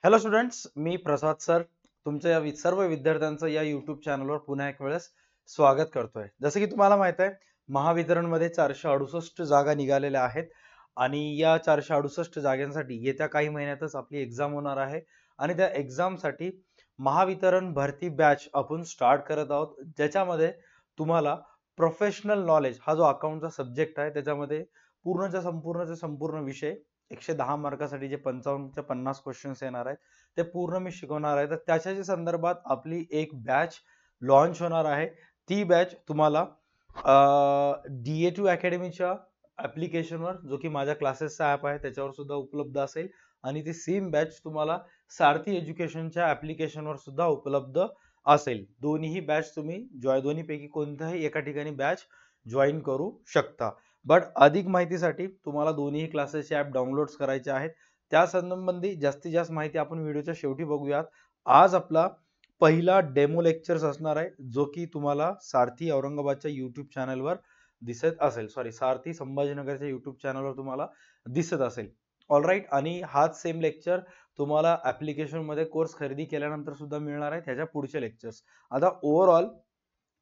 Hello students, मी प्रसाद sir तुमच्या सर्व विद्यार्थ्यांचं या युट्यूब चॅनलवर पुन्हा एक वेळेस स्वागत करतोय. जसं की तुम्हाला माहित आहे, महावितरणमध्ये 468 जागा निघालेल्या आहेत आणि या 468 जागांसाठी येत्या काही महिन्यातच आपली एक्झाम होणार आहे आणि त्या एक्झामसाठी महावितरण भरती बॅच आपण स्टार्ट करत आहोत, ज्याच्यामध्ये तुम्हाला प्रोफेशनल नॉलेज हा जो अकाउंटचा सब्जेक्ट आहे त्याच्यामध्ये पूर्णच्या संपूर्ण विषय 110 मार्कासाठी जे 55 ते 50 क्वेश्चन्स येणार आहेत ते पूर्ण मी शिकवणार आहे. तर त्याच्या संदर्भात आपली एक बॅच लॉन्च होणार आहे. ती बॅच तुम्हाला DA2 अकॅडमीच्या ऍप्लिकेशनवर, जो की माझ्या क्लासेसचा ऍप आहे, त्याच्यावर सुद्धा उपलब्ध असेल आणि ती सेम बॅच तुम्हाला सारथी एज्युकेशनच्या ऍप्लिकेशनवर सुद्धा उपलब्ध असेल. दोन्ही बॅच तुम्ही दोन्हीपैकी कोणत्याही एका ठिकाणी बॅच जॉईन करू शकता. बट अधिक माहितीसाठी तुम्हाला दोन्ही क्लासेसचे ऍप डाउनलोड करायचे आहेत. त्या संबंधी जास्तीत जास्त माहिती आपण व्हिडिओच्या शेवटी बघूयात. आज आपला पहिला डेमो लेक्चर्स असणार आहे, जो की तुम्हाला सारथी औरंगाबादच्या युट्यूब चॅनलवर दिसत असेल. सारथी संभाजीनगरच्या युट्यूब चॅनलवर तुम्हाला दिसत असेल. All right. आणि हाच सेम लेक्चर तुम्हाला ऍप्लिकेशन मध्ये कोर्स खरेदी केल्यानंतर सुद्धा मिळणार आहे, त्याच्या पुढचे लेक्चर्स. आता ओव्हरऑल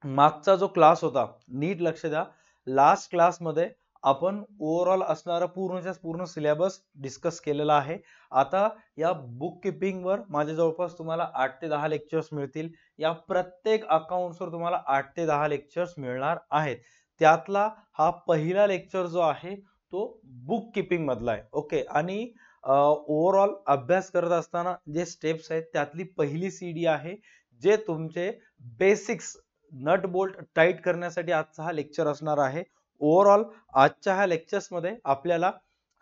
मागचा जो क्लास होता, नीट लक्ष द्या, लास्ट क्लासमध्ये आपण ओव्हरऑल असणारा पूर्णच्या पूर्ण सिलेबस डिस्कस केलेला आहे. आता या बुक किपिंग वर माझ्या जवळपास तुम्हाला 8 ते 10 लेक्चर्स मिळतील. या प्रत्येक अकाउंट्सवर तुम्हाला 8 ते 10 लेक्चर्स मिळणार आहेत. त्यातला हा पहिला लेक्चर जो आहे तो बुक किपिंग मधला आहे. ओके. आणि ओव्हरऑल अभ्यास करत असताना जे स्टेप्स आहेत त्यातली पहिली सीडी आहे, जे तुमचे बेसिक्स नट बोल्ट टाईट करण्यासाठी आजचा हा लेक्चर असणार आहे. ओव्हरऑल आजच्या ह्या लेक्चर्स मध्ये आपल्याला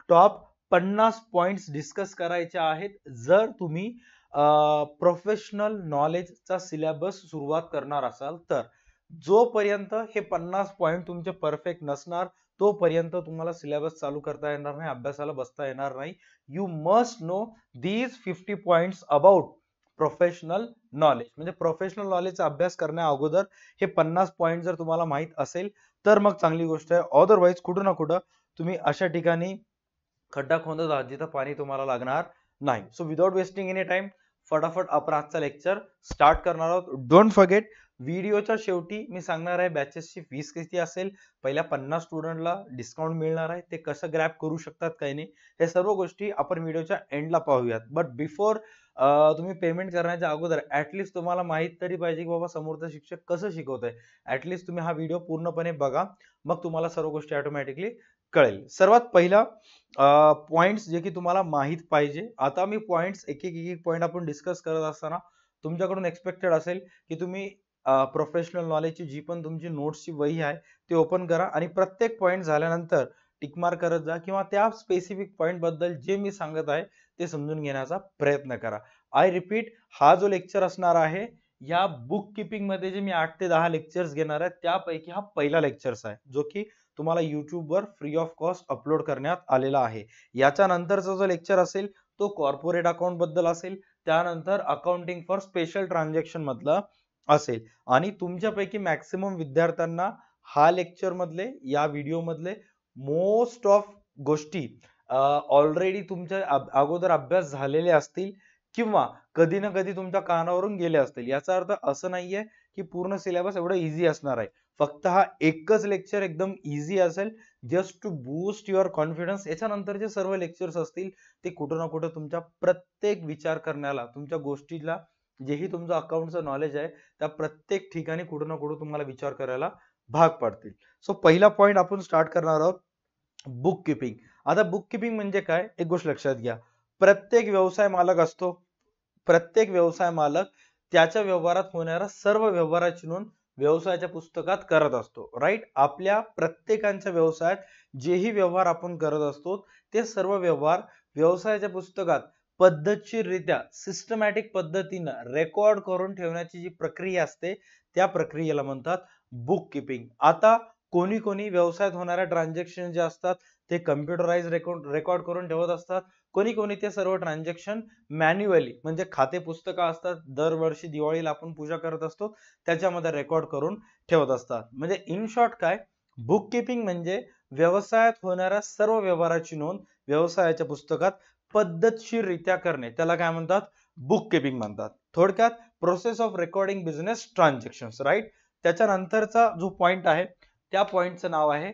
टॉप 50 पॉइंट्स डिस्कस करायचे आहेत. जर तुम्ही प्रोफेशनल नॉलेजचा सिलेबस सुरुवात करणार असाल तर जोपर्यंत हे 50 पॉइंट तुमचे परफेक्ट नसणार तोपर्यंत तुम्हाला सिलेबस चालू करता येणार नाही, अभ्यासाला बसता येणार नाही. You must know these 50 points about professional knowledge. म्हणजे प्रोफेशनल नॉलेजचा अभ्यास करण्या अगोदर हे 50 पॉइंट जर तुम्हाला माहित असेल तर मग चांगली गोष्ट आहे. अदरवाईज कुठं ना कुठं तुम्ही अशा ठिकाणी खड्डा खोदत आहात जिथं पाणी तुम्हाला लागणार नाही. So without wasting any time फटाफट आपण आजचा लेक्चर स्टार्ट करणार आहोत. डोंट फॉरगेट, व्हिडिओच्या शेवटी मी सांगणार आहे बॅचेसची फीस किती असेल, पहिल्या 50 स्टुडंटला डिस्काउंट मिळणार आहे, ते कसं ग्रॅब करू शकतात काही नाही, हे सर्व गोष्टी आपण व्हिडिओच्या एंडला पाहूयात. बट बिफोर तुम्ही पेमेंट करण्याच्या अगोदर ऍटलिस्ट तुम्हाला माहित तरी पाहिजे की बाबा समोरचा शिक्षक कसं शिकवतोय. ऍटलिस्ट तुम्ही हा व्हिडिओ पूर्णपणे बघा, मग तुम्हाला सर्व गोष्टी ऑटोमॅटिकली कळेल. सर्वात पहिला पॉइंट्स जे की तुम्हाला माहित पाहिजे. आता मी पॉइंट्स एक एक पॉइंट आपण डिस्कस करत असताना तुमच्याकडून एक्सपेक्टेड असेल की तुम्ही प्रोफेशनल नॉलेजची जी पण तुमची नोट्सची वही आहे ते ओपन करा आणि प्रत्येक पॉइंट झाल्यानंतर टिक मार्क करत जा किंवा त्या स्पेसिफिक पॉइंट बद्दल जे मी सांगत आहे ते समजून घेण्याचा प्रयत्न करा. आय रिपीट, हा जो लेक्चर असणार आहे या बुक किपिंग मध्ये जे मी 8 ते 10 लेक्चर्स घेणार आहे त्यापैकी हा पहिला लेक्चर्स आहे, जो की तुम्हाला YouTube were free of cost upload करण्यात आलेला आहे. याच्या नंतरचा जो लेक्चर असेल तो कॉर्पोरेट अकाउंट बद्दल असेल, त्यानंतर अकाउंटिंग फॉर स्पेशल ट्रान्झॅक्शन मधला असेल. आणि तुमच्यापैकी मॅक्सिमम विद्यार्थ्यांना हा लेक्चर मधले, या व्हिडिओ मधले मोस्ट ऑफ गोष्टी ऑलरेडी तुमच्या अगोदर अभ्यास झालेले असतील किंवा कधी ना कधी तुमच्या कानावरून गेले असतील. याचा अर्थ असं नाहीये की पूर्ण सिलेबस एवढं इझी असणार आहे. फक्त हा एकच लेक्चर एकदम इझी असेल, just to boost your confidence. याच्यानंतरचे सर्व लेक्चर्स असतील ते कुठं ना कुठं तुमच्या प्रत्येक विचार करण्याला, तुमच्या गोष्टीला, जेही तुमचं अकाउंटचं नॉलेज आहे त्या प्रत्येक ठिकाणी कुठं ना कुठं तुम्हाला विचार करायला भाग पडतील. सो पहिला पॉइंट आपण स्टार्ट करणार आहोत, बुक किपिंग. आता बुक किपिंग म्हणजे काय, एक गोष्ट लक्षात घ्या. प्रत्येक व्यवसाय मालक असतो, प्रत्येक व्यवसाय मालक त्याच्या व्यवहारात होणाऱ्या सर्व व्यवहाराची नोंद व्यवसायाच्या पुस्तकात करत असतो. राईट. आपल्या प्रत्येकाच्या व्यवसायात जेही व्यवहार आपण करत असतो ते सर्व व्यवहार व्यवसायाच्या पुस्तकात पद्धतशीररित्या सिस्टमॅटिक पद्धतीनं रेकॉर्ड करून ठेवण्याची जी प्रक्रिया असते त्या प्रक्रियेला म्हणतात बुक किपिंग. आता कोणी कोणी व्यवसायात होणाऱ्या ट्रान्झॅक्शन जे असतात ते कम्प्युटराइज रेकॉर्ड करून ठेवत असतात. कोणी कोणी ते सर्व ट्रान्झॅक्शन मॅन्युअली, म्हणजे खाते पुस्तकं असतात, दरवर्षी दिवाळीला आपण पूजा करत असतो त्याच्यामध्ये रेकॉर्ड करून ठेवत असतात. म्हणजे इन शॉर्ट काय, बुक किपिंग म्हणजे व्यवसायात होणाऱ्या सर्व व्यवहाराची नोंद व्यवसायाच्या पुस्तकात पद्धतशीररित्या करणे त्याला काय म्हणतात, बुक किपिंग म्हणतात. थोडक्यात process of recording business transactions, right. त्याच्यानंतरचा जो पॉइंट आहे त्या पॉइंटचं नाव आहे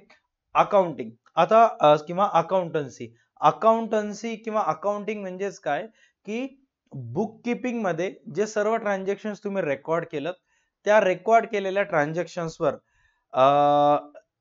अकाउंटिंग. आता किंवा अकाउंटन्सी. अकाउंटन्सी किंवा अकाउंटिंग म्हणजेच काय की बुक किपिंग मध्ये जे सर्व ट्रान्झॅक्शन्स तुम्ही रेकॉर्ड केलं त्या रेकॉर्ड केलेल्या ट्रान्झॅक्शन्सवर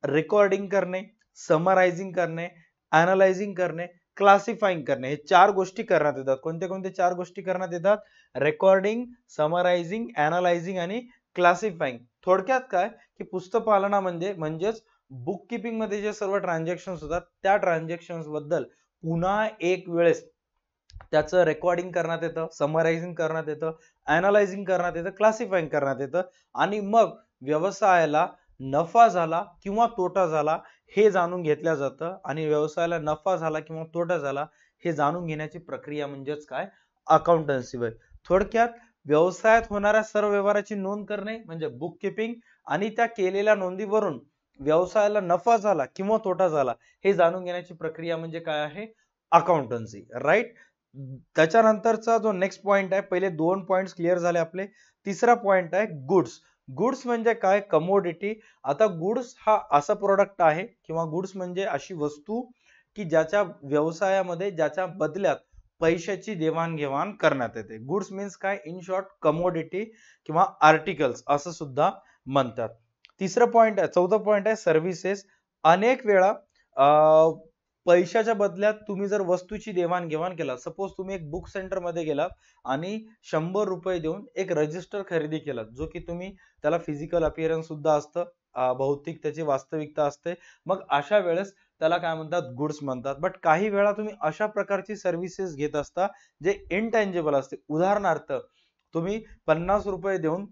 रेकॉर्डिंग करणे, समरायझिंग करणे, अनालायझिंग करणे, क्लासिफाईंग करणे, हे 4 गोष्टी करण्यात येतात. कोणते कोणते 4 गोष्टी करण्यात येतात? रेकॉर्डिंग, समरायझिंग, अनालायझिंग आणि क्लासिफाईंग. थोडक्यात काय की पुस्तकपालना म्हणजेच बुक किपिंग मध्ये जे सर्व ट्रान्झॅक्शन्स होतात त्या ट्रान्झॅक्शन्स बद्दल पुन्हा एक वेळेस त्याचं रेकॉर्डिंग करण्यात येतं, समरायझिंग करण्यात येतं, अनालायझिंग करण्यात येतं, क्लासिफाईंग करण्यात येतं आणि मग व्यवसायाला नफा झाला किंवा तोटा झाला हे जाणून घेतलं जातं. आणि व्यवसायाला नफा झाला किंवा तोटा झाला हे जाणून घेण्याची प्रक्रिया म्हणजेच काय, अकाउंटन्सी होय. थोडक्यात व्यवसायात होणाऱ्या सर्व व्यवहाराची नोंद करणे म्हणजे बुक किपिंग आणि त्या केलेल्या नोंदीवरून व्यवसायाला नफा झाला किंवा तोटा झाला हे जाणून घेण्याची प्रक्रिया म्हणजे काय आहे, अकाउंटन्सी, राईट. त्याच्यानंतरचा जो नेक्स्ट पॉइंट आहे, पहिले 2 पॉइंट्स क्लिअर झाले आपले. तिसरा पॉइंट आहे गुड्स. गुड्स म्हणजे काय, कमोडिटी. आता गुड्स हा असा प्रोडक्ट आहे किंवा गुड्स म्हणजे अशी वस्तू की ज्याच्या व्यवसायामध्ये ज्याच्या बदल्यात पैशाची देवाणघेवाण करण्यात येते. गुड्स मीन्स काय, इन शॉर्ट कमोडिटी किंवा आर्टिकल्स असं सुद्धा म्हणतात. तिसरं पॉइंट आहे, 14 पॉइंट आहे सर्व्हिसेस. अनेक वेळा पैशाच्या बदल्यात तुम्ही जर वस्तूची देवाणघेवाण केला, सपोज तुम्ही एक बुक सेंटर मध्ये गेलात आणि 100 रुपये देऊन एक रजिस्टर खरेदी केला, जो की तुम्ही त्याला फिजिकल अपिअरन्स सुद्धा असतं, भौतिक त्याची वास्तविकता असते, मग अशा वेळेस त्याला काय म्हणतात, गुड्स म्हणतात. बट काही वेळा तुम्ही अशा प्रकारची सर्व्हिसेस घेत असता जे इनटँजिबल असते. उदाहरणार्थ तुम्ही 50 रुपये देऊन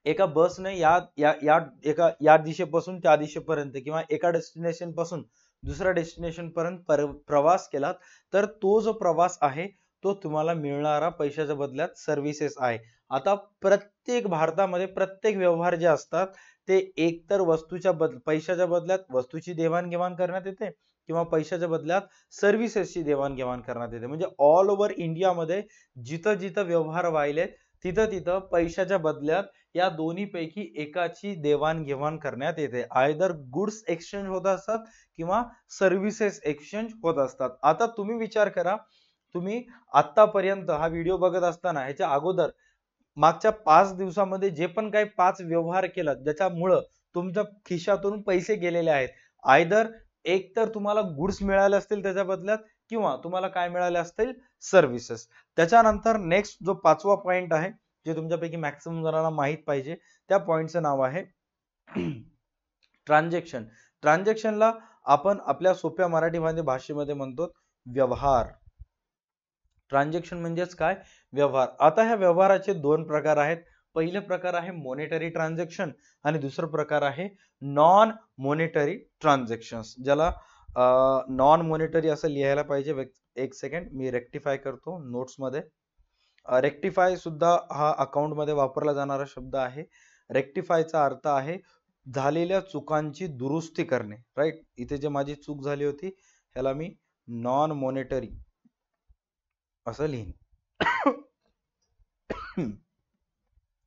एका बसने या दिशेपासून त्या दिशेपर्यंत किंवा एका डेस्टिनेशन पासून दुसऱ्या डेस्टिनेशन पर्यंत प्रवास केलात तर तो जो प्रवास आहे तो तुम्हाला मिळणारा पैशाच्या बदल्यात सर्व्हिसेस आहे. आता प्रत्येक भारतामध्ये प्रत्येक व्यवहार जे असतात ते एकतर पैशाच्या बदल्यात वस्तूची देवाणघेवाण करण्यात येते किंवा पैशाच्या बदल्यात सर्व्हिसेसची देवाणघेवाण करण्यात येते. म्हणजे ऑल ओव्हर इंडियामध्ये जिथं जिथं व्यवहार व्हायले तिथं तिथं पैशाच्या बदल्यात या दोन्ही पैकी एकाची देवाणघेवाण करण्यात येते. आयदर गुड्स एक्सचेंज होत असतात किंवा सर्व्हिसेस एक्सचेंज होत असतात. आता तुम्ही विचार करा, तुम्ही आतापर्यंत हा व्हिडिओ बघत असताना ह्याच्या अगोदर मागच्या 5 दिवसामध्ये जे पण काही 5 व्यवहार केला ज्याच्यामुळं तुमच्या खिशातून पैसे गेलेले आहेत, आयदर एक तर तुम्हाला गुड्स मिळाले असतील त्याच्या बदल्यात किंवा तुम्हाला काय मिळाले असतील, सर्व्हिसेस. त्याच्यानंतर नेक्स्ट जो 5वा पॉइंट आहे जे तुमच्यापैकी मॅक्सिमम जणांना माहित पाहिजे, त्या पॉइंटचं नाव आहे ट्रान्झॅक्शन. ट्रान्झॅक्शनला आपण आपल्या सोप्या मराठी भाषेमध्ये म्हणतो व्यवहार. ट्रान्झॅक्शन म्हणजेच काय, व्यवहार. आता ह्या व्यवहाराचे 2 प्रकार आहेत. पहिले प्रकार आहे मॉनिटरी ट्रान्झॅक्शन आणि दुसरा प्रकार आहे नॉन मॉनिटरी ट्रान्झॅक्शन्स, ज्याला नॉन मॉनिटरी असं लिहायला पाहिजे. एक सेकंड मी रेक्टिफाय करतो नोट्स मध्ये. रेक्टिफाय सुद्धा हा अकाउंट मध्ये वापरला जाणारा शब्द आहे. रेक्टिफायचा अर्थ आहे झालेल्या चुकांची दुरुस्ती करणे, राईट. इथे जे माझी चूक झाली होती ह्याला मी नॉन मॉनिटरी असं लिहीन.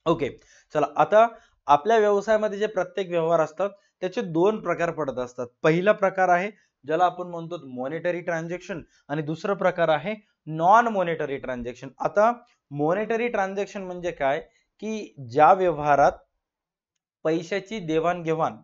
ओके, चला. आता आपल्या व्यवसायामध्ये जे प्रत्येक व्यवहार असतात त्याचे 2 प्रकार पडत असतात. पहिला प्रकार आहे ज्याला आपण म्हणतो मॉनिटरी ट्रान्झॅक्शन आणि दुसरा प्रकार आहे नॉन मॉनिटरी ट्रान्झॅक्शन. आता मॉनिटरी ट्रान्झॅक्शन म्हणजे काय की ज्या व्यवहारात पैशाची देवाणघेवाण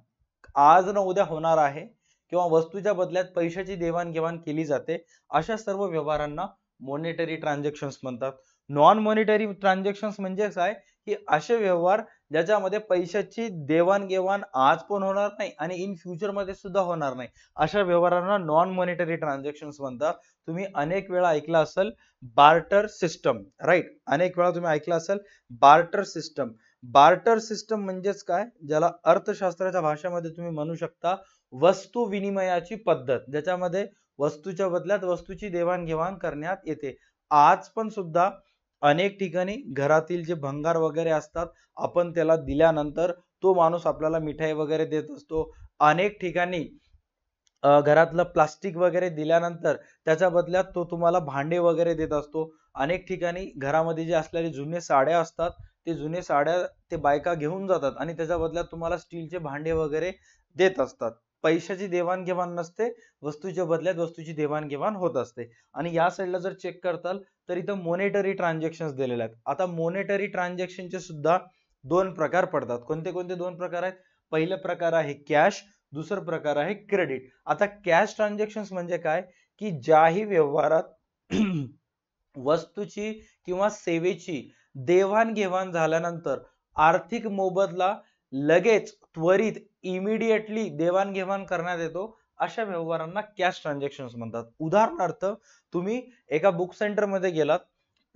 आज न उद्या होणार आहे किंवा वस्तूच्या बदल्यात पैशाची देवाणघेवाण केली जाते, अशा सर्व व्यवहारांना मॉनिटरी ट्रान्झॅक्शन्स म्हणतात. नॉन मॉनिटरी ट्रान्झॅक्शन्स म्हणजे काय की असे व्यवहार ज्याच्यामध्ये पैशाची देवाणघेवाण आज पण होणार नाही आणि इन फ्युचर मध्ये सुद्धा होणार नाही, अशा व्यवहारांना नॉन मॉनिटरी ट्रान्झॅक्शन्स म्हणतात. तुम्ही अनेक वेळा ऐकलं असेल बार्टर सिस्टम, राईट. अनेक वेळा तुम्ही ऐकलं असेल बार्टर सिस्टम. बार्टर सिस्टम म्हणजेच काय, ज्याला अर्थशास्त्राच्या भाषेमध्ये तुम्ही म्हणू शकता वस्तू विनिमयाची पद्धत, ज्याच्यामध्ये वस्तूच्या बदल्यात वस्तूची देवाणघेवाण करण्यात येते. आज पण सुद्धा अनेक ठिकाणी घरातील जे भंगार वगैरे असतात आपण त्याला दिल्यानंतर तो माणूस आपल्याला मिठाई वगैरे देत असतो. अनेक ठिकाणी घरातलं प्लास्टिक वगैरे दिल्यानंतर त्याच्या बदल्यात तो तुम्हाला भांडे वगैरे देत असतो. अनेक ठिकाणी घरामध्ये जे असलेले जुने साड्या असतात, ते जुने साड्या ते बायका घेऊन जातात आणि त्याच्या बदल्यात तुम्हाला स्टीलचे भांडे वगैरे देत असतात. पैशाची देवाणघेवाण नसते, वस्तूच्या बदल्यात वस्तूची देवाणघेवाण होत असते. आणि या साईडला जर चेक करताल तर इथं मॉनेटरी ट्रान्झॅक्शन्स दिलेले आहेत. आता मॉनेटरी ट्रान्झॅक्शनचे सुद्धा दोन प्रकार पडतात. कोणते कोणते दोन प्रकार आहेत? पहिला प्रकार आहे कॅश, दुसरा प्रकार आहे क्रेडिट. आता कॅश ट्रान्झॅक्शन्स म्हणजे काय, की ज्याही व्यवहारात वस्तूची किंवा सेवेची देवाणघेवाण झाल्यानंतर आर्थिक मोबदला लगेच त्वरित इमिडिएटली देवाणघेवाण करण्यात येतो, अशा व्यवहारांना कॅश ट्रान्झॅक्शन्स म्हणतात. उदाहरणार्थ, तुम्ही एका बुक सेंटर मध्ये गेलात,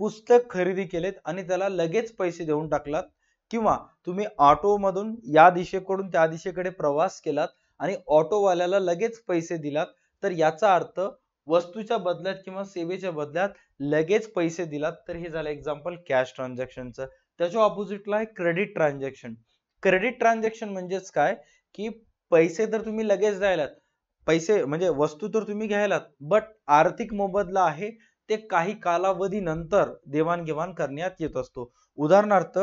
पुस्तक खरेदी केलेत आणि त्याला लगेच पैसे देऊन टाकलात, किंवा तुम्ही ऑटो मधून या दिशेकडून त्या दिशेकडे प्रवास केलात आणि ऑटोवाल्याला लगेच पैसे दिलात, तर याचा अर्थ वस्तूच्या बदल्यात किंवा सेवेच्या बदल्यात लगेच पैसे दिलात, तर हे झालं एक्झाम्पल कॅश ट्रान्झॅक्शनचं. त्याच्या ऑपोजिटला आहे क्रेडिट ट्रान्झॅक्शन. क्रेडिट ट्रान्झॅक्शन म्हणजेच काय, की पैसे तर तुम्ही लगेच द्यायलात, पैसे म्हणजे वस्तू तर तुम्ही घ्यायलात, बट आर्थिक मोबदला आहे ते काही कालावधी नंतर देवाणघेवाण करण्यात येत असतो. उदाहरणार्थ,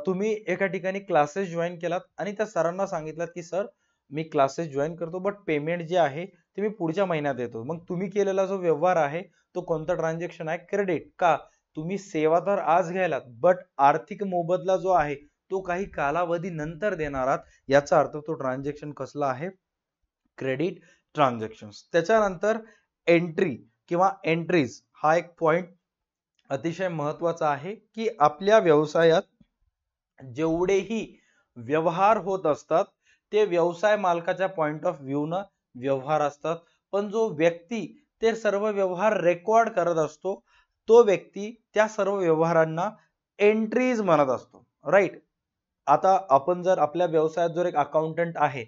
तुम्ही एका ठिकाणी क्लासेस जॉईन केलात आणि त्या सरांना सांगितलं की सर मी क्लासेस जॉईन करतो, बट पेमेंट जे आहे ते मी पुढच्या महिन्यात देतो. मग तुम्ही केलेला जो व्यवहार आहे तो कोणता ट्रान्झॅक्शन आहे? क्रेडिट. का? तुम्ही सेवा तर आज घ्यायलात, बट आर्थिक मोबदला जो आहे तो काही कालावधी नंतर देणार आहात, याचा अर्थ तो ट्रान्झॅक्शन कसला आहे? Credit transaction. त्याच्यानंतर एंट्री किंवा एंट्रीज हा एक पॉइंट अतिशय महत्वाचा आहे, की आपल्या व्यवसायात जेवढेही व्यवहार होत असतात ते व्यवसाय मालकाच्या पॉइंट ऑफ व्ह्यू न व्यवहार असतात, पण जो व्यक्ती ते सर्व व्यवहार रेकॉर्ड करत असतो तो व्यक्ती त्या सर्व व्यवहारांना एंट्रीज म्हणत असतो. राईट. आता आपण जर आपल्या व्यवसायात जर एक अकाउंटंट आहे,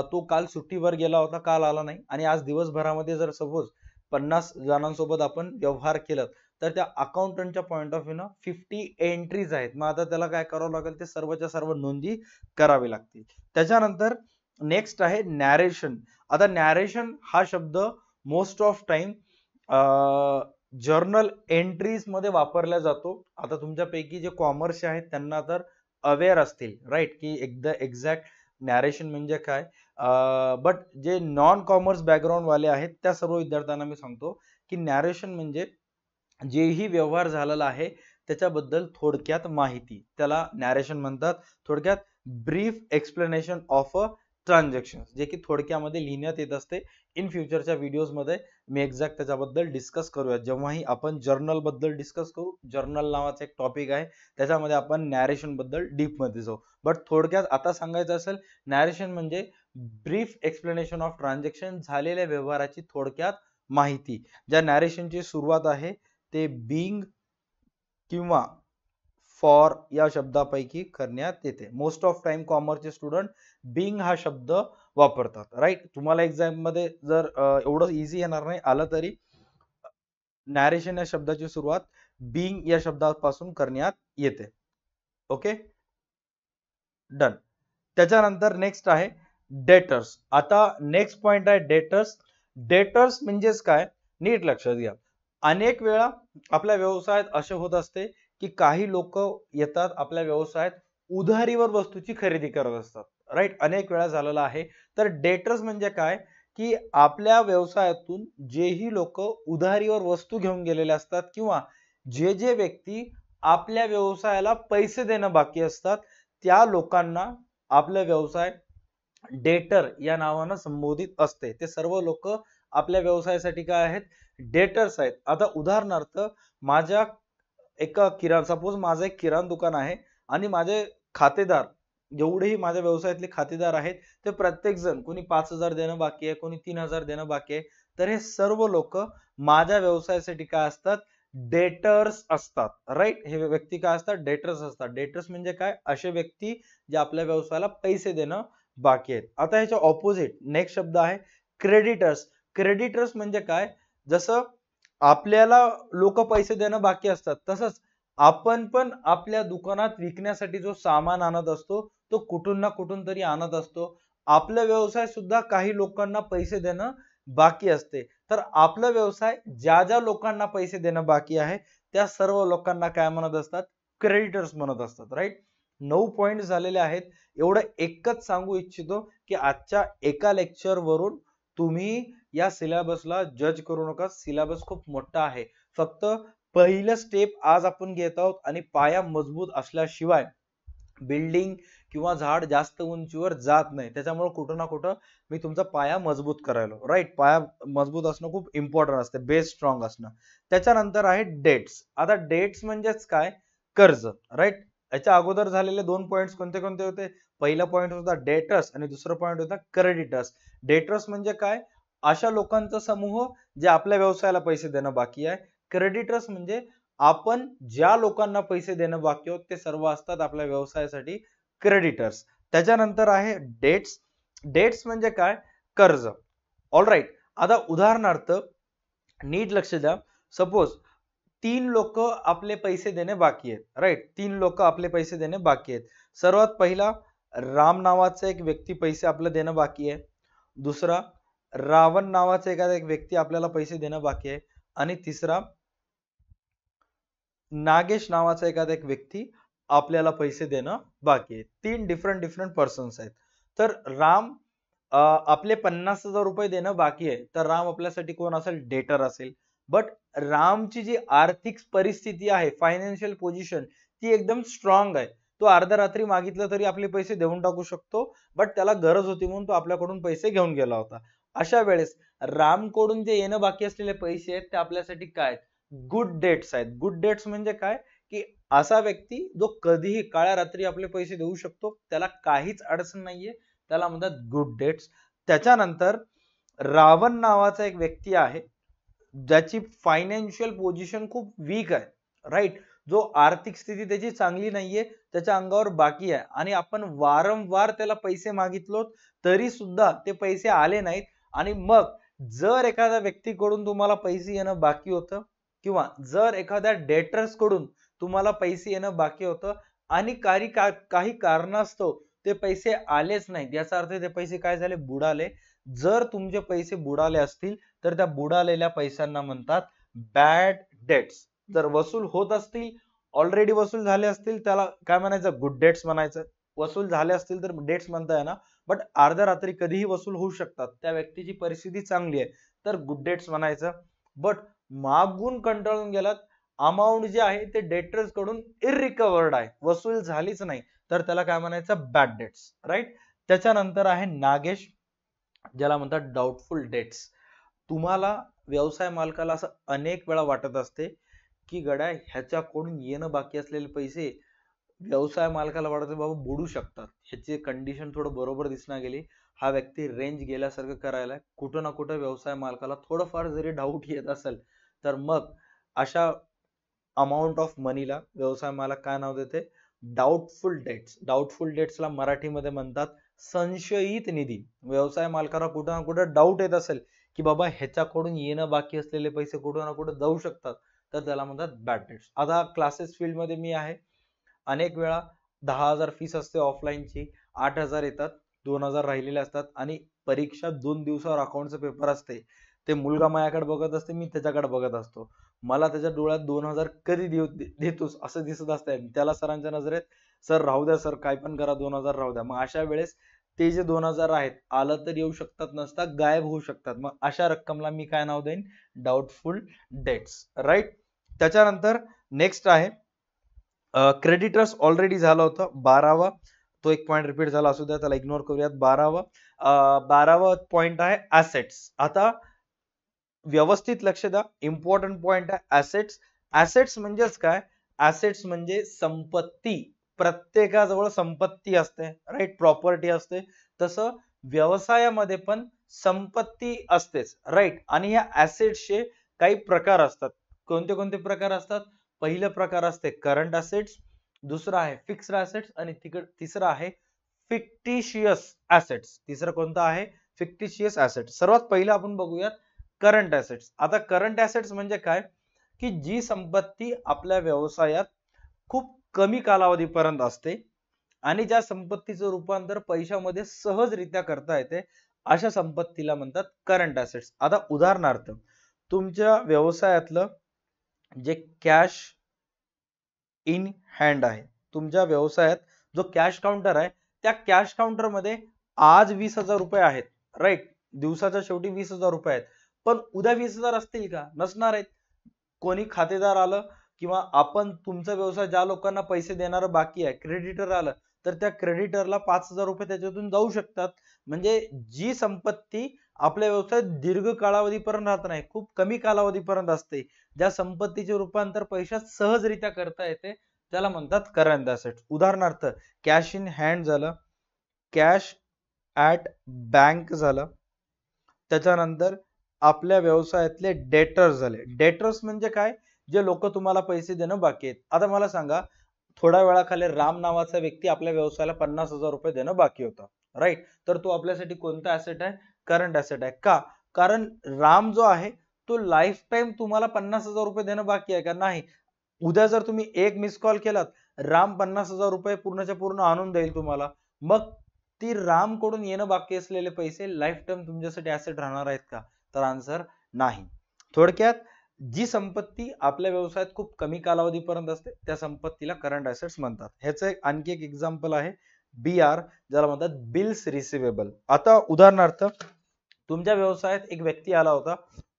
तो काल सुट्टीवर गेला होता, काल आला नाही, आणि आज दिवसभरामध्ये जर सपोज 50 जणांसोबत आपण व्यवहार केला, तर त्या अकाउंटंटच्या पॉइंट ऑफ व्ह्यू न 50 एंट्रीज आहेत. मग आता त्याला काय करावं लागेल? ते सर्वच्या सर्व नोंदी करावी लागतील. त्याच्यानंतर नेक्स्ट आहे नॅरेशन. आता नॅरेशन हा शब्द most of time journal entries मध्ये वापरला जातो. आता तुमच्यापैकी जे कॉमर्स आहेत त्यांना तर अवेअर असतील, राईट, की एकदा एक्झॅक्ट नॅरेशन म्हणजे काय. बट जे नॉन कॉमर्स बॅकग्राऊंड वाले आहेत त्या सर्व विद्यार्थ्यांना मी सांगतो की नॅरेशन म्हणजे जेही व्यवहार झालेला आहे त्याच्याबद्दल थोडक्यात माहिती, त्याला नॅरेशन म्हणतात. थोडक्यात brief explanation of a transaction, जे की थोडक्यामध्ये लिहिण्यात येत असते. इन फ्युचरच्या व्हिडिओज मध्ये मी एक्झॅक्ट त्याच्याबद्दल डिस्कस करूया. जेव्हाही आपण जर्नल बद्दल डिस्कस करू, जर्नल नावाचा एक टॉपिक आहे त्याच्यामध्ये आपण नॅरेशन बद्दल डीप मध्ये जाऊ. बट थोडक्यात आता सांगायचं असेल, नॅरेशन म्हणजे ब्रीफ एक्सप्लेनेशन ऑफ ट्रान्झॅक्शन, झालेल्या व्यवहाराची थोडक्यात माहिती. ज्या नॅरेशनची सुरुवात आहे ते बिंग किंवा फॉर या शब्दापैकी करण्यात येते. मोस्ट ऑफ टाइम कॉमर्सचे स्टुडंट बिंग हा शब्द वापरतात, राईट. तुम्हाला एक्झाम मध्ये जर एवढं इझी येणार नाही आलं तरी नॅरेशन या शब्दाची सुरुवात बिंग या शब्दापासून करण्यात येते. Okay, done. त्याच्यानंतर नेक्स्ट आहे डेटर्स. आता नेक्स्ट पॉइंट आहे डेटर्स. डेटर्स म्हणजेच काय, नीट लक्षात घ्या. अनेक वेळा आपल्या व्यवसायात असे होत असते की काही लोक येतात आपल्या व्यवसायात उधारीवर वस्तूची खरेदी करत असतात, राईट. अनेक वेळा झालेला आहे. तर डेटर्स म्हणजे काय, की आपल्या व्यवसायातून जेही लोक उधारीवर वस्तू घेऊन गेलेले असतात किंवा जे जे व्यक्ती आपल्या व्यवसायाला पैसे देणं बाकी असतात त्या लोकांना आपला व्यवसाय डेटर या नावानं संबोधित असते. ते सर्व लोक आपल्या व्यवसायासाठी काय आहेत? डेटर्स आहेत. आता उदाहरणार्थ, माझ्या एका सपोज माझं एक किराणा दुकान आहे आणि माझे खातेदार, जेवढेही माझ्या व्यवसायातले खातेदार आहेत ते प्रत्येक जण, कोणी 5,000 देणं बाकी आहे, कोणी 3,000 देणं बाकी आहे, तर हे सर्व लोक माझ्या व्यवसायासाठी काय असतात? डेटर्स असतात, राईट. हे व्यक्ती काय असतात? डेटर्स असतात. डेटर्स म्हणजे काय? असे व्यक्ती जे आपल्या व्यवसायाला पैसे देणं बाकी आहेत. आता ह्याच्या ऑपोजिट नेक्स्ट शब्द आहे क्रेडिटर्स. क्रेडिटर्स म्हणजे काय? जसं आपल्याला लोक पैसे देणं बाकी असतात, तसंच आपण पण आपल्या दुकानात विकण्यासाठी जो सामान आणत असतो तो कुठून ना कुठून तरी आणत असतो. आपला व्यवसाय सुद्धा काही लोकांना पैसे देणं बाकी असते. तर आपला व्यवसाय ज्या ज्या लोकांना पैसे देणं बाकी आहे त्या सर्व लोकांना काय म्हणत असतात? क्रेडिटर्स म्हणत असतात. राईट. 9 पॉइंट झालेले आहेत. एवढं एकच सांगू इच्छितो की आजच्या एका लेक्चर वरून तुम्ही या सिलेबसला जज करू नका. सिलेबस खूप मोठा आहे. फक्त पहिलं स्टेप आज आपण घेत आहोत आणि पाया मजबूत असल्याशिवाय बिल्डिंग किंवा झाड जास्त उंचीवर जात नाही. त्याच्यामुळे कुठं ना कुठं मी तुमचा पाया मजबूत करायलो. राईट. पाया मजबूत असणं खूप इम्पॉर्टंट असते. बेस स्ट्रॉंग असणं. त्याच्यानंतर आहे डेट्स. आता डेट्स म्हणजेच काय? कर्ज. राईट. याच्या अगोदर झालेले 2 पॉइंट्स कोणते कोणते होते? पहिला पॉइंट होता डेटर्स आणि दुसरा पॉइंट होता क्रेडिटर्स. डेटर्स म्हणजे काय? अशा लोकांचा समूह जे आपल्या व्यवसायाला पैसे देणं बाकी आहे. क्रेडिटर्स म्हणजे आपण ज्या लोकांना पैसे देणं बाकी होत ते सर्व असतात आपल्या व्यवसायासाठी क्रेडिटर्स. त्याच्यानंतर आहे डेट्स. डेट्स म्हणजे काय? कर्ज. ऑलराईट. आता उदाहरणार्थ नीट लक्ष द्या. सपोज 3 लोक आपले पैसे देणे बाकी आहेत. राईट. 3 लोक आपले पैसे देणे बाकी आहेत. सर्वात पहिला राम नावाचा एक व्यक्ती पैसे आपलं देणं बाकी आहे. दुसरा रावण नावाचा एखादा एक व्यक्ती आपल्याला पैसे देणं बाकी आहे. आणि तिसरा नागेश नावाचा एखादा एक व्यक्ती आपल्याला पैसे देणं बाकी आहे. 3 डिफरंट पर्सन्स आहेत. तर राम आपले 50,000 रुपये देणं बाकी आहे. तर राम आपल्यासाठी कोण असेल? डेटर असेल. बट रामची जी आर्थिक परिस्थिती आहे, फायनान्शियल पोझिशन, ती एकदम स्ट्रॉंग आहे. तो अर्ध्या रात्री मागितलं तरी आपले पैसे देऊन टाकू शकतो. बट त्याला गरज होती म्हणून तो आपल्याकडून पैसे घेऊन गेला होता. अशा वेळेस रामकडून जे येणं बाकी असलेले पैसे आहेत ते आपल्यासाठी काय? गुड डेट्स आहेत. गुड डेट्स म्हणजे काय? की असा व्यक्ती जो कधीही काळ्या रात्री आपले पैसे देऊ शकतो. त्याला काहीच अडचण नाहीये. त्याला म्हणतात गुड डेट्स. त्याच्यानंतर रावण नावाचा एक व्यक्ती आहे ज्याची फायनान्शियल पोझिशन खूप वीक आहे. राईट. जो आर्थिक स्थिती त्याची चांगली नाहीये. त्याच्या अंगावर बाकी आहे आणि आपण वारंवार त्याला पैसे मागितलो तरी सुद्धा ते पैसे आले नाहीत. आणि मग जर एखाद्या व्यक्तीकडून तुम्हाला पैसे येणं बाकी होतं किंवा जर एखाद्या डेटर्स कडून तुम्हाला पैसे येणं बाकी होतं आणि काही कारणास्तव ते पैसे आलेच नाहीत, याचा अर्थ ते पैसे काय झाले? बुडाले. जर तुमचे पैसे बुडाले असतील तर त्या बुडालेल्या पैशांना म्हणतात बॅड डेट्स. जर वसूल होत असतील, ऑलरेडी वसूल झाले असतील, त्याला काय म्हणायचं? गुड डेट्स म्हणायचं. वसूल झाले असतील तर डेट्स म्हणता येणार. बट अर्ध्या रात्री कधीही वसूल होऊ शकतात. त्या व्यक्तीची परिस्थिती चांगली आहे तर गुड डेट्स म्हणायचं. बट मागून कंटाळून गेलात, अमाऊंट जे आहे ते डेटर्स कडून इरिकवर्ड आहे, वसूल झालीच नाही, तर त्याला काय म्हणायचं? Bad debts. राईट. त्याच्यानंतर आहे नागेश, ज्याला म्हणतात डाऊटफुल डेट्स. तुम्हाला व्यवसाय मालकाला असं अनेक वेळा वाटत असते की गड्या ह्याच्याकडून येणं बाकी असलेले पैसे व्यवसाय मालकाला वाटत बाबा बुडू शकतात. ह्याची कंडिशन थोडं बरोबर दिसना गेली. हा व्यक्ती रेंज गेल्यासारखं करायला कुठं ना कुठं व्यवसाय मालकाला थोडंफार जरी डाऊट येत असेल तर मग अशा अमाऊंट ऑफ मनीला व्यवसाय मालक काय नाव देते? Doubtful dates. डाऊटफुल डेट्सला मराठीमध्ये म्हणतात संशयित निधी. व्यवसाय मालकाला कुठं ना कुठं डाऊट येत असेल की बाबा ह्याच्याकडून येणं बाकी असलेले पैसे कुठं ना कुठं जाऊ शकतात तर त्याला म्हणतात बॅड डेट्स. आता क्लासेस फील्ड मध्ये मी आहे. अनेक वेळा 10,000 फीस असते ऑफलाईनची, 8,000 येतात, 2,000 राहिलेले असतात आणि परीक्षा 2 दिवसावर अकाउंटचा पेपर असते. ते मुलगा माझ्याकडे बघत असते, मी त्याच्याकडे बघत असतो. मला त्याच्या डोळ्यात 2,000 कधी देतोस असं दिसत असतंय. त्याला सरांच्या नजरेत सर राहू द्या सर, काय पण करा, 2,000 राहू द्या. मग अशा वेळेस ते जे 2,000 आहेत आलं तर येऊ शकतात, नसतात गायब होऊ शकतात. मग अशा रक्कमला मी काय नाव देईन? Doubtful debts. राईट. त्याच्यानंतर नेक्स्ट आहे क्रेडिटर्स. ऑलरेडी झालं होतं 12वा. तो एक पॉइंट रिपीट झाला, असू द्या, त्याला इग्नोर करूयात. 12वा पॉइंट आहे ऍसेट्स. आता व्यवस्थित लक्ष द्या, इम्पॉर्टंट पॉइंट आहे ऍसेट्स. ऍसेट्स म्हणजेच काय? ऍसेट्स म्हणजे संपत्ती. प्रत्येकाजवळ संपत्ती असते. राईट. प्रॉपर्टी असते. तसं व्यवसायामध्ये पण संपत्ती असतेच. राईट. आणि या ऍसेट्सचे काही प्रकार असतात. कोणते कोणते प्रकार असतात? पहिलं प्रकार असते करंट ऍसेट्स, दुसरा आहे फिक्स्ड ऍसेट्स आणि तिसरा आहे फिक्टिशियस ऍसेट्स. तिसरं कोणतं आहे? Fictitious assets. सर्वात पहिलं आपण बघूयात करंट ऍसेट्स. आता करंट ऍसेट्स म्हणजे काय? की जी संपत्ती आपल्या व्यवसायात खूप कमी कालावधीपर्यंत असते आणि ज्या संपत्तीचं रूपांतर पैशामध्ये सहजरित्या करता येते अशा संपत्तीला म्हणतात करंट ऍसेट्स. आता उदाहरणार्थ तुमच्या व्यवसायातलं जे कॅश इन हँड आहे, तुमच्या व्यवसायात जो कॅश काउंटर आहे त्या कॅश काउंटर मध्ये आज 20,000 रुपये आहेत, राईट, दिवसाच्या शेवटी 20,000 रुपये आहेत, पण उद्या 20,000 असतील का? नसणार आहेत. कोणी खातेदार आलं किंवा आपण तुमचा व्यवसाय ज्या लोकांना पैसे देणार बाकी आहे, क्रेडिटर आलं, तर त्या क्रेडिटरला 5,000 रुपये त्याच्यातून जाऊ शकतात. म्हणजे जी संपत्ती आपल्या व्यवसायात दीर्घ कालावधीपर्यंत राहत नाही, खूप कमी कालावधीपर्यंत असते, ज्या संपत्तीचे रूपांतर पैशात सहजरित्या करता येते, त्याला म्हणतात करंट ऍसेट्स. उदाहरणार्थ कॅश इन हँड झालं, कॅश ऍट बँक झालं, त्याच्यानंतर आपल्या व्यवसायातले डेटर्स झाले. डेटर्स म्हणजे काय? जे लोक तुम्हाला पैसे देणं बाकी आहेत. आता मला सांगा, थोड्या वेळाखाली राम नावाचा व्यक्ती आपल्या व्यवसायाला 50,000 रुपये देणं बाकी होता, राईट, तर तो आपल्यासाठी कोणता ऍसेट आहे? करंट ऍसेट आहे. का? कारण राम जो आहे तो लाईफ टाइम तुम्हाला 50,000 रुपये देणं बाकी आहे का? नाही. उद्या जर तुम्ही एक मिस कॉल केलात, राम 50,000 रुपये पूर्णच्या पूर्ण आणून देईल तुम्हाला, मग ती राम कडून येणं बाकी असलेले पैसे लाईफ टाइम तुमच्यासाठी ऍसेट राहणार आहेत का? तर आन्सर नाही. थोडक्यात जी संपत्ती आपल्या व्यवसायात खूप कमी कालावधीपर्यंत असते त्या संपत्तीला करंट ऍसेट्स म्हणतात. ह्याचं आणखी एक एक्झाम्पल आहे BR, ज्याला म्हणतात बिल्स रिसिवेबल. आता उदाहरणार्थ तुमच्या व्यवसायात एक व्यक्ती आला होता,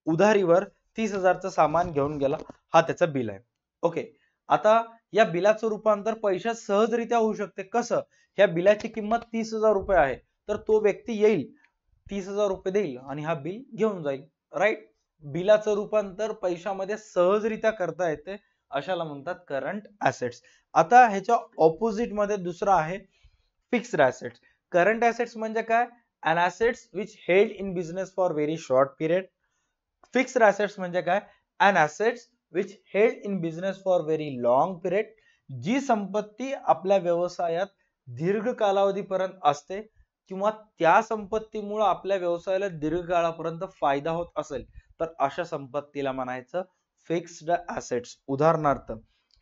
उधारीवर 30,000चं सामान घेऊन गेला, हा त्याचा बिल आहे. ओके, आता या बिलाचं रूपांतर पैशात सहजरित्या होऊ शकते. कसं? ह्या बिलाची किंमत 30,000 रुपये आहे, तर तो व्यक्ती येईल, 30,000 रुपये देईल आणि हा बिल घेऊन जाईल, राईट. बिलाचं रूपांतर पैशामध्ये सहजरित्या करता येते, अशाला म्हणतात करंट ऍसेट्स. आता ह्याच्या ऑपोजिट मध्ये दुसरा आहे फिक्स्ड ऍसेट्स. करंट ऍसेट्स म्हणजे काय? An assets which held in business for very short period. Fixed assets म्हणजे काय? An assets which held in business for very long period. जी संपत्ती आपल्या व्यवसायात दीर्घ कालावधीपर्यंत असते किंवा त्या संपत्तीमुळे आपल्या व्यवसायाला दीर्घ काळापर्यंत फायदा होत असेल, तर अशा संपत्तीला म्हणायचं फिक्स्ड ऍसेट्स. उदाहरणार्थ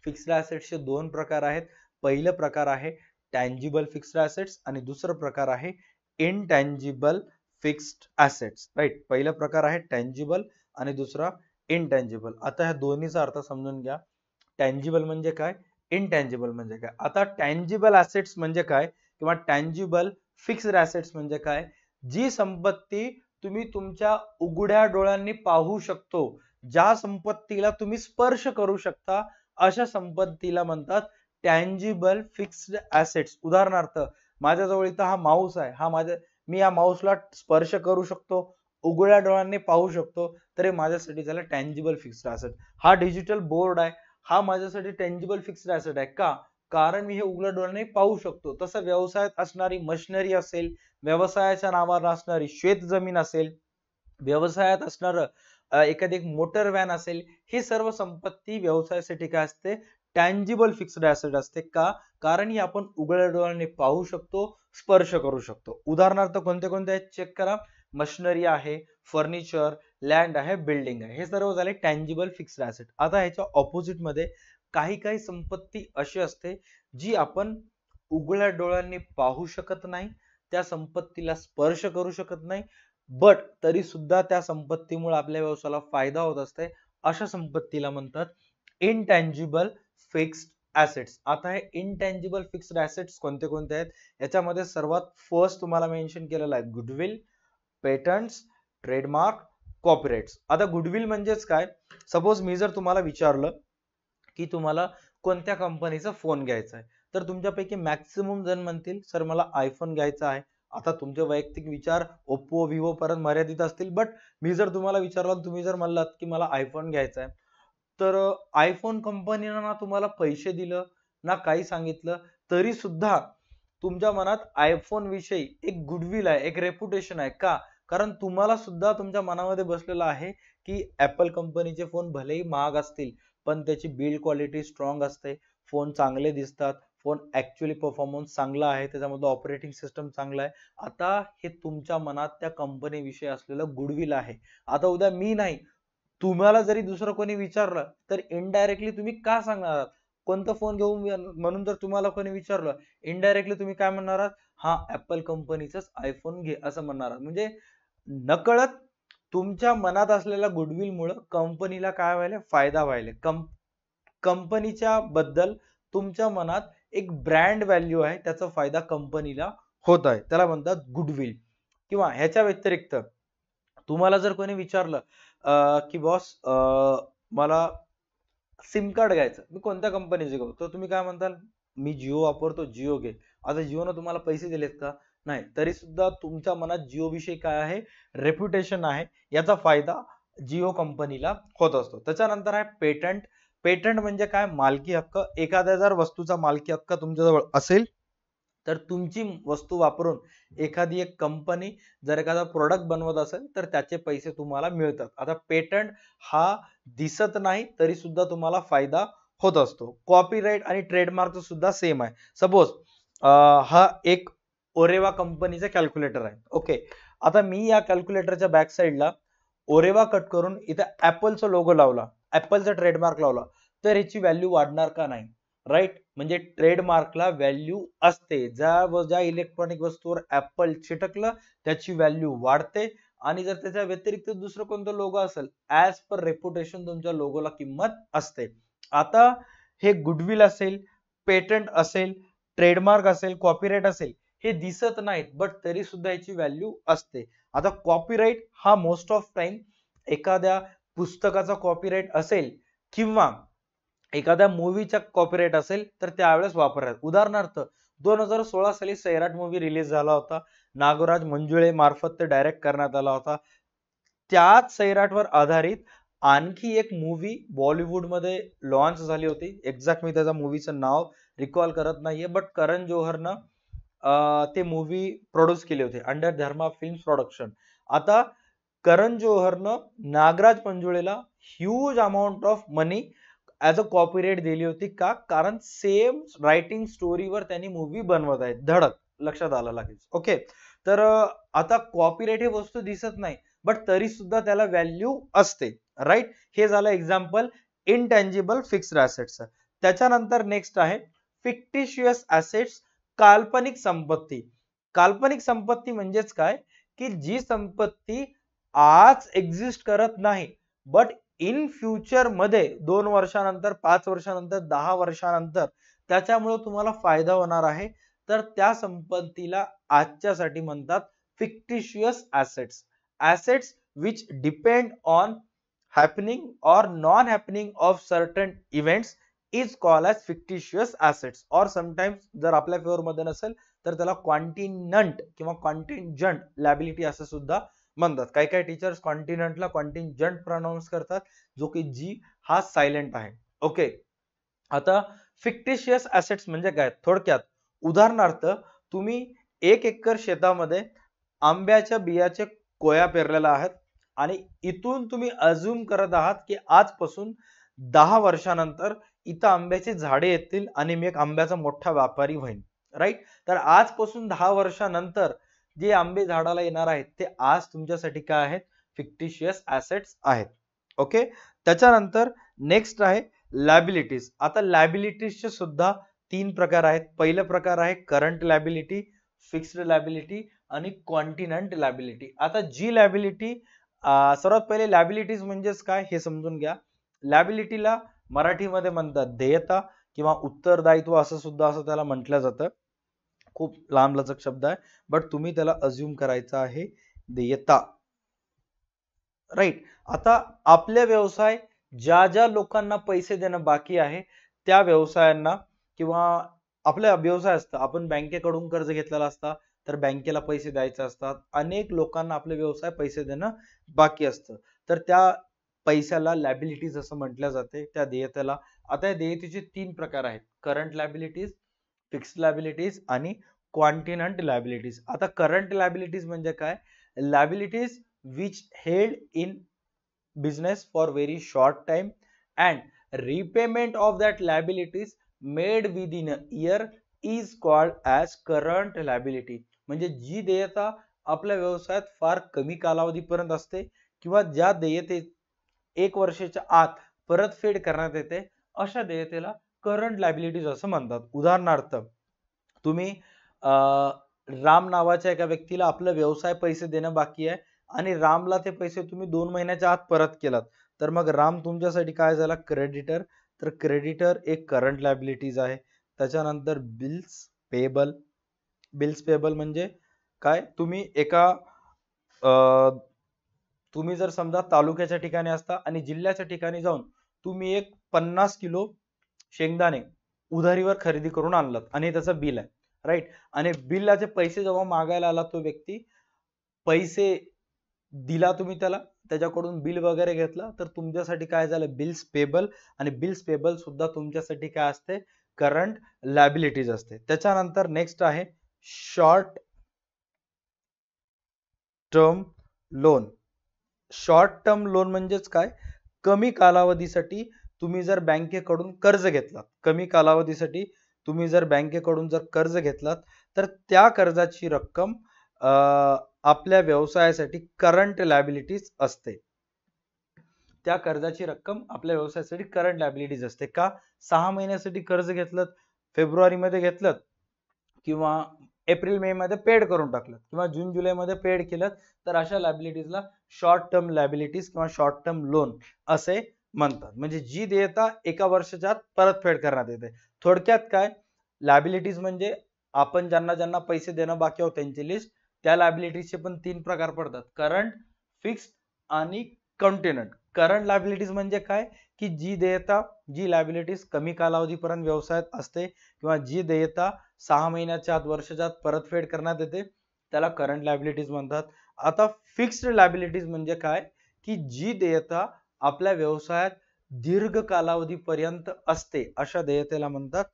फिक्स्ड ऍसेट्सचे दोन प्रकार आहेत. पहिलं प्रकार आहे टँजिबल फिक्स्ड ऍसेट्स आणि दुसरं प्रकार आहे इनटँजिबल फिक्स्ड ऍसेट्स, राईट. पहिला प्रकार आहे टँजिबल आणि दुसरा इनटँजिबल. आता ह्या दोन्हीचा अर्थ समजून घ्या. टँजिबल म्हणजे काय, इनटँजिबल म्हणजे काय. आता टँजिबल ऍसेट्स म्हणजे काय किंवा टँजिबल फिक्स्ड ऍसेट्स म्हणजे काय? जी संपत्ती तुम्ही तुमच्या उघड्या डोळ्यांनी पाहू शकतो, ज्या संपत्तीला तुम्ही स्पर्श करू शकता, अशा संपत्तीला म्हणतात टँजिबल फिक्स्ड ऍसेट्स. उदाहरणार्थ माझ्याजवळ इथं हा माऊस आहे, मी या माऊसला स्पर्श करू शकतो, उघड्या डोळ्यांनी पाहू शकतो, तर माझ्यासाठी झालं टँजिबल फिक्स्ड ऍसेट. हा डिजिटल बोर्ड आहे, हा माझ्यासाठी टँजिबल फिक्स्ड ऍसेट आहे. का? कारण मी हे उघड्या डोळ्याने पाहू शकतो. तसं व्यवसायात असणारी मशिनरी असेल, व्यवसायाच्या नावावर असणारी शेत जमीन असेल, व्यवसायात असणार एखादी मोटर व्हॅन असेल, ही सर्व संपत्ती व्यवसायासाठी काय असते? टँजिबल फिक्स्ड ऍसेट असते. का? कारण ही आपण उघड्या डोळ्याने पाहू शकतो, स्पर्श करू शकतो. उदाहरणार्थ कोणते कोणते आहेत चेक करा. मशिनरी आहे, फर्निचर, लँड आहे, बिल्डिंग आहे, हे सर्व झाले टँजिबल फिक्स्ड ऍसेट. आता ह्याच्या ऑपोजिट मध्ये काही काही संपत्ती अशी असते जी आपण उघड्या डोळ्यांनी पाहू शकत नाही, त्या संपत्तीला स्पर्श करू शकत नाही, बट तरी सुद्धा त्या संपत्तीमुळे आपल्या व्यवसायाला फायदा होत असते, अशा संपत्तीला म्हणतात इनटँजिबल फिक्स्ड ऍसेट्स. आता हे इनटँजिबल फिक्स्ड ऍसेट्स कोणते कोणते आहेत? याच्यामध्ये सर्वात फर्स्ट तुम्हाला मेन्शन केलेलं आहे गुडविल, पेटंट्स, ट्रेडमार्क, कॉपीराइट्स. आता गुडविल म्हणजेच काय? सपोज मी जर तुम्हाला विचारलं की तुम्हाला कोणत्या कंपनीचा फोन घ्यायचा आहे, तर तुमच्यापैकी मॅक्सिमम जण म्हणतील सर मला आयफोन घ्यायचा आहे. आता तुमचे वैयक्तिक विचार ओप्पो, विवो पर्यंत मर्यादित असतील, बट मी जर तुम्हाला विचारलं, तुम्ही जर म्हणलात की मला आयफोन घ्यायचा आहे, तर आयफोन कंपनीनं ना तुम्हाला पैसे दिलं ना काही सांगितलं, तरी सुद्धा तुमच्या मनात आयफोन विषयी एक गुडविल आहे, एक रेप्युटेशन आहे. का? कारण तुम्हाला सुद्धा तुमच्या मनामध्ये बसलेलं आहे की ऍपल कंपनीचे फोन भलेही महाग असतील, पण त्याची बिल्ड क्वालिटी स्ट्रॉंग असते, फोन चांगले दिसतात, फोन ऍक्च्युअली परफॉर्मन्स चांगला आहे, त्याच्यामध्ये ऑपरेटिंग सिस्टम चांगला आहे. आता हे तुमच्या मनात त्या कंपनी विषयी असलेलं गुडविल आहे. आता उद्या मी नाही, तुम्हाला जरी दुसरं कोणी विचारलं तर इनडायरेक्टली तुम्ही का सांगणार? कोणता फोन घेऊ म्हणून जर तुम्हाला कोणी विचारलं, इनडायरेक्टली तुम्ही काय म्हणणार आहात? हा ऍपल कंपनीचाच आयफोन घे असं म्हणणार आहात. म्हणजे नकळत तुमच्या मनात असलेल्या गुडविल मुळे कंपनीला काय व्हायला, फायदा व्हायला. कंपनीच्या बद्दल तुमच्या मनात एक ब्रँड व्हॅल्यू आहे, त्याचा फायदा कंपनीला होत आहे, त्याला म्हणतात गुडविल. किंवा ह्याच्या व्यतिरिक्त तुम्हाला जर कोणी विचारलं की बॉस मला सिम कार्ड घ्यायचं, मी कोणत्या कंपनीचे घेऊ, तर तुम्ही काय म्हणताल? मी जिओ वापरतो, जिओ घे. आता जिओनं तुम्हाला पैसे दिलेत का? नाही. तरी सुद्धा तुमच्या मनात जिओ विषयी काय आहे, रेप्युटेशन आहे, याचा फायदा जिओ कंपनीला होत असतो. त्याच्यानंतर आहे पेटंट. पेटंट म्हणजे काय? मालकी हक्क. एखाद्या जर वस्तूचा मालकी हक्क तुमच्याजवळ असेल तर तुमची वस्तू वापरून एखादी एक कंपनी जर एखादा प्रोडक्ट बनवत असेल तर त्याचे पैसे तुम्हाला मिळतात. आता पेटंट हा दिसत नाही तरी सुद्धा तुम्हाला फायदा होत असतो. कॉपीराइट आणि ट्रेडमार्क सुद्धा सेम आहे. सपोज हा एक ओरेवा कंपनीचा कॅल्क्युलेटर आहे. ओके, आता मी या कॅल्क्युलेटरच्या बॅक साइडला ओरेवा कट करून इथं ऍपलचा लोगो लावला, ऍपलचा ट्रेडमार्क लावला, तर याची व्हॅल्यू वाढणार का? नाही. राईट. म्हणजे ट्रेडमार्कला व्हॅल्यू असते. ज्या इलेक्ट्रॉनिक वस्तूवर ऍपल चिटकलं त्याची व्हॅल्यू वाढते. आणि जर त्याच्या व्यतिरिक्त दुसरं कोणतं लोगो असेल, ऍज पर रेप्युटेशन तुमच्या लोगोला किंमत असते. आता हे गुडविल असेल, पेटंट असेल, ट्रेडमार्क असेल, कॉपीराइट असेल, हे दिसत नाहीत बट तरी सुद्धा याची व्हॅल्यू असते. आता कॉपीराइट हा मोस्ट ऑफ टाइम एखाद्या पुस्तकाचा कॉपीराइट असेल किंवा एखाद्या मूवीचा कॉपीराइट असेल तर त्यावेळेस वापरतात. उदाहरणार्थ 2016 साली सैराट मूवी रिलीज झाला होता. नागराज मंजुळे मार्फत ते डायरेक्ट करण्यात आला होता. त्याच सैराटवर आधारित आणखी एक मूवी बॉलिवूड मध्ये लॉन्च झाली होती. एक्झॅक्ट मी त्याच्या मूवीचं नाव रिकॉल करत नाहीये, बट करण जोहरनं ते मूवी प्रोड्यूस केले होते अंडर धर्मा फिल्म प्रोडक्शन. आता करण जोहरनं नागराज मंजुळेला huge amount of money as a copyright दिली होती. का? कारण सेम रायटिंग स्टोरीवर त्यांनी मूवी बनवत आहेत. धडक लक्षात आलं लागेल. ओके, तर आता कॉपीराइट ही वस्तू दिसत नाही बट तरी सुद्धा त्याला व्हॅल्यू असते. राईट. हे झालं एक्झाम्पल इनटँजिबल फिक्स्ड ऍसेट्स. त्याच्यानंतर नेक्स्ट आहे फिक्टिशियस ऍसेट्स, काल्पनिक संपत्ती. काल्पनिक संपत्ती म्हणजेच काय की जी संपत्ती आज एक्झिस्ट करत नाही बट इन फ्युचर मध्ये 2 वर्षानंतर, 5 वर्षानंतर, 10 वर्षानंतर त्याच्यामुळे तुम्हाला फायदा होणार आहे, तर त्या संपत्तीला आजच्यासाठी म्हणतात fictitious assets. Assets which depend on happening और non happening of certain events is called as fictitious assets. और समटाइम्स जर आपल्या फेवर मध्ये नसेल तर त्याला कॉन्टिनंट किंवा कॉन्टिंजंट लॅबिलिटी असं सुद्धा म्हणतात. काही काही टीचर्स कॉन्टिनंटला कॉन्टिंजंट प्रोनाउन्स करतात, जो की जी हा सायलेंट आहे. ओके, आता फिक्टिशियस ऍसेट्स म्हणजे काय? थोडक्यात उदाहरणार्थ तुम्ही 1 एकर शेतामध्ये आंब्याच्या बियाचे कोया पेरलेला आहेत आणि इथून तुम्ही अज्युम करत आहात की आजपासून 10 वर्षानंतर इथं आंब्याची झाडे येतील आणि मी एक आंब्याचा मोठा व्यापारी होईन. राईट. तर आजपासून 10 वर्षानंतर जे आंबे झाडाला येणार आहेत ते आज तुमच्यासाठी काय आहेत? फिक्टिशियस ऍसेट्स आहेत. ओके, त्याच्यानंतर नेक्स्ट आहे लॅबिलिटीज. आता लॅबिलिटीजचे सुद्धा 3 प्रकार आहेत. पहिला प्रकार आहे करंट लॅबिलिटी, फिक्स्ड लॅबिलिटी आणि कॉन्टिनंट लॅबिलिटी. आता जी लॅबिलिटी सर्वात पहिले लॅबिलिटीज म्हणजेच काय हे समजून घ्या. लॅबिलिटीला मराठीमध्ये म्हणतात देयता किंवा उत्तरदायित्व असं सुद्धा असं त्याला म्हटलं जातं. खूप लांबलचक शब्द आहे बट तुम्ही त्याला अज्युम करायचं आहे देयता. राईट. आता आपले व्यवसाय ज्या ज्या लोकांना पैसे देणं बाकी आहे त्या व्यवसायांना किंवा आपल्या व्यवसाय असतं, आपण बँकेकडून कर्ज घेतलेला असता तर बँकेला पैसे द्यायचे असतात. अनेक लोकांना आपले व्यवसाय पैसे देणं बाकी असतं तर त्या पैशाला लॅबिलिटीज असं म्हटलं जाते, त्या देयतेला. आता या देयतेचे 3 प्रकार आहेत. करंट लॅबिलिटीज, फिक्स्ड लॅबिलिटीज आणि कॉन्टिनंट लॅबिलिटीज. आता करंट लॅबिलिटीज म्हणजे काय? Liabilities which held in business for very short time and repayment of that liabilities made within a year is called as current liability. म्हणजे जी देयता आपल्या व्यवसायात फार कमी कालावधीपर्यंत असते किंवा ज्या देयते 1 वर्षाच्या आत परतफेड करण्यात येते अशा देयतेला करंट लायबिलिटीज असं म्हणतात. उदाहरणार्थ तुम्ही राम नावाच्या एका व्यक्तीला आपला व्यवसाय पैसे देणं बाकी आहे आणि रामला ते पैसे तुम्ही 2 महिन्याच्या आत परत केलात, तर मग राम तुमच्यासाठी काय झाला? क्रेडिटर. तर क्रेडिटर एक करंट लायबिलिटीज आहे. त्याच्यानंतर बिल्स पेबल म्हणजे काय? तुम्ही जर समजा तालुक्याच्या ठिकाणी असता आणि जिल्ह्याच्या ठिकाणी जाऊन तुम्ही एक 50 किलो शेंगदाणे उधारीवर खरेदी करून आणलात आणि त्याचं बिल आहे, राईट? आणि बिलाचे पैसे जेव्हा मागायला आला तो व्यक्ती, पैसे दिला तुम्ही त्याला, त्याच्याकडून बिल वगैरे घेतला, तर तुमच्यासाठी काय झालं? Bills payable. आणि बिल्स पेबल सुद्धा तुमच्यासाठी काय असते? करंट लायबिलिटीज असते. त्याच्यानंतर नेक्स्ट आहे short term loan. Short term loan म्हणजेच काय? कमी कालावधीसाठी तुम्ही जर बँकेकडून कर्ज घेतलात, कमी कालावधीसाठी तुम्ही जर बँकेकडून जर कर्ज घेतलात, तर त्या कर्जाची रक्कम आपल्या व्यवसायासाठी करंट लायबिलिटीज असते. त्या कर्जाची रक्कम आपल्या व्यवसायासाठी करंट लायबिलिटीज असते. का? 6 महिन्यासाठी कर्ज घेतलं, फेब्रुवारी मध्ये घेतलं किंवा एप्रिल मे मध्ये पेड करून टाकलं किंवा जून जुलै मध्ये पेड केलं, तर अशा लायबिलिटीजला शॉर्ट टर्म लायबिलिटीज किंवा शॉर्ट टर्म लोन असे म्हणतात. म्हणजे जी देयता एका वर्षाच्या आत परतफेड करण्यात येते. थोडक्यात काय? लायबिलिटीज म्हणजे आपण ज्यांना ज्यांना पैसे देणं बाकी आहोत त्यांची लिस्ट. त्या लायबिलिटीजचे पण 3 प्रकार पडतात: करंट, फिक्स्ड आणि कंटिन्यूंट. करंट लायबिलिटीज म्हणजे काय? की जी देयता, जी लायबिलिटीज कमी कालावधीपर्यंत व्यवसायात असते किंवा जी देयता 6 महिन्याच्या आत, वर्षाच्या आत परतफेड करण्यात येते, त्याला करंट लायबिलिटीज म्हणतात. आता फिक्स्ड लायबिलिटीज म्हणजे काय? की जी देयता आपल्या व्यवसायात दीर्घ कालावधीपर्यंत असते, अशा देयतेला म्हणतात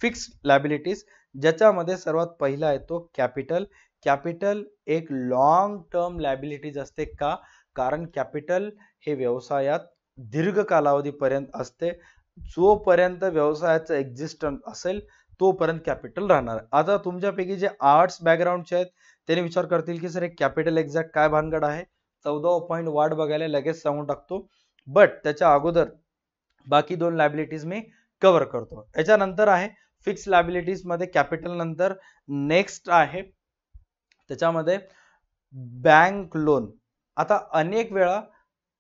फिक्स्ड लायबिलिटीज. ज्याच्यामध्ये सर्वात पहिला येतो कॅपिटल. कॅपिटल एक लॉंग टर्म लायबिलिटीज असते. का? कारण कॅपिटल हे व्यवसायात दीर्घ कालावधीपर्यंत असते. जोपर्यंत व्यवसायाचं एक्झिस्टन्स असेल तोपर्यंत कॅपिटल राहणार. आता तुमच्यापैकी जे आर्ट्स बॅकग्राऊंडचे आहेत त्याने विचार करतील की सर हे कॅपिटल एक्झॅक्ट काय भानगड आहे? 14 पॉईंट वाढ बघायला लगेच सांगून टाकतो, बट त्याच्या अगोदर बाकी 2 लायबिलिटीज मी कव्हर करतो. याच्यानंतर आहे फिक्स लायबिलिटीज मध्ये कॅपिटल नंतर नेक्स्ट आहे त्याच्यामध्ये बँक लोन. आता अनेक वेळा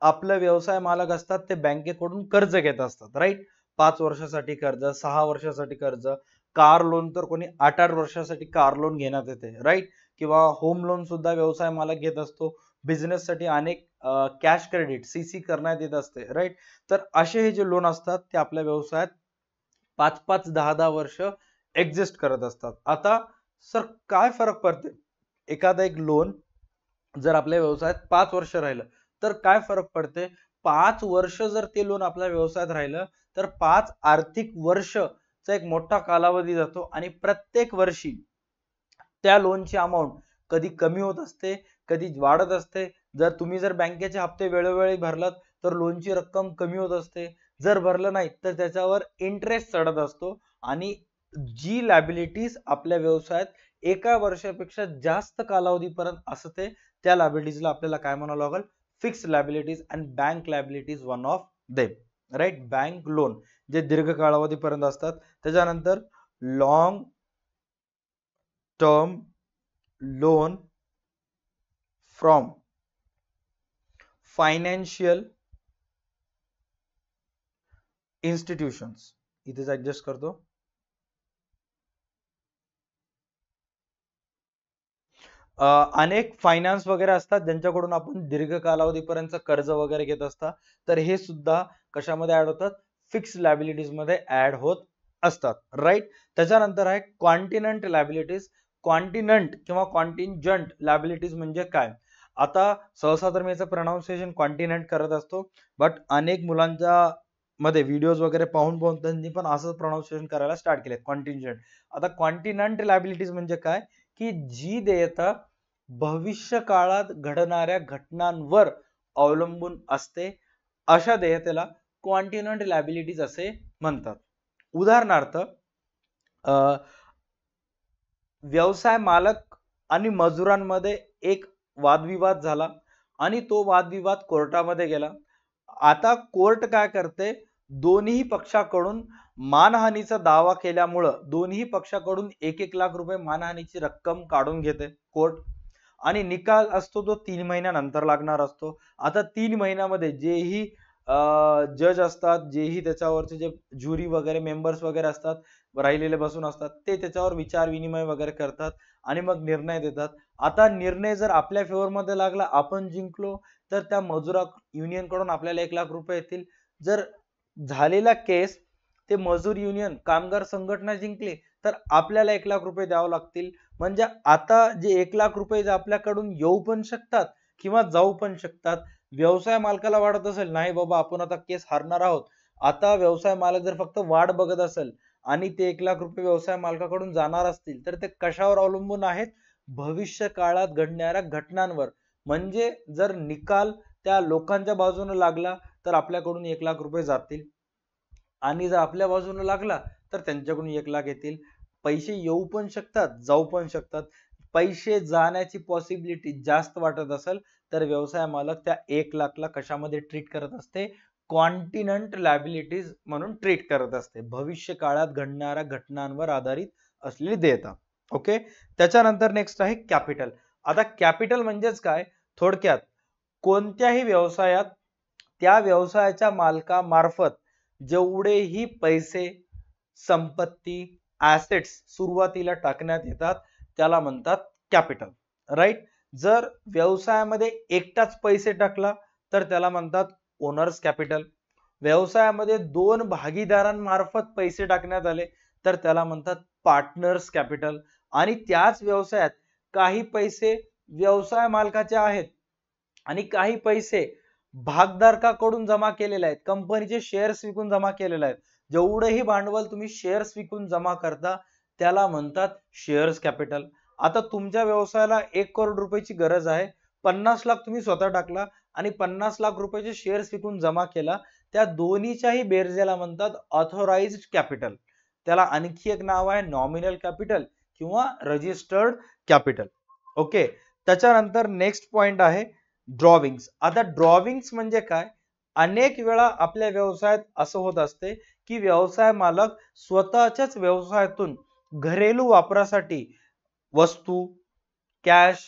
आपले व्यवसाय मालक असतात ते बँकेकडून कर्ज घेत असतात, राईट? 5 वर्षासाठी कर्ज, 6 वर्षासाठी कर्ज, कार लोन तर कोणी 8 वर्षासाठी कार लोन घेण्यात येते, राईट? किंवा होम लोन सुद्धा व्यवसाय मालक घेत असतो. बिझनेस साठी अनेक कॅश क्रेडिट सीसी करण्यात येत असते, राईट? तर असे हे जे लोन असतात ते आपल्या व्यवसायात 5-5, 10-10 वर्ष एक्झिस्ट करत असतात. आता सर काय फरक पडते? एखादा एक लोन जर आपल्या व्यवसायात 5 वर्ष राहिलं तर काय फरक पडते? 5 वर्ष जर ते लोन आपल्या व्यवसायात राहिलं तर 5 आर्थिक वर्षचा एक मोठा कालावधी जातो आणि प्रत्येक वर्षी त्या लोनची अमाऊंट कधी कमी होत असते, कधी वाढत असते. जर तुम्ही जर बँकेचे हप्ते वेळोवेळी भरलात तर लोनची रक्कम कमी होत असते, जर भरलं नाही तर त्याच्यावर इंटरेस्ट चढत असतो. आणि जी लायबिलिटीज आपल्या व्यवसायात एका वर्षापेक्षा जास्त कालावधीपर्यंत असते त्या लायबिलिटीजला आपल्याला काय म्हणावं लागेल? Fixed liabilities. And bank liabilities one of them, right? Bank loan जे दीर्घ कालावधीपर्यंत असतात. त्याच्यानंतर long term loan from financial institutions. इथेच ऍडजस्ट करतो. अनेक फायनान्स वगैरे असतात ज्यांच्याकडून आपण दीर्घ कालावधीपर्यंत कर्ज वगैरे घेत असतात, तर हे सुद्धा कशामध्ये ऍड होतात? फिक्स्ड लायबिलिटीज मध्ये ऍड होत असतात, राईट? त्याच्यानंतर आहे कॉन्टिनंट लायबिलिटीज. कॉन्टिनंट किंवा कॉन्टिंजंट लायबिलिटीज म्हणजे काय? आता सहसा तर मी याचं प्रोनाउन्सिएशन कॉन्टिनंट करत असतो, बट अनेक मुलांच्या मध्ये व्हिडिओज वगैरे पाहून त्यांनी पण असं प्रोनाउन्सिएशन करायला स्टार्ट केले, कॉन्टिंजंट. आता कॉन्टिनंट लायबिलिटीज म्हणजे काय? की जी देयता भविष्य काळात घडणाऱ्या घटनांवर अवलंबून असते, अशा देयतेला कॉन्टिनंट लायबिलिटीज असे म्हणतात. उदाहरणार्थ व्यवसाय मालक आणि मजुरांमध्ये एक वादविवाद झाला आणि तो वादविवाद कोर्टामध्ये गेला. आता कोर्ट काय करते? दोन्ही पक्षाकडून मानहानीचा दावा केल्यामुळं दोन्ही पक्षाकडून 1-1 लाख रुपये मानहानीची रक्कम काढून घेते कोर्ट आणि निकाल असतो तो 3 महिन्यानंतर लागणार असतो. आता 3 महिन्यामध्ये जेही जज असतात, जेही त्याच्यावरचे जे ज्युरी वगैरे मेंबर्स वगैरे असतात, राहिलेले बसून असतात, ते त्याच्यावर विचार विनिमय वगैरे करतात आणि मग निर्णय देतात. आता निर्णय जर आपल्या फेवर मध्ये लागला, आपण जिंकलो, तर त्या मजुरा युनियन कडून आपल्याला 1 लाख रुपये येतील. जर झालेला केस ते मजूर युनियन कामगार संघटना जिंकली, तर आपल्याला 1 लाख रुपये द्यावे लागतील. म्हणजे आता जे 1 लाख रुपये आपल्याकडून येऊ पण शकतात किंवा जाऊ पण शकतात. व्यवसाय मालकाला वाटत असेल नाही बाबा आपण आता केस हारणार आहोत, आता व्यवसाय मालक जर फक्त वाट बघत असेल आणि ते 1 लाख रुपये व्यवसाय मालकाकडून जाणार असतील, तर ते कशावर अवलंबून आहेत? भविष्य काळात घडणाऱ्या घटनांवर. म्हणजे जर निकाल त्या लोकांच्या बाजूने लागला तर आपल्याकडून 1 लाख रुपये जातील आणि जर आपल्या बाजूने लागला तर त्यांच्याकडून 1 लाख येतील. पैसे येऊ पण शकतात, जाऊ पण शकतात. पैसे जाण्याची पॉसिबिलिटी जास्त वाटत असेल तर व्यवसाय मालक त्या 1 लाखला कशामध्ये ट्रीट करत असते? कॉन्टिनंट लायबिलिटीज म्हणून ट्रीट करत असते. भविष्य काळात घडणाऱ्या घटनांवर आधारित असलेली देयता. ओके, त्याच्यानंतर नेक्स्ट आहे कॅपिटल. आता कॅपिटल म्हणजेच काय? थोडक्यात कोणत्याही व्यवसायात त्या व्यवसायाच्या मालकामार्फत जेवढेही पैसे, संपत्ती, ऍसेट्स सुरुवातीला टाकण्यात येतात त्याला म्हणतात कॅपिटल. राईट. जर व्यवसायामध्ये एकटाच पैसे टाकला तर त्याला म्हणतात ओनर्स कॅपिटल. व्यवसायामध्ये 2 भागीदारांमार्फत पैसे टाकण्यात आले तर त्याला म्हणतात पार्टनर्स कॅपिटल. आणि त्याच व्यवसायात काही पैसे व्यवसाय मालकाचे आहेत आणि काही पैसे भागधारकाकडून जमा केलेले आहेत, कंपनीचे शेअर्स विकून जमा केलेले आहेत. जेवढेही भांडवल तुम्ही शेअर्स विकून जमा करता त्याला म्हणतात शेअर्स कॅपिटल. आता तुमच्या व्यवसायाला 1 करोड रुपयाची गरज आहे, 50 लाख तुम्ही स्वतः टाकला आणि 50 लाख रुपयाचे शेअर्स विकून जमा केला, त्या दोन्हीच्याही बेरजेला म्हणतात ऑथोराइज्ड कॅपिटल. त्याला आणखी एक नाव आहे नॉमिनल कॅपिटल किंवा रजिस्टर्ड कॅपिटल. ओके, त्याच्यानंतर नेक्स्ट पॉइंट आहे ड्रॉविंग्स. आता ड्रॉविंग्स म्हणजे काय? अनेक वेळा आपल्या व्यवसायात असं होत असते की व्यवसाय मालक स्वतःच्याच व्यवसायातून घरेलू वापरासाठी वस्तू, कॅश,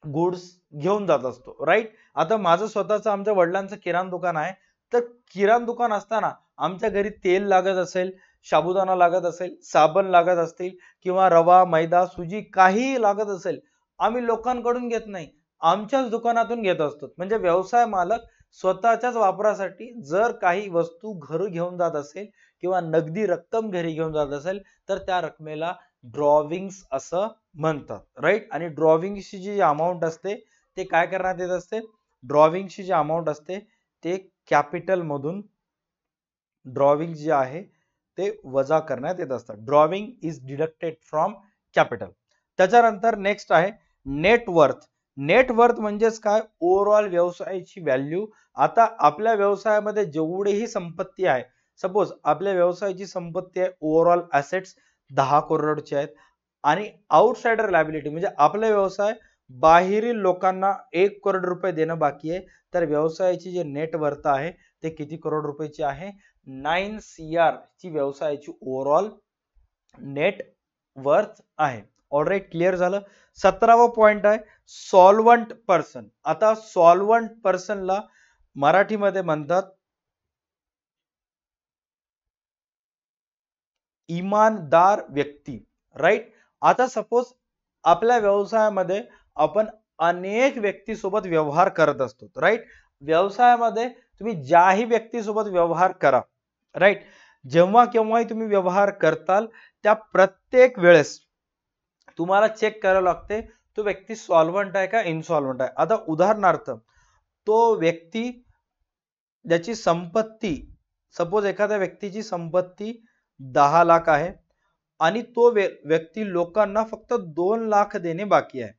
गुड्स घेऊन जात असतो. राईट. आता माझं स्वतःचं आमच्या वडिलांचं किराणा दुकान आहे, तर किराणा दुकान असताना आमच्या घरी तेल लागत असेल, साबुदाणा लागत असेल, साबण लागत असतील किंवा रवा, मैदा, सुजी काहीही लागत असेल, आम्ही लोकांकडून घेत नाही, आमच्याच दुकानातून घेत असतो. म्हणजे व्यवसाय मालक स्वतःच्याच वापरासाठी जर काही वस्तू घरी घेऊन जात असेल किंवा नगदी रक्कम घरी घेऊन जात असेल तर त्या रकमेला ड्रॉविंग्स असं म्हणतात. राईट. आणि ड्रॉविंगची जी अमाऊंट असते ते काय करण्यात येत असते? ड्रॉविंगची जी अमाऊंट असते ते कॅपिटल मधून ड्रॉविंग जे आहे ते वजा करण्यात येत असतात. Drawing is deducted from capital. त्याच्यानंतर नेक्स्ट आहे नेटवर्थ. नेटवर्थ म्हणजेच काय? ओव्हरऑल व्यवसायाची व्हॅल्यू. आता आपल्या व्यवसायामध्ये जेवढेही संपत्ती आहे, सपोज आपल्या व्यवसायाची संपत्ती आहे ओव्हरऑल ऍसेट्स 10 करोडची आहेत आणि आउटसाइडर लायबिलिटी म्हणजे आपला व्यवसाय बाहेरील लोकांना 1 करोड रुपये देणं बाकी आहे, तर व्यवसायाची जे नेटवर्थ आहे ते किती करोड रुपयाची आहे? 9 CR ची व्यवसायाची ओव्हरऑल नेट वर्थ आहे. ऑलराईट, क्लिअर झालं. 17वा पॉइंट आहे सॉल्वंट पर्सन. आता सॉल्वंट पर्सनला मराठीमध्ये म्हणतात इमानदार व्यक्ती. राईट. आता सपोज आपल्या व्यवसायामध्ये आपण अनेक व्यक्तीसोबत व्यवहार करत असतो. राईट. व्यवसायामध्ये तुम्ही ज्याही व्यक्तीसोबत व्यवहार करा, राईट, जेव्हा केव्हाही तुम्ही व्यवहार करताल त्या प्रत्येक वेळेस तुम्हाला चेक करावं लागते तो व्यक्ती सॉल्वंट आहे का इनसॉल्वंट आहे. आता उदाहरणार्थ तो व्यक्ती ज्याची संपत्ती, सपोज एखाद्या व्यक्तीची संपत्ती 10 लाख आहे आणि तो व्यक्ती लोकांना फक्त 2 लाख देणे बाकी आहे.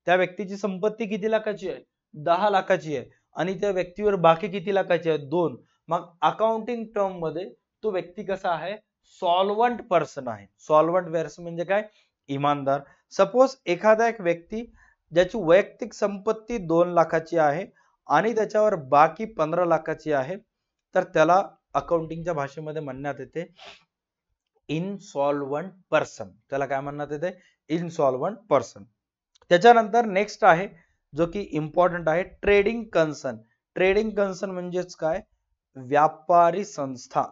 त्या व्यक्तीची संपत्ती किती लाखाची आहे? 10 लाखाची आहे आणि त्या व्यक्तीवर बाकी किती लाखाची आहे? 2. मग अकाउंटिंग टर्म मध्ये तो व्यक्ती कसा आहे? सॉल्वंट पर्सन आहे. सॉल्वंट पर्सन म्हणजे काय? इमानदार. सपोज एखादा एक व्यक्ती ज्याची वैयक्तिक संपत्ती 2 लाखाची आहे आणि त्याच्यावर बाकी 15 लाखाची आहे, तर त्याला अकाउंटिंगच्या भाषेमध्ये म्हणण्यात येते इनसॉल्वंट पर्सन. त्याला काय म्हणण्यात येते? इनसॉल्वंट पर्सन. त्याच्यानंतर नेक्स्ट आहे जो की इम्पॉर्टंट आहे ट्रेडिंग कन्सर्न. ट्रेडिंग कन्सर्न म्हणजेच काय? व्यापारी संस्था.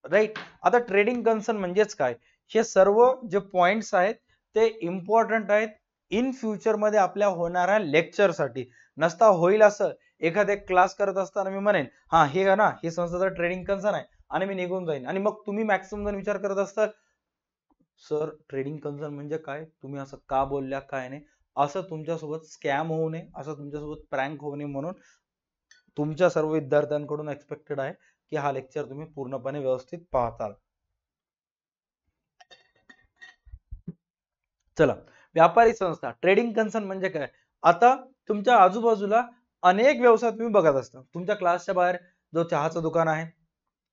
राईट. आता ट्रेडिंग कन्सर्न म्हणजेच काय? हे सर्व जे पॉइंट्स आहेत ते इम्पॉर्टंट आहेत इन फ्युचर मध्ये आपल्या होणाऱ्या लेक्चर साठी. नसता होईल असं एखादे क्लास करत असताना मी म्हणेन हा हे ना हे संस्थेचा ट्रेडिंग कन्सर्न आहे आणि मी निघून जाईन आणि मग तुम्ही मॅक्सिमम जण विचार करत असतात सर ट्रेडिंग कन्सर्न म्हणजे काय, तुम्ही असं का बोलल्या काय नाही. असं तुमच्यासोबत स्कॅम होऊ नये, असं तुमच्यासोबत प्रँक होऊ नये म्हणून तुमच्या सर्व विद्यार्थ्यांकडून एक्सपेक्टेड आहे की हा लेक्चर तुम्ही पूर्णपणे व्यवस्थित पाहताल. चला, व्यापारी संस्था ट्रेडिंग कन्सर्न म्हणजे काय? आता तुमच्या आजूबाजूला अनेक व्यवसाय तुम्ही बघत असता. तुमच्या क्लासच्या बाहेर जो चहाचं दुकान आहे,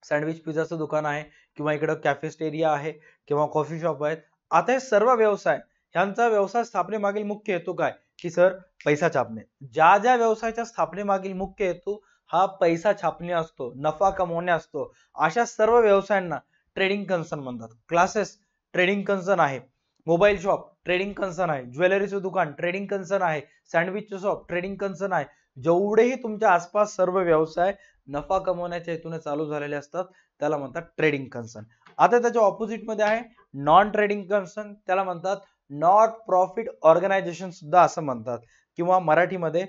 सँडविच पिझ्झाचं दुकान आहे किंवा इकडे कॅफेटेरिया आहे किंवा कॉफी शॉप आहेत. आता हे सर्व व्यवसाय ह्यांचा व्यवसाय स्थापनेमागील मुख्य हेतू काय? की सर पैसा छापणे. ज्या ज्या व्यवसायाच्या स्थापनेमागील मुख्य हेतू हा पैसा छापणे असतो, नफा कमवणे असतो, अशा सर्व व्यवसायांना ट्रेडिंग कन्सर्न म्हणतात. क्लासेस ट्रेडिंग कन्सर्न आहे, मोबाईल शॉप ट्रेडिंग कन्सर्न आहे, ज्वेलरीचं दुकान ट्रेडिंग कन्सर्न आहे, सँडविचचं शॉप ट्रेडिंग कन्सर्न आहे. जेवढेही तुमच्या आसपास सर्व व्यवसाय नफा कमवण्याच्या हेतूने चालू झालेले असतात त्याला म्हणतात ट्रेडिंग कन्सर्न. आता त्याच्या ऑपोजिट मध्ये आहे नॉन ट्रेडिंग कन्सर्न. त्याला म्हणतात नॉट प्रॉफिट ऑर्गनायझेशन सुद्धा असं म्हणतात किंवा मराठीमध्ये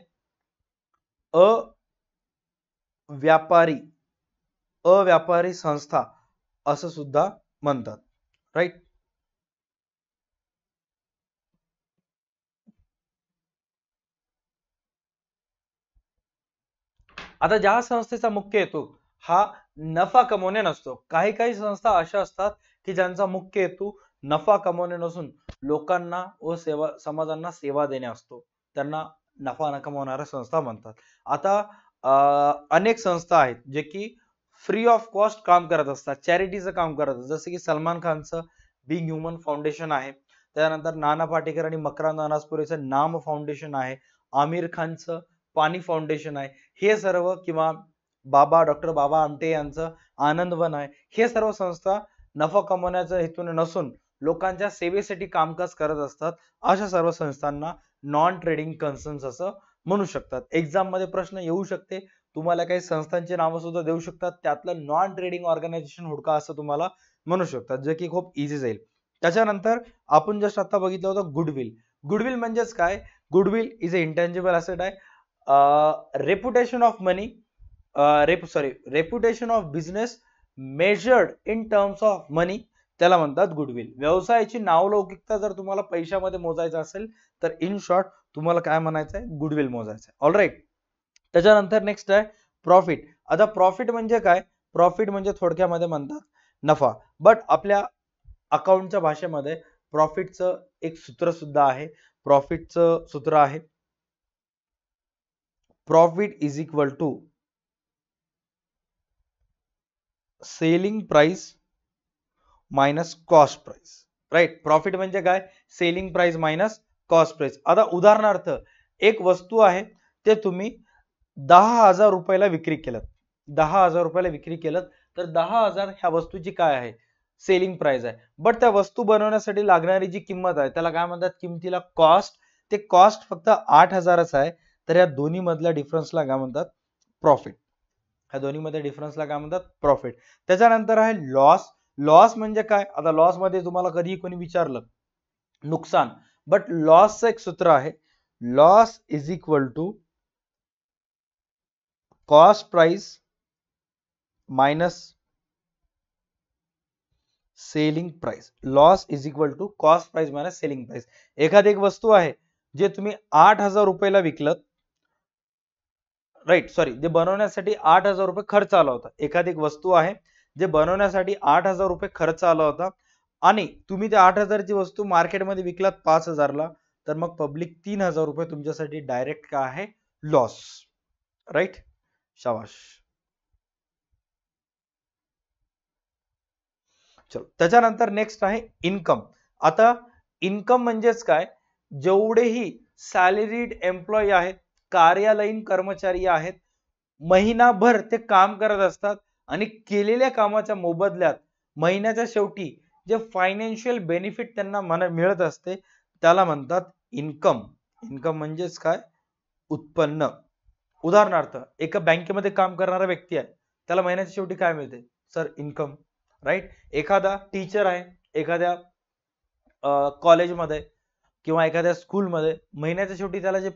अव्यापारी संस्था असं सुद्धा म्हणतात. राईट. आता ज्या संस्थेचा मुख्य हेतू हा नफा कमवणे नसतो, काही काही संस्था अशा असतात की ज्यांचा मुख्य हेतू नफा कमवणे नसून लोकांना व समाजांना सेवा देणे असतो, त्यांना नफा न कमवणाऱ्या संस्था म्हणतात. आता अनेक संस्था आहेत जे की फ्री ऑफ कॉस्ट काम करत असतात, चॅरिटीचं काम करत असतात. जसं की सलमान खानचं बिंग ह्युमन फाउंडेशन आहे, त्यानंतर नाना पाटेकर आणि मकरंद अनासपुरेचं नाम फाउंडेशन आहे, आमिर खानचं पाणी फाउंडेशन आहे, हे सर्व किंवा डॉक्टर बाबा आमटे यांचं आनंदवन आहे. हे सर्व संस्था नफा कमवण्याच्या हेतूने नसून लोकांच्या सेवेसाठी कामकाज करत असतात. अशा सर्व संस्थांना नॉन ट्रेडिंग कन्सर्न्स असं म्हणू शकतात. एक्झाम मध्ये प्रश्न येऊ शकते, तुम्हाला काही संस्थांची नावं सुद्धा देऊ शकतात, त्यातलं नॉन ट्रेडिंग ऑर्गनायझेशन हुडका असं तुम्हाला म्हणू शकतात, जे की खूप इझी जाईल. त्याच्यानंतर आपण जस्ट आता बघितलं होतं गुडविल. गुडविल म्हणजेच काय? Goodwill is a intangible asset आहे. Reputation of money reputation of business measured in terms of money, त्याला म्हणतात गुडविल. व्यवसायाची नावलौकिकता जर तुम्हाला पैशामध्ये मोजायचं असेल तर इन शॉर्ट तुम्हाला काय म्हणायचं आहे? गुडविल मोजायचं आहे. ऑलराईट. त्याच्यानंतर नेक्स्ट आहे प्रॉफिट. आता प्रॉफिट म्हणजे काय? प्रॉफिट म्हणजे थोडक्यामध्ये म्हणतात नफा, बट आपल्या अकाउंटच्या भाषेमध्ये प्रॉफिटचं एक सूत्र सुद्धा आहे. प्रॉफिटचं सूत्र आहे profit is equal to selling price minus cost price. Right. Profit म्हणजे काय? Selling price minus cost price. आता उदाहरणार्थ एक वस्तू आहे ते तुम्ही 10,000 रुपयाला विक्री केलं, 10,000 रुपयाला विक्री केलं तर 10,000 ह्या वस्तूची काय आहे? सेलिंग प्राइस आहे. बट त्या वस्तू बनवण्यासाठी लागणारी जी किंमत आहे त्याला काय म्हणतात? किमतीला कॉस्ट. ते कॉस्ट फक्त 8,000च आहे. तर या दोन्ही मधल्या डिफरन्सला काय म्हणतात? प्रॉफिट. ह्या दोन्ही मध्ये डिफरन्सला काय म्हणतात? प्रॉफिट. त्याच्यानंतर आहे लॉस. लॉस म्हणजे काय? आता लॉस मध्ये तुम्हाला कधी कोणी विचारलं नुकसान, बट लॉसचं एक सूत्र आहे, loss is equal to cost price minus selling price. Loss is equal to cost price minus selling price. एखादी एक वस्तू आहे जे तुम्ही 8,000 रुपयाला विकलं, राईट सॉरी, जे बनवण्यासाठी 8,000 रुपये खर्च आला होता. एखादी एक वस्तू आहे जे बनवण्यासाठी 8,000 रुपये खर्च आला होता आणि तुम्ही त्या 8,000ची वस्तू मार्केटमध्ये विकलात 5,000ला, तर मग पब्लिक 3,000 रुपये तुमच्यासाठी डायरेक्ट काय आहे? लॉस. राईट. शाबाश. चलो, त्याच्यानंतर नेक्स्ट आहे इन्कम. आता इन्कम म्हणजेच काय? जेवढेही सॅलरीड एम्प्लॉई आहेत, कार्यालयीन कर्मचारी आहेत, महिनाभर ते काम करत असतात आणि केलेल्या कामाच्या मोबदल्यात महिन्याच्या शेवटी जे फायनान्शियल बेनिफिट त्यांना मिळत असते त्याला म्हणतात इन्कम. इन्कम म्हणजेच काय? उत्पन्न. उदाहरणार्थ एका बँकेमध्ये काम करणारा व्यक्ती आहे, त्याला महिन्याच्या शेवटी काय मिळते? Sir income. राईट. एखादा टीचर आहे एखाद्या कॉलेजमध्ये किंवा एखाद्या स्कूलमध्ये, महिन्याच्या शेवटी त्याला जे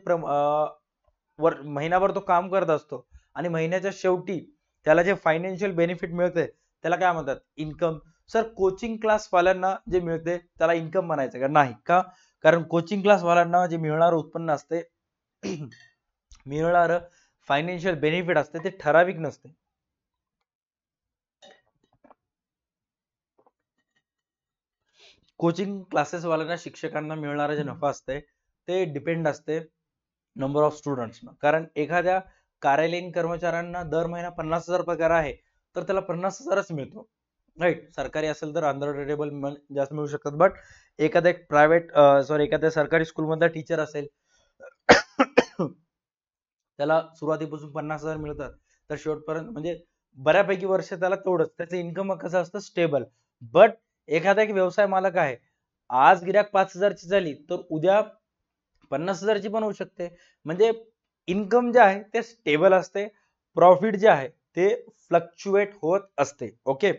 महिनाभर तो काम करत असतो आणि महिन्याच्या शेवटी त्याला जे फायनान्शियल बेनिफिट मिळते त्याला काय म्हणतात? इन्कम. सर कोचिंग क्लास वाल्यांना जे मिळते त्याला इन्कम म्हणायचं का? नाही. का? कारण कोचिंग क्लास वाल्यांना जे मिळणारं उत्पन्न असते मिळणारं फायनान्शियल बेनिफिट असते ते ठराविक नसते. कोचिंग क्लासेस वाल्यांना, शिक्षकांना मिळणारे जे नफा असते ते डिपेंड असते नंबर ऑफ स्टुडंट्स. कारण एखाद्या कार्यालयीन कर्मचाऱ्यांना दर महिना 50,000 पगार आहे तर त्याला 50,000च मिळतो. राईट. सरकारी असेल तर अंडररेटेबल जास्त मिळू शकतात. बट एखाद्या प्रायव्हेट एखाद्या सरकारी स्कूल मधला टीचर असेल त्याला सुरुवातीपासून 50,000 मिळतात तर शेवटपर्यंत म्हणजे बऱ्यापैकी वर्ष त्याला तेवढंच. त्याचं इन्कम कसं असतं? स्टेबल. बट एखादा एक व्यवसाय मालक आहे, आज गिऱ्हाईक 5,000ची झाली तर उद्या 50,000ची पण होऊ शकते. म्हणजे इन्कम जे आहे ते स्टेबल असते. प्रॉफिट जे आहे ते फ्लक्च्युएट होत असते. ओके.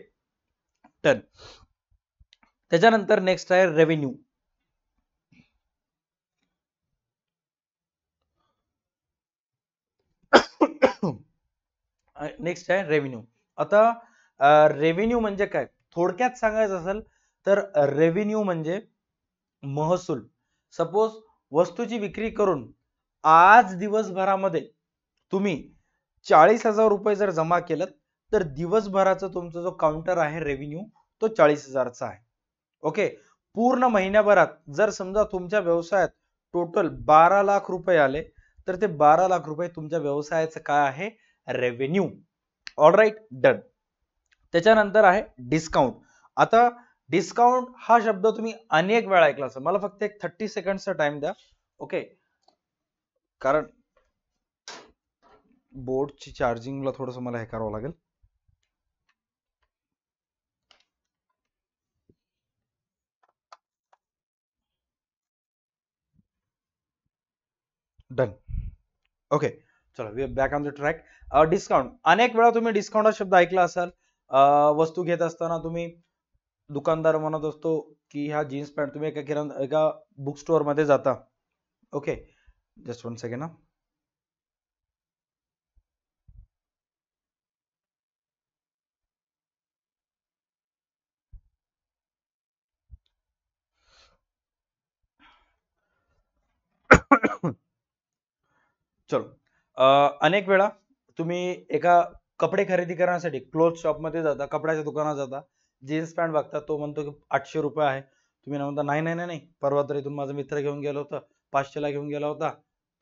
डन. त्याच्यानंतर नेक्स्ट आहे रेव्हेन्यू. नेक्स्ट आहे रेव्हेन्यू. आता रेव्हेन्यू म्हणजे काय? थोडक्यात सांगायचं असेल तर रेव्हेन्यू म्हणजे महसूल. सपोज वस्तूची विक्री करून आज दिवसभरामध्ये तुम्ही 40,000 रुपये जर जमा केलं तर दिवसभराचा तुमचा जो काउंटर आहे रेव्हेन्यू तो 40,000चा आहे. ओके. पूर्ण महिन्याभरात जर समजा तुमच्या व्यवसायात टोटल 12 लाख रुपये आले तर ते 12 लाख रुपये तुमच्या व्यवसायाचं काय आहे? रेव्हेन्यू. All right. डन. त्याच्यानंतर आहे डिस्काउंट. आता डिस्काउंट हा शब्द तुम्ही अनेक वेळा ऐकला असेल. मला फक्त एक 30 सेकंडचा टाइम द्या. ओके. कारण बोर्डची चार्जिंगला थोडस मला हे करावं लागेल. डन. ओके. चला we back on the track. Discount. अनेक वेळा तुम्ही डिस्काउंट हा शब्द ऐकला असाल. वस्तू घेत असताना तुम्ही दुकानदार म्हणत असतो की हा जीन्स पॅन्ट, तुम्ही एका बुक स्टोअर मध्ये जाता. ओके. Just 1 second. चलो. अनेक वेळा तुम्ही एका कपडे खरेदी करण्यासाठी क्लोथ शॉप मध्ये जाता, कपड्याच्या दुकानात जाता, जीन्स पॅन्ट बघता, तो म्हणतो की 800 रुपये आहे. तुम्ही म्हणता नाही नाही नाही, परवा तरी तुम्ही माझा मित्र घेऊन गेला होता, 500ला घेऊन गेला होता.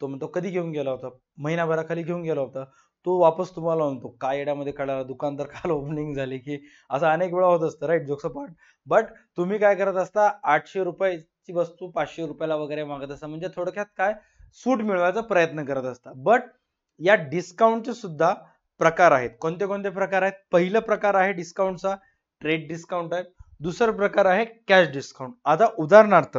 तो म्हणतो कधी घेऊन गेला होता? महिनाभराखाली घेऊन गेला होता. तो वापस तुम्हाला म्हणतो काय येड्यामध्ये कळाला, दुकानदार काल ओपनिंग झाली की. असं अनेक वेळा होत असतं. राईट. Jokes apart. बट तुम्ही काय करत असता? 800 रुपयाची वस्तू 500 रुपयाला वगैरे मागत असता. म्हणजे थोडक्यात काय? सूट मिळवायचा प्रयत्न करत असतात. बट या डिस्काउंटचे सुद्धा प्रकार आहेत. कोणते कोणते प्रकार आहेत? पहिला प्रकार आहे डिस्काउंटचा ट्रेड डिस्काउंट आहे. दुसरा प्रकार आहे कॅश डिस्काउंट. आता उदाहरणार्थ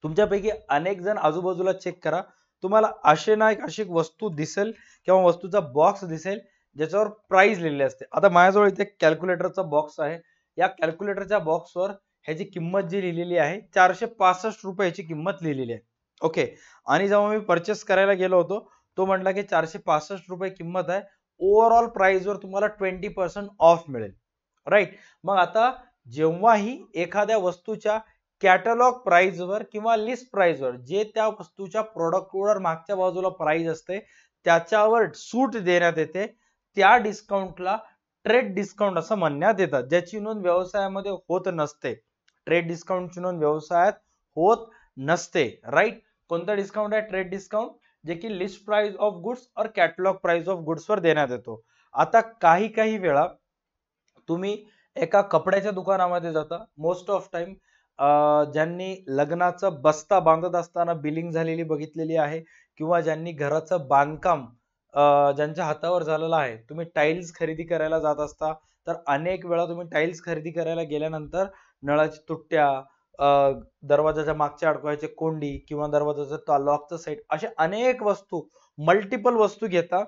तुमच्यापैकी अनेक जण आजूबाजूला चेक करा, तुम्हाला असे ना एक वस्तू दिसेल किंवा वस्तूचा बॉक्स दिसेल ज्याच्यावर प्राइस लिहिलेली असते. आता माझ्याजवळ इथे कॅल्क्युलेटरचा बॉक्स आहे. या कॅल्क्युलेटरच्या बॉक्सवर ह्याची किंमत जी लिहिलेली आहे 465 रुपये ह्याची किंमत लिहिलेली आहे. ओके. आणि जेव्हा मी परचेस करायला गेलो होतो तो म्हटला की 465 रुपये किंमत आहे, ओव्हरऑल प्राइस वर तुम्हाला 20% ऑफ मिळेल. राईट. मग आता जेव्हाही एखाद्या वस्तूच्या कॅटलॉग प्राइस वर किंवा लिस्ट प्राइस वर जे त्या वस्तूच्या प्रोडक्टवर मागच्या बाजूला प्राइस असते त्याच्यावर सूट देण्यात येते, त्या डिस्काउंटला ट्रेड डिस्काउंट असं म्हणण्यात येतात, ज्याची नोंद व्यवसायामध्ये होत नसते. ट्रेड डिस्काउंटची नोंद व्यवसायात होत नसते. राईट. कोणता डिस्काउंट आहे? ट्रेड डिस्काउंट, जे की लिस्ट प्राइस ऑफ गुड्स और catalogue price of goods were देण्यात येतो. आता काही वेळा तुम्ही एका कपड्याच्या दुकानामध्ये जाता. मोस्ट ऑफ टाइम ज्यांनी लग्नाचं बस्ता बांधत असताना बिलिंग झालेली बघितलेली आहे किंवा ज्यांनी घराचं बांधकाम ज्यांच्या हातावर झालेला आहे, तुम्ही टाइल्स खरेदी करायला जात असता, तर अनेक वेळा तुम्ही टाइल्स खरेदी करायला गेल्यानंतर नळाची तुट्या, दरवाजाच्या मागच्या अडकवायचे कोंडी किंवा दरवाजाचा लॉकचं सेट, अशा अनेक वस्तू, मल्टिपल वस्तू घेता.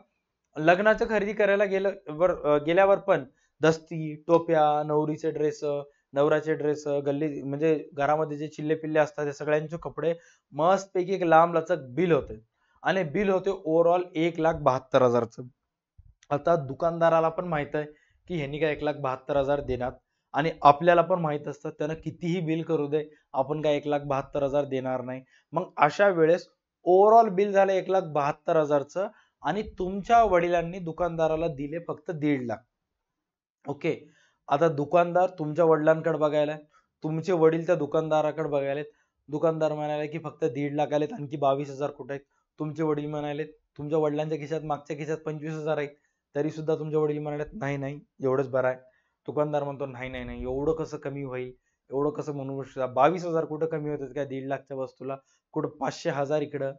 लग्नाचं खरेदी करायला गेल्यावर पण दस्ती, टोप्या, नवरीचे ड्रेस, नवऱ्याचे ड्रेस, गल्ली म्हणजे घरामध्ये जे चिल्ले पिल्ले असतात ते सगळ्यांचे कपडे, मस्तपैकी एक लांब लचक बिल होते आणि बिल होते ओव्हरऑल 1,72,000चं. आता दुकानदाराला पण माहित आहे की ह्यांनी काय 1,72,000 देणार आणि आपल्याला पण माहित असतं त्यानं कितीही बिल करू दे आपण काय 1,72,000 देणार नाही. मग अशा वेळेस ओव्हरऑल बिल झालं 1,72,000चं आणि तुमच्या वडिलांनी दुकानदाराला दिले फक्त 1.5 लाख. ओके. आता दुकानदार तुमच्या वडिलांकडे बघायला, तुमचे वडील त्या दुकानदाराकडे बघायलेत. दुकानदार म्हणाले की फक्त 1.5 लाख आलेत, आणखी 22,000 कुठे आहेत? तुमचे वडील म्हणाले तुमच्या वडिलांच्या खिशात मागच्या खिशात 25,000 आहेत. तरी सुद्धा तुमचे वडील म्हणाले नाही नाही एवढंच बरं आहे. दुकानदार म्हणतो नाही नाही नाही एवढं कसं कमी होईल, एवढं कसं म्हणू शकता? 22,000 कुठं कमी होतात काय 1.5 लाखच्या वस्तूला? कुठं 500,000 इकडं?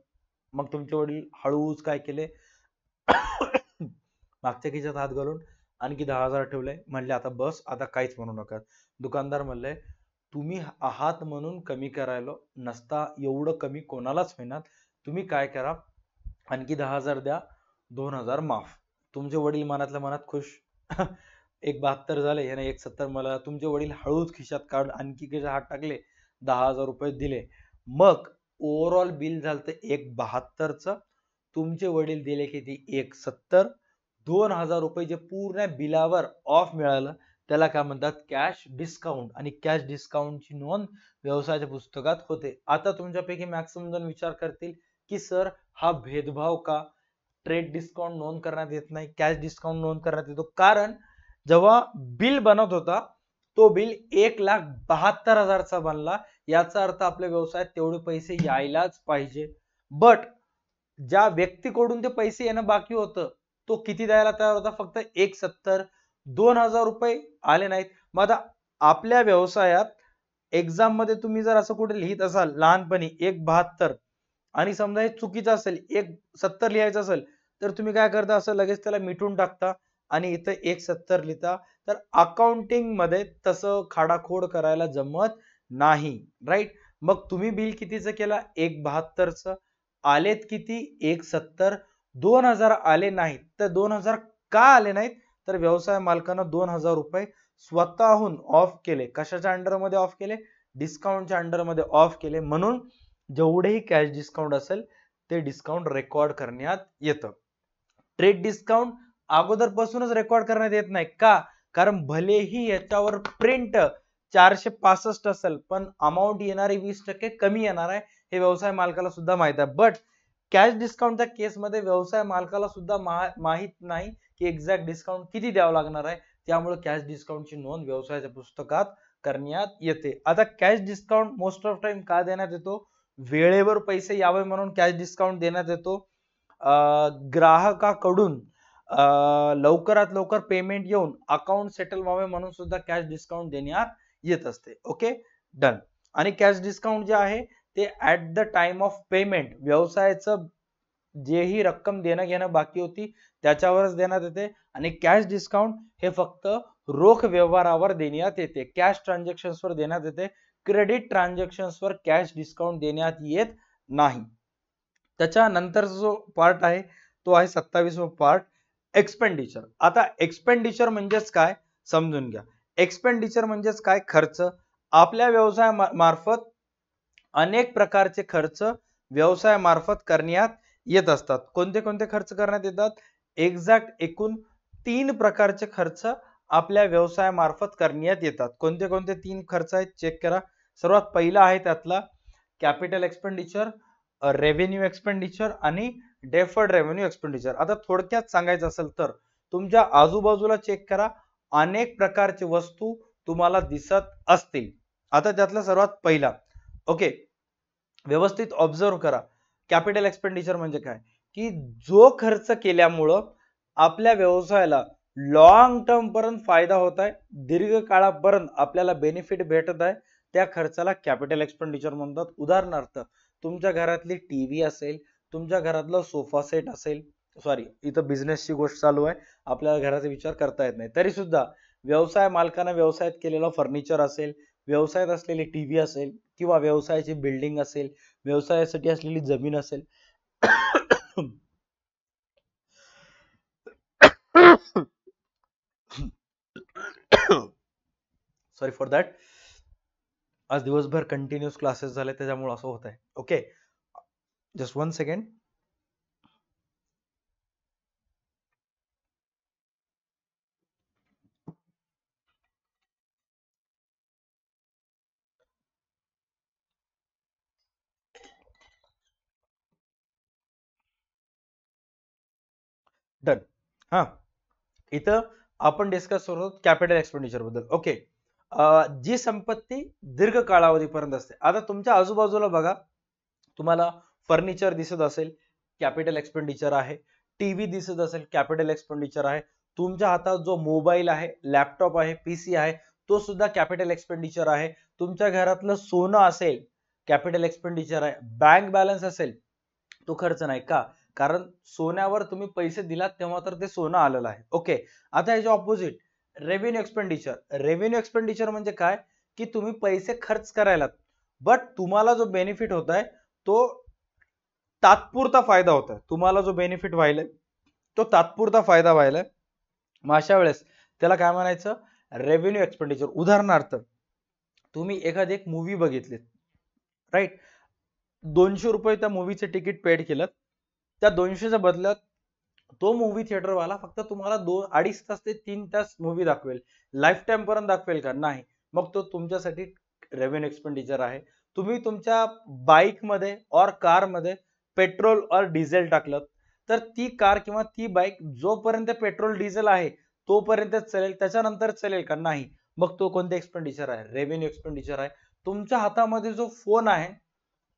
मग तुमचे वडील हळूच काय केले मागच्या खिशात हात घालून आणखी 10,000 ठेवले. म्हणले आता बस, आता काहीच म्हणू नका. दुकानदार म्हणले तुम्ही आहात म्हणून कमी करायला नसता, एवढं कमी कोणालाच होईना. तुम्ही काय करा, आणखी 10,000 द्या, 2,000 माफ. तुमचे वडील मनातल्या मनात खुश. 1,72 झाले, याने 1,70 मला. तुमचे वडील हळूच खिशात काढून आणखी खिशात हात टाकले, 10,000 रुपये दिले. मग ओव्हरऑल बिल झालं 1,72चं. तुमचे वडील दिले किती? 1,70. 2,000 रुपये जे पूर्ण बिलावर ऑफ मिळालं त्याला काय म्हणतात? Cash discount. आणि कॅश डिस्काउंटची नोंद व्यवसायाच्या पुस्तकात होते. आता तुमच्यापैकी मॅक्सिमम जण विचार करतील की सर हा भेदभाव का? ट्रेड डिस्काउंट नोंद करण्यात येत नाही, कॅश डिस्काउंट नोंद करण्यात येतो. कारण जेव्हा बिल बनत होता तो बिल 1,72,000चा बनला. याचा अर्थ आपल्या व्यवसायात तेवढे पैसे यायलाच पाहिजे. बट ज्या व्यक्तीकडून ते पैसे येणं बाकी होतं तो किती द्यायला तयार होता? फक्त 1,70. 2,000 रुपये आले नाहीत. मग आता आपल्या व्यवसायात एक्झाम मध्ये तुम्ही जर असं कुठे लिहित असाल लहानपणी 1,72 आणि समजा हे चुकीचं असेल 1,70 लिहायचं असेल तर तुम्ही काय करता? असं लगेच त्याला मिटून टाकता आणि इथं 1,70 लिहिता. तर अकाउंटिंग मध्ये तसं खाडाखोड करायला जमत नाही, राईट? मग तुम्ही बिल कितीचं केलं? 1,72चं. आलेत किती? 1,70. 2,000 आले नाहीत. तर 2,000 का आले नाहीत? तर व्यवसाय मालकानं 2,000 रुपये स्वतःहून ऑफ केले. कशाच्या अंडरमध्ये ऑफ केले? डिस्काउंटच्या अंडरमध्ये ऑफ केले. म्हणून जेवढेही कॅश डिस्काउंट असेल ते डिस्काउंट रेकॉर्ड करण्यात येतं. ट्रेड डिस्काउंट अगोदरपासूनच रेकॉर्ड करण्यात येत नाही. का? कारण भलेही याच्यावर प्रिंट 465 असेल पण अमाऊंट येणारी 20% कमी येणार आहे हे व्यवसाय मालकाला सुद्धा माहित आहे. बट कॅश डिस्काउंटच्या केसमध्ये व्यवसाय मालकाला सुद्धा माहित नाही की एक्झॅक्ट डिस्काउंट किती द्यावं लागणार आहे. त्यामुळे कॅश डिस्काउंटची नोंद व्यवसायाच्या पुस्तकात करण्यात येते. आता cash discount most of time का देण्यात येतो? वेळेवर पैसे यावे म्हणून कॅश डिस्काउंट देण्यात येतो. ग्राहकाकडून लवकरात लवकर पेमेंट येऊन अकाउंट सेटल व्हावे म्हणून सुद्धा कॅश डिस्काउंट देण्यात येत असते. Okay, done. आणि कॅश डिस्काउंट जे आहे ते at the time of payment व्यवसायाचं जेही रक्कम देणं घेणं बाकी होती त्याच्यावरच देण्यात येते. आणि कॅश डिस्काउंट हे फक्त रोख व्यवहारावर देण्यात येते, कॅश ट्रान्झॅक्शन्सवर देण्यात येते. क्रेडिट ट्रान्झॅक्शन्सवर कॅश डिस्काउंट देण्यात येत नाही. त्याच्यानंतर जो पार्ट आहे तो आहे 27वा पार्ट, एक्सपेंडिचर. आता एक्सपेंडिचर म्हणजेच काय समजून घ्या. एक्सपेंडिचर म्हणजेच काय? खर्च. आपल्या व्यवसाय मार्फत अनेक प्रकारचे खर्च व्यवसाय मार्फत करण्यात येत असतात. कोणते कोणते खर्च करण्यात येतात? एक्झॅक्ट एकूण 3 प्रकारचे खर्च आपल्या व्यवसाय मार्फत करण्यात येतात. कोणते कोणते 3 खर्च आहेत चेक करा. सर्वात पहिला आहे त्यातला कॅपिटल एक्सपेंडिचर, रेव्हेन्यू एक्सपेंडिचर आणि डेफर्ड रेव्हेन्यू एक्सपेंडिचर. आता थोडक्यात सांगायचं असेल तर तुमच्या आजूबाजूला चेक करा, अनेक प्रकारचे वस्तू तुम्हाला दिसत असतील. आता त्यातला सर्वात पहिला, ओके, व्यवस्थित ऑब्झर्व करा. कॅपिटल एक्सपेंडिचर म्हणजे काय? की जो खर्च केल्यामुळं आपल्या व्यवसायाला लॉंग टर्म पर्यंत फायदा होत आहे, दीर्घ काळापर्यंत आपल्याला बेनिफिट भेटत आहे, त्या खर्चाला कॅपिटल एक्सपेंडिचर म्हणतात. उदाहरणार्थ तुमच्या घरातली टीव्ही असेल, तुमच्या घरातलं सोफा सेट असेल, सॉरी, इथं बिझनेसची गोष्ट चालू आहे, आपल्याला घराचा विचार करता येत नाही. तरी सुद्धा व्यवसाय मालकानं व्यवसायात केलेलं फर्निचर असेल, व्यवसायात असलेली टीव्ही असेल किंवा व्यवसायाची बिल्डिंग असेल, व्यवसायासाठी असलेली जमीन असेल. Sorry for that. आज दिवसभर कंटिन्युअस क्लासेस झाले त्याच्यामुळे असं होत आहे. Okay, just 1 second. डन. हा, इथं आपण डिस्कस करतो कॅपिटल एक्सपेंडिचर बद्दल. ओके, जी संपत्ती दीर्घ कालावधीपर्यंत असते. आता तुमच्या आजूबाजूला बघा, तुम्हाला फर्निचर दिसत असेल, कॅपिटल एक्सपेंडिचर आहे. टीव्ही दिसत असेल, कॅपिटल एक्सपेंडिचर आहे. तुमच्या हातात जो मोबाईल आहे, लॅपटॉप आहे, पीसी आहे, तो सुद्धा कॅपिटल एक्सपेंडिचर आहे. तुमच्या घरातलं सोनं असेल, कॅपिटल एक्सपेंडिचर आहे. बँक बॅलन्स असेल, तो खर्च नाही का? कारण सोन्यावर तुम्ही पैसे दिलात तेव्हा तर ते सोनं आलेलं आहे. ओके, आता याच्या opposite revenue expenditure. Revenue expenditure म्हणजे काय, की तुम्ही पैसे खर्च करायला, बट तुम्हाला जो बेनिफिट होत आहे तो तात्पुरता फायदा होत आहे. तुम्हाला जो बेनिफिट व्हायलाय तो तात्पुरता फायदा व्हायलाय. मग अशा वेळेस त्याला काय म्हणायचं, रेव्हेन्यू एक्सपेंडिचर. उदाहरणार्थ, तुम्ही एखादी एक मूवी बघितली, राईट, 200 रुपये त्या मूवीचे तिकीट पेड केलं, त्या 200च्या बदल्यात तो मूवी थिएटरवाला फक्त तुम्हाला 2-2.5 तास ते 3 तास मूवी दाखवेल. लाईफ टाइम पर्यंत दाखवेल का? नाही. मग तो तुमच्यासाठी रेव्हेन्यू एक्सपेंडिचर आहे. तुम्ही तुमच्या बाईक मध्ये और कार मध्ये पेट्रोल और डिझेल टाकलं, तर ती कार किंवा ती बाईक जोपर्यंत पेट्रोल डिझेल आहे तोपर्यंत चालेल, त्याच्यानंतर चालेल का? नाही. मग तो कोणते एक्सपेंडिचर आहे? रेव्हेन्यू एक्सपेंडिचर आहे. तुमच्या हातामध्ये जो फोन आहे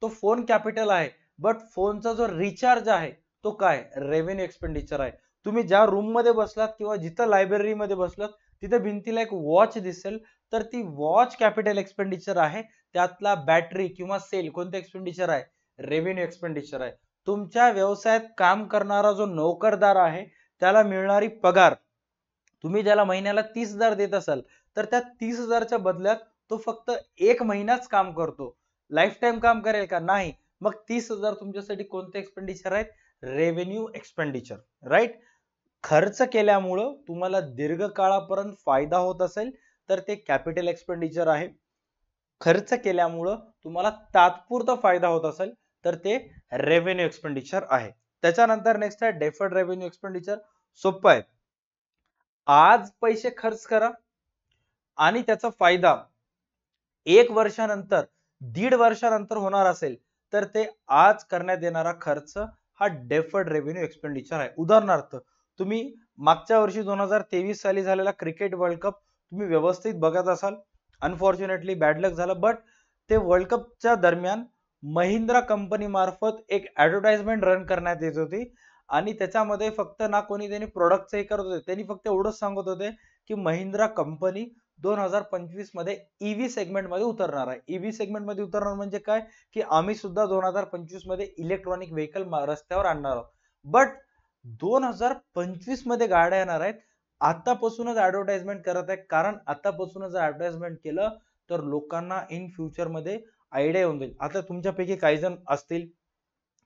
तो फोन कॅपिटल आहे, बट फोनचा जो रिचार्ज आहे तो काय? रेव्हेन्यू एक्सपेंडिचर आहे. तुम्ही ज्या रूम मध्ये बसलात किंवा जिथं लायब्ररी मध्ये बसलात तिथे भिंतीला एक वॉच दिसेल, तर ती वॉच कॅपिटल एक्सपेंडिचर आहे. त्यातला बॅटरी किंवा सेल कोणते एक्सपेंडिचर आहे? रेव्हेन्यू एक्सपेंडिचर आहे. तुमच्या व्यवसायात काम करणारा जो नोकरदार आहे त्याला मिळणारी पगार, तुम्ही ज्याला महिन्याला 30,000 देत असाल, तर त्या 30,000च्या बदल्यात तो फक्त 1 महिनाच काम करतो. लाईफ टाइम काम करेल का? नाही. मग 30,000 तुमच्यासाठी कोणते एक्सपेंडिचर आहेत? Revenue expenditure, right. खर्च केल्यामुळं तुम्हाला दीर्घकाळापर्यंत फायदा होत असेल तर ते कॅपिटल एक्सपेंडिचर आहे. खर्च केल्यामुळं तुम्हाला तात्पुरता फायदा होत असेल तर ते रेव्हेन्यू एक्सपेंडिचर आहे. त्याच्यानंतर नेक्स्ट आहे डेफर्ड रेव्हेन्यू एक्सपेंडिचर. सोपं आहे. आज पैसे खर्च करा आणि त्याचा फायदा 1 वर्षानंतर, 1.5 वर्षानंतर होणार असेल तर ते आज करण्यात येणारा खर्च हा डेफर्ड रेव्हेन्यू एक्सपेंडिचर आहे. उदाहरणार्थ, तुम्ही मागच्या वर्षी 2023 साली झालेला क्रिकेट वर्ल्ड कप तुम्ही व्यवस्थित बघत असाल. अनफॉर्च्युनेटली बॅड लक झालं, बट ते वर्ल्ड कपच्या दरम्यान महिंद्रा कंपनी मार्फत एक ऍडव्हर्टाइजमेंट रन करण्यात येत होती आणि त्याच्यामध्ये फक्त ना कोणी त्यांनी प्रोडक्टच हे करत होते, त्यांनी फक्त एवढंच सांगत होते की महिंद्रा कंपनी 2025 मध्ये ईव्ही सेगमेंट मध्ये उतरणार आहे. ईव्ही सेगमेंट मध्ये उतरणार म्हणजे काय, की आम्ही सुद्धा 2025 मध्ये इलेक्ट्रॉनिक व्हेकल रस्त्यावर आणणार आहोत. बट 2025 मध्ये गाड्या येणार आहेत, आतापासूनच ऍडव्हर्टाइजमेंट करत आहे. कारण आतापासूनच जर ऍडव्हर्टाइजमेंट केलं तर लोकांना इन फ्युचर मध्ये आयडिया येऊन जाईल. आता तुमच्यापैकी काही जण असतील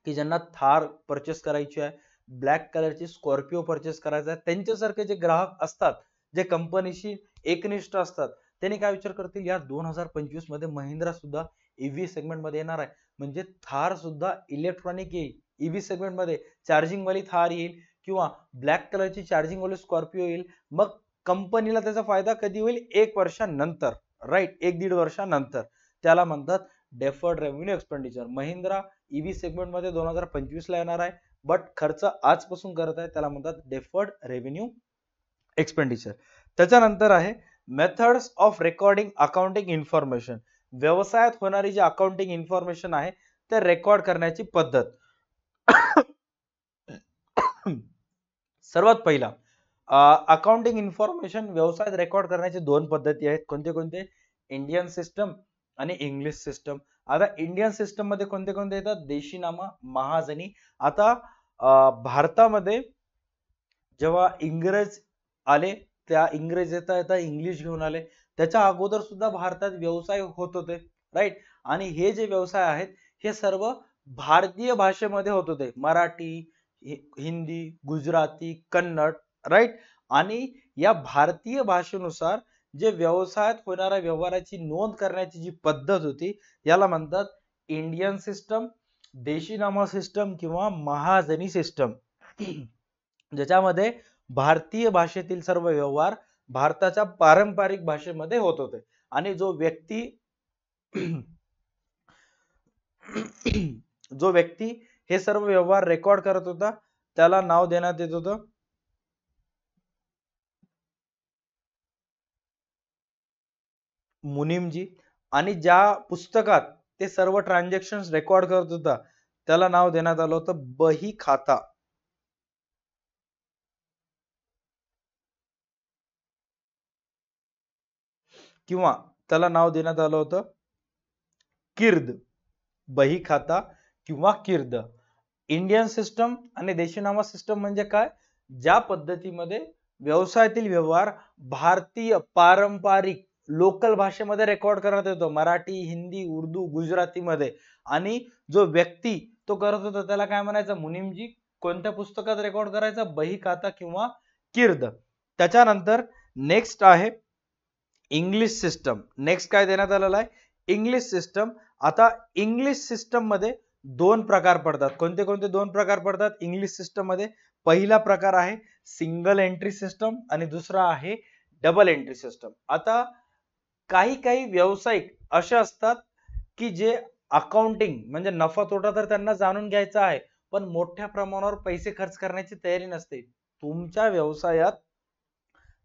की ज्यांना थार परचेस करायची आहे, ब्लॅक कलरची स्कॉर्पिओ परचेस करायचा आहे, त्यांच्यासारखे जे ग्राहक असतात, जे कंपनीशी एकनिष्ठ असतात, त्यांनी काय विचार करतील, यार 2025 मध्ये महिंद्रा सुद्धा ईव्ही सेगमेंट मध्ये येणार आहे, म्हणजे थार सुद्धा इलेक्ट्रॉनिक येईल. ईव्ही सेगमेंट मध्ये चार्जिंग वाली थार येईल किंवा ब्लॅक कलरची चार्जिंग वाली स्कॉर्पिओ येईल. मग कंपनीला त्याचा फायदा कधी होईल? 1 वर्षानंतर, राईट, 1-1.5 वर्षानंतर. त्याला म्हणतात deferred revenue expenditure. Mahindra EV segment मध्ये 2025 ला येणार आहे, बट खर्च आजपासून करत आहे, त्याला म्हणतात डेफर्ड रेव्हेन्यू एक्सपेंडिचर. त्याच्यानंतर आहे methods of recording accounting information. व्यवसायात होणारी जी अकाउंटिंग इन्फॉर्मेशन आहे ते रेकॉर्ड करण्याची पद्धत. सर्वात पहिला, अकाउंटिंग इन्फॉर्मेशन व्यवसायात रेकॉर्ड करण्याचे 2 पद्धती आहेत. कोणते कोणते? इंडियन सिस्टम आणि इंग्लिश सिस्टम. आता इंडियन सिस्टम मध्ये कोणते कोणते येतात? देशीनामा, महाजनी. आता भारतामध्ये जेव्हा इंग्रज आले, त्या इंग्रज येता येता इंग्लिश घेऊन आले. त्याच्या अगोदर सुद्धा भारतात व्यवसाय होत होते, राईट. आणि हे जे व्यवसाय आहेत हे सर्व भारतीय भाषेमध्ये होत होते. मराठी, हिंदी, गुजराती, कन्नड, राईट. आणि या भारतीय भाषेनुसार जे व्यवसायात होणाऱ्या व्यवहाराची नोंद करण्याची जी पद्धत होती याला म्हणतात इंडियन सिस्टम, देशीनामा सिस्टम किंवा महाजनी सिस्टम. ज्याच्यामध्ये भारतीय भाषेतील सर्व व्यवहार भारताच्या पारंपरिक भाषेमध्ये होत होते. आणि जो व्यक्ती हे सर्व व्यवहार रेकॉर्ड करत होता त्याला नाव देण्यात येत होतं मुनीमजी. आणि ज्या पुस्तकात ते सर्व ट्रान्झॅक्शन रेकॉर्ड करत होता त्याला नाव देण्यात आलं होतं बही खाता. किंवा त्याला नाव देण्यात आलं होतं किर्द. बही खाता किंवा किर्द. इंडियन सिस्टम आणि देशीनामा सिस्टम म्हणजे काय? ज्या पद्धतीमध्ये व्यवसायातील व्यवहार भारतीय पारंपरिक लोकल भाषेमध्ये रेकॉर्ड करण्यात येतो, मराठी, हिंदी, उर्दू, गुजराती मध्ये. आणि जो व्यक्ती तो करत होता त्याला काय म्हणायचं? मुनीमजी. कोणत्या पुस्तकात रेकॉर्ड करायचा? बही खाता किंवा किर्द. त्याच्यानंतर नेक्स्ट आहे इंग्लिश सिस्टम. नेक्स्ट काय देण्यात आलेला आहे? English system. आता इंग्लिश सिस्टम मध्ये दोन प्रकार पडतात. कोणते कोणते दोन प्रकार पडतात इंग्लिश सिस्टम मध्ये? पहिला प्रकार आहे सिंगल एंट्री सिस्टम आणि दुसरा आहे डबल एंट्री सिस्टम. आता काही काही व्यावसायिक असे असतात की जे अकाउंटिंग म्हणजे नफा तोटा तर त्यांना जाणून घ्यायचा आहे पण मोठ्या प्रमाणावर पैसे खर्च करण्याची तयारी नसते. तुमच्या व्यवसायात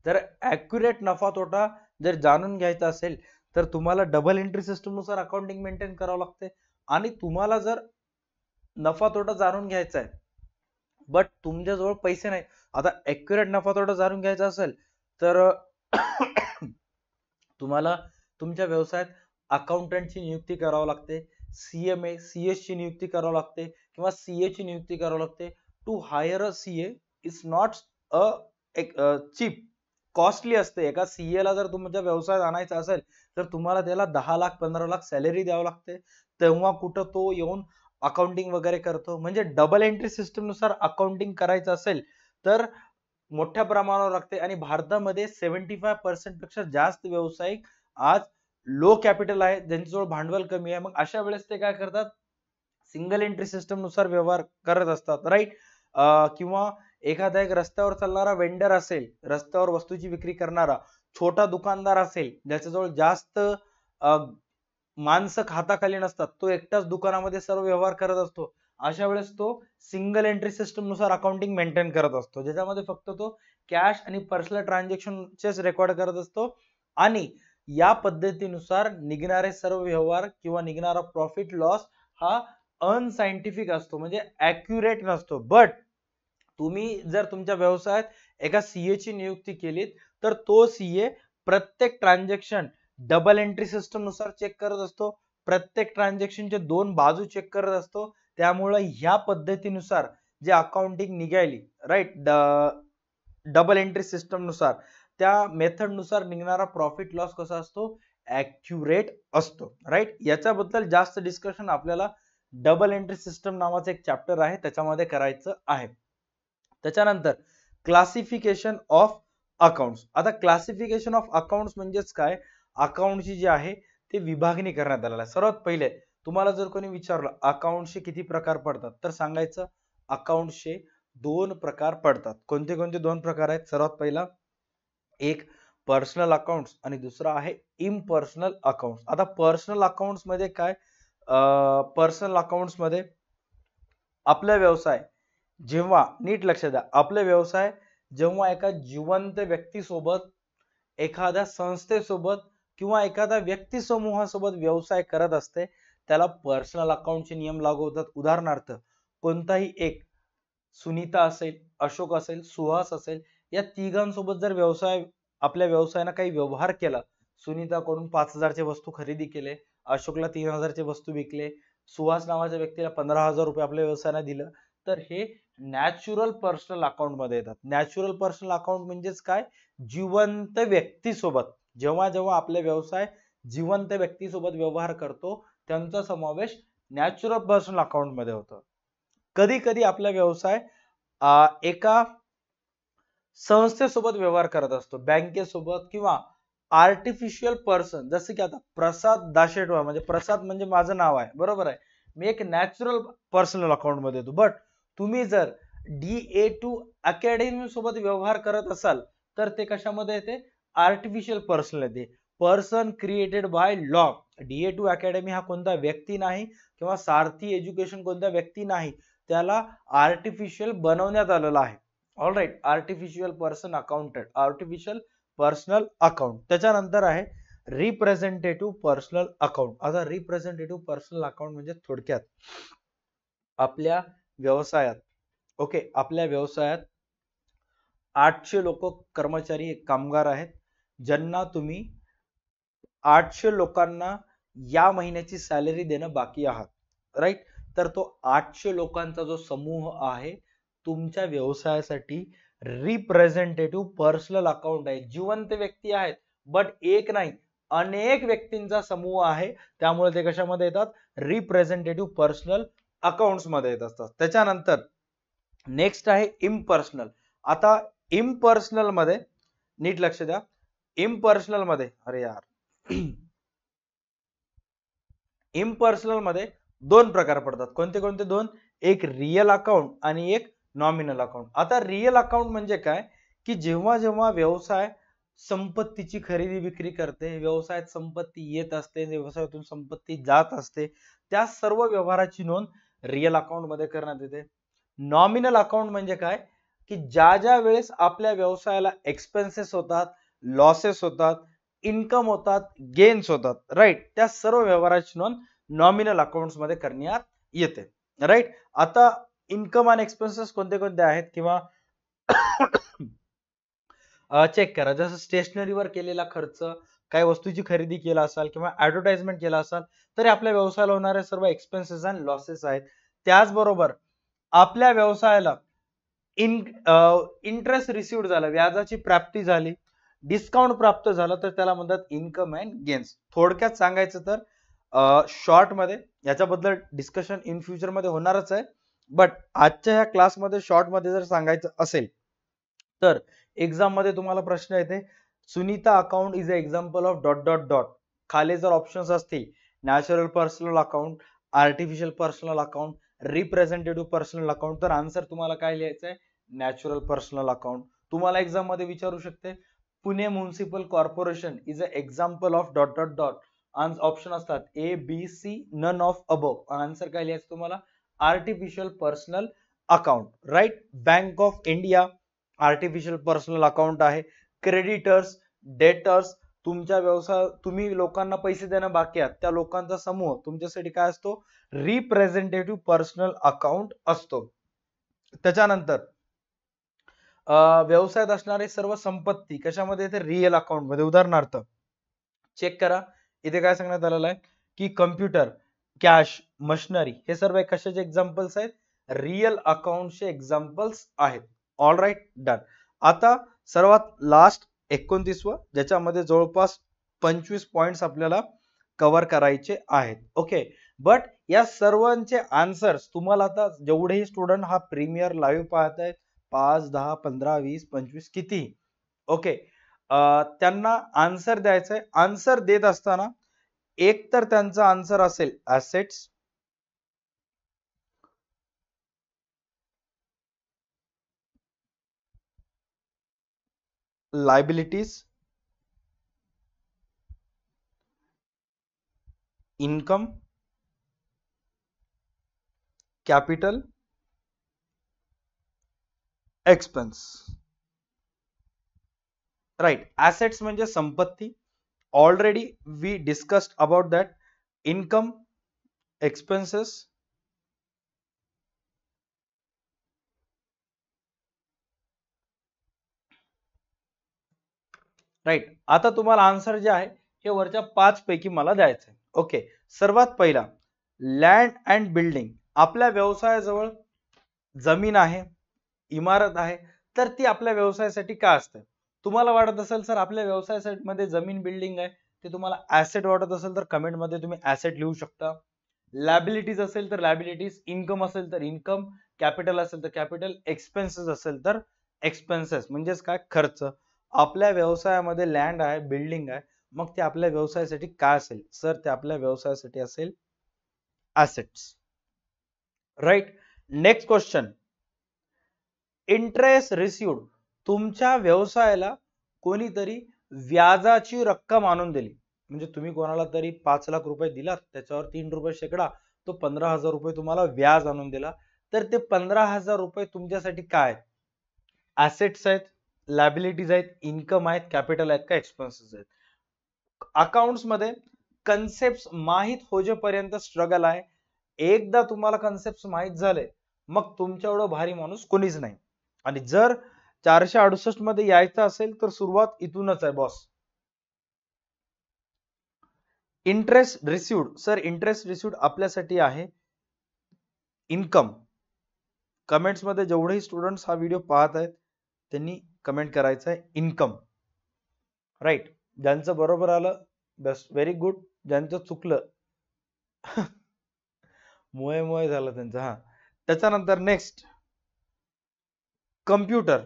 जर ऍक्युरेट नफा तोटा जर जाणून घ्यायचा असेल तर तुम्हाला डबल एंट्री सिस्टम नुसार अकाउंटिंग मेंटेन करावं लागते. आणि तुम्हाला जर नफा तोटा जाणून घ्यायचा आहे बट तुमच्याजवळ पैसे नाही, आता ऍक्युरेट नफा तोटा जाणून घ्यायचा असेल तर तुम्हाला तुमच्या व्यवसायात अकाउंटंटची नियुक्ती करावी लागते, सीएमए सीएस ची नियुक्ती करावी लागते किंवा सीए ची नियुक्ती करावी लागते. To hire a CA is not a cheap, costly असते. एका सीए ला जर तुमच्या व्यवसायात आणायचा असेल तर तुम्हाला त्याला 10 लाख 15 लाख सॅलरी द्यावी लागते. तेव्हा कुठं तो येऊन अकाउंटिंग वगैरे करतो. म्हणजे डबल एंट्री सिस्टम नुसार अकाउंटिंग करायचं असेल तर मोठ्या प्रमाणावर लागते. आणि भारतामध्ये 75% पेक्षा जास्त व्यावसायिक आज लो कॅपिटल आहे, ज्यांच्याजवळ भांडवल कमी आहे. मग अशा वेळेस ते काय करतात? सिंगल एंट्री सिस्टम नुसार व्यवहार करत असतात, राईट. किंवा एखादा एक रस्त्यावर चालणारा वेंडर असेल, रस्त्यावर वस्तूची विक्री करणारा छोटा दुकानदार असेल ज्याच्याजवळ जास्त माणसं हाताखाली नसतात, तो एकटाच दुकानामध्ये सर्व व्यवहार करत असतो. अशा वेळेस तो सिंगल एंट्री सिस्टम नुसार अकाउंटिंग मेंटेन करत असतो, ज्याच्यामध्ये फक्त तो कॅश आणि पर्सनल ट्रान्झॅक्शनचेच रेकॉर्ड करत असतो. आणि या पद्धतीनुसार निघणारे सर्व व्यवहार किंवा निघणारा प्रॉफिट लॉस हा अनसायंटिफिक असतो, म्हणजे ऍक्युरेट नसतो. बट तुम्ही जर तुमच्या व्यवसायात एका सीए ची नियुक्ती केलीत तर तो सीए प्रत्येक ट्रान्झॅक्शन डबल एंट्री सिस्टम नुसार चेक करत असतो, प्रत्येक ट्रान्झॅक्शनचे दोन बाजू चेक करत असतो. त्यामुळे ह्या पद्धतीनुसार जे अकाउंटिंग निघाली, राईट, डबल एंट्री सिस्टम नुसार त्या मेथड नुसार निघणारा प्रॉफिट लॉस कसा असतो? ऍक्युरेट असतो, राईट. याच्याबद्दल जास्त डिस्कशन आपल्याला डबल एंट्री सिस्टम नावाचं एक चॅप्टर आहे त्याच्यामध्ये करायचं आहे. त्याच्यानंतर क्लासिफिकेशन ऑफ अकाउंट्स. आता क्लासिफिकेशन ऑफ अकाउंट्स म्हणजेच काय? अकाउंटची जी आहे ते विभागणी करण्यात आलेला आहे. सर्वात पहिले तुम्हाला जर कोणी विचारलं अकाउंटचे किती प्रकार पडतात तर सांगायचं अकाउंटचे दोन प्रकार पडतात. कोणते कोणते दोन प्रकार आहेत? सर्वात पहिला एक पर्सनल अकाउंट्स आणि दुसरा आहे इम्पर्सनल अकाउंट्स. आता पर्सनल अकाउंट्स मध्ये काय? पर्सनल अकाउंट्स मध्ये आपला व्यवसाय जेव्हा, नीट लक्ष द्या, आपले व्यवसाय जेव्हा एका जिवंत व्यक्तीसोबत, एखाद्या संस्थेसोबत किंवा एखाद्या व्यक्ती समूहासोबत व्यवसाय करत असते त्याला पर्सनल अकाउंटचे नियम लागू होतात. उदाहरणार्थ कोणताही एक सुनीता असेल, अशोक असेल, सुहास असेल, या तिघांसोबत जर आपल्या व्यवसायाने काही व्यवहार केला, सुनीताकडून 5,000 चे वस्तू खरेदी केले, अशोकला 3,000 चे वस्तू विकले, सुहास नावाच्या व्यक्तीला 15,000 रुपये आपल्या व्यवसायाने दिलं, तर हे नॅचरल पर्सनल अकाउंट मध्ये येतात. नॅचरल पर्सनल अकाउंट म्हणजेच काय, जिवंत व्यक्तीसोबत जेव्हा जेव्हा आपले व्यवसाय जिवंत व्यक्तीसोबत व्यवहार करतो त्यांचा समावेश नॅचरल पर्सनल अकाउंट मध्ये होतो. कधी कधी आपला व्यवसाय एका संस्थेसोबत व्यवहार करत असतो, बँकेसोबत किंवा आर्टिफिशियल पर्सन, जसं की आता प्रसाद दाशेटवा, म्हणजे प्रसाद म्हणजे माझं नाव आहे, बरोबर आहे, मी एक नॅचरल पर्सनल अकाउंट मध्ये येतो. बट तुम्ही जर DA2 अकॅडमी सोबत व्यवहार करत असाल तर ते कशामध्ये येते, आर्टिफिशियल पर्सन येते. Person created by law. DA2 academy हा कोणता व्यक्ती नाही किंवा सारथी एज्युकेशन कोणता व्यक्ती नाही, त्याला आर्टिफिशियल बनवण्यात आलेला आहे. All right, artificial person accountant, artificial personal account. त्याच्यानंतर आहे रिप्रेझेंटेटिव्ह पर्सनल अकाउंट. आता रिप्रेझेंटेटिव्ह पर्सनल अकाउंट म्हणजे थोडक्यात आपल्या व्यवसायात, ओके, आपल्या व्यवसायात 800 लोक कर्मचारी कामगार आहेत, ज्यांना तुम्ही 800 लोकांना या महिन्याची सॅलरी देणं बाकी आहात, राईट. तर तो 800 लोकांचा जो समूह आहे तुमच्या व्यवसायासाठी रिप्रेझेंटेटिव्ह पर्सनल अकाउंट आहे. जिवंत व्यक्ती आहेत बट एक नाही, अनेक व्यक्तींचा समूह आहे, त्यामुळे ते कशामध्ये येतात, रिप्रेझेंटेटिव्ह पर्सनल अकाउंट्स मध्ये येत असतात. त्याच्यानंतर नेक्स्ट आहे इम्पर्सनल. आता इम्पर्सनल मध्ये नीट लक्ष द्या, इम्पर्सनल मध्ये, अरे यार, इम्पर्सनल मध्ये दोन प्रकार पडतात. कोणते कोणते दोन, एक रिअल अकाउंट आणि एक नॉमिनल अकाउंट. आता रिअल अकाउंट म्हणजे काय, की जेव्हा जेव्हा व्यवसाय संपत्तीची खरेदी विक्री करते, व्यवसायात संपत्ती येत असते, व्यवसायातून संपत्ती जात असते, त्या सर्व व्यवहाराची नोंद रिअल अकाउंट मध्ये करण्यात येते. नॉमिनल अकाउंट म्हणजे काय, की ज्या ज्या वेळेस आपल्या व्यवसायाला एक्सपेन्सेस होतात, लॉसेस होतात, इन्कम होतात, गेन्स होतात, राईट, त्या सर्व व्यवहाराची नोंद नॉमिनल अकाउंट्स मध्ये करण्यात येते, राईट. आता इन्कम आणि एक्सपेन्सेस कोणते कोणते आहेत किंवा चेक करा. जसं स्टेशनरीवर केलेला खर्च, काही वस्तूची खरेदी केला असाल किंवा ऍडव्हर्टाइजमेंट केला असाल तरी आपल्या व्यवसायाला होणारे सर्व एक्सपेन्सेस आणि लॉसेस आहेत. त्याचबरोबर आपल्या व्यवसायाला इंटरेस्ट रिसिव्ड झाला, व्याजाची प्राप्ती झाली, डिस्काउंट प्राप्त झालं तर त्याला म्हणतात इन्कम अँड गेन्स. थोडक्यात सांगायचं तर शॉर्ट मध्ये याच्याबद्दल डिस्कशन इन फ्युचर मध्ये होणारच आहे, बट आजच्या ह्या क्लासमध्ये शॉर्ट मध्ये जर सांगायचं असेल तर एक्झाम मध्ये तुम्हाला प्रश्न येते, Sunita account is a example of dot dot dot. खाली जर ऑप्शन्स असतील natural personal account, artificial personal account, representative personal account, तर आन्सर तुम्हाला काय लिहायचं आहे, नॅचरल पर्सनल अकाउंट. तुम्हाला एक्झाम मध्ये विचारू शकते, Pune municipal corporation is a example of dot dot dot. Option असतात ABC, none of above. Answer काय लिहायचं तुम्हाला, artificial personal account, right. Bank of India artificial personal account आहे. क्रेडिटर्स, डेटर्स, तुमच्या व्यवसाय तुम्ही लोकांना पैसे देणं बाकी आहेत त्या लोकांचा समूह तुमच्यासाठी काय असतो, रिप्रेझेंटेटिव्ह पर्सनल अकाउंट असतो. त्याच्यानंतर व्यवसायात असणारे सर्व संपत्ती कशामध्ये येते, रिअल अकाउंट मध्ये. उदाहरणार्थ चेक करा, इथे काय सांगण्यात आलेलं आहे की कम्प्युटर, कॅश, मशिनरी हे सर्व कशाचे एक्झाम्पल्स आहेत, रिअल अकाउंटचे एक्झाम्पल्स आहेत. All right, done. आता सर्वात लास्ट 29व, ज्याच्यामध्ये जवळपास 25 पॉइंट्स आपल्याला कव्हर करायचे आहेत, ओके. बट या सर्वांचे आन्सर्स तुम्हाला, आता जेवढेही स्टुडंट हा प्रीमियर लाईव्ह पाहत आहेत, 5, 10, 15, 20, 25 किती, ओके, त्यांना आन्सर द्यायचंय. आन्सर देत असताना एक तर त्यांचा आन्सर असेल assets, liabilities, income, capital, expense, right. Assets म्हणजे संपत्ती, already we discussed about that. Income, expenses, right. आता तुम्हाला आन्सर जे आहे हे वरच्या 5 पैकी मला द्यायचं आहे, ओके. सर्वात पहिला लँड अँड बिल्डिंग. आपल्या व्यवसायाजवळ जमीन आहे, इमारत आहे, तर ती आपल्या व्यवसायासाठी का असते? तुम्हाला वाटत असेल सर आपल्या व्यवसायामध्ये जमीन बिल्डिंग आहे ते तुम्हाला ऍसेट वाटत असेल तर कमेंट मध्ये तुम्ही ऍसेट लिहू शकता. लॅबिलिटीज असेल तर लॅबिलिटीज, इन्कम असेल तर इन्कम, कॅपिटल असेल तर कॅपिटल, एक्सपेन्सेस असेल तर एक्सपेन्सेस म्हणजेच काय खर्च. आपल्या व्यवसायामध्ये लँड आहे, बिल्डिंग आहे, मग ते आपल्या व्यवसायासाठी काय असेल सर? ते आपल्या व्यवसायासाठी असेल assets. Right. Next question, interest received. तुमच्या व्यवसायाला कोणीतरी व्याजाची रक्कम आणून दिली, म्हणजे तुम्ही कोणाला तरी 5 लाख रुपये दिलात, त्याच्यावर 3 रुपये शेकडा, तो 15,000 रुपये तुम्हाला व्याज आणून दिला, तर ते 15,000 रुपये तुमच्यासाठी काय आहेत? ऍसेट्स आहेत, लॅबिलिटीज आहेत, इन्कम आहेत, कॅपिटल आहेत का एक्सपेन्सेस आहेत? अकाउंट्स मध्ये कन्सेप्ट माहित होजेपर्यंत स्ट्रगल आहे. एकदा तुम्हाला कन्सेप्ट माहित झाले मग तुमच्या एवढं भारी माणूस कोणीच नाही. आणि जर 468 मध्ये यायचं असेल तर सुरुवात इथूनच आहे boss. Interest received. Sir interest received आपल्यासाठी आहे इन्कम. कमेंट्स मध्ये जेवढेही स्टुडंट्स हा व्हिडिओ पाहत आहेत त्यांनी कमेंट करायचं आहे इन्कम. राईट. ज्यांचं बरोबर आलं बेस्ट, व्हेरी गुड. ज्यांचं चुकलं मुळे मुळे झालं त्यांचं. हा, त्याच्यानंतर नेक्स्ट कम्प्युटर.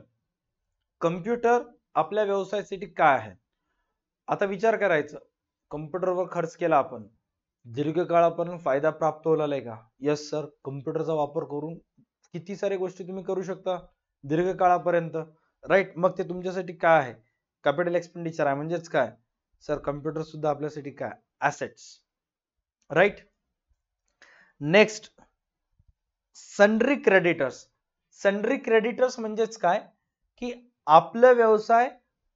कम्प्युटर आपल्या व्यवसायासाठी काय आहे? आता विचार करायचं, कम्प्युटरवर खर्च केला आपण, दीर्घकाळापर्यंत फायदा प्राप्त होलाय का? Yes sir. कम्प्युटरचा वापर करून किती सारे गोष्टी तुम्ही करू शकता दीर्घकाळापर्यंत. राईट. मग ते तुमच्यासाठी काय आहे? कॅपिटल एक्सपेंडिचर आहे. म्हणजेच काय सर? कम्प्युटर सुद्धा आपल्यासाठी काय? Assets. Right. Next sundry creditors. Sundry creditors म्हणजेच काय की आपला व्यवसाय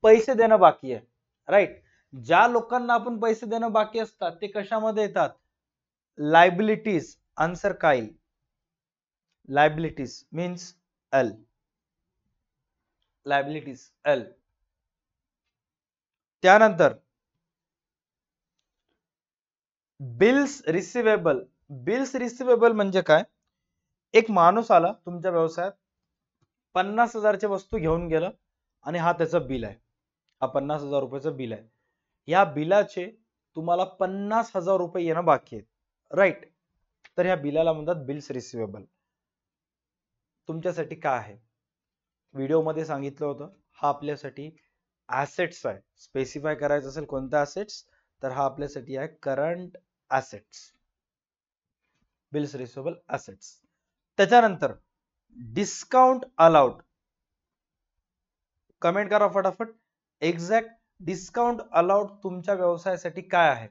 पैसे देणं बाकी आहे. राईट. ज्या लोकांना आपण पैसे देणं बाकी असतात ते कशामध्ये येतात? लायबिलिटीज. आन्सर काय? Liabilities means L. Liabilities L. त्यानंतर बिल्स रिसिवेबल. बिल्स रिसिवेबल म्हणजे काय? एक माणूस आला तुमच्या व्यवसायात, 50,000ची वस्तू घेऊन गेलं आणि हा त्याचं बिल आहे. हा 50,000 रुपयाचं बिल आहे. या बिलाचे तुम्हाला 50,000 रुपये येणं बाकी आहेत. राईट. तर ह्या बिलाला म्हणतात बिल्स रिसिवेबल. तुमच्यासाठी काय आहे? व्हिडिओमध्ये सांगितलं होतं, हा आपल्यासाठी ऍसेट्स आहे. स्पेसिफाय करायचं असेल कोणत्या ऍसेट्स, तर हा आपल्यासाठी आहे current assets, bills receivable assets. त्याच्यानंतर डिस्काउंट अलाउड. कमेंट करा फटाफट. एक्झॅक्ट डिस्काउंट अलाउड तुमच्या व्यवसायासाठी काय आहे?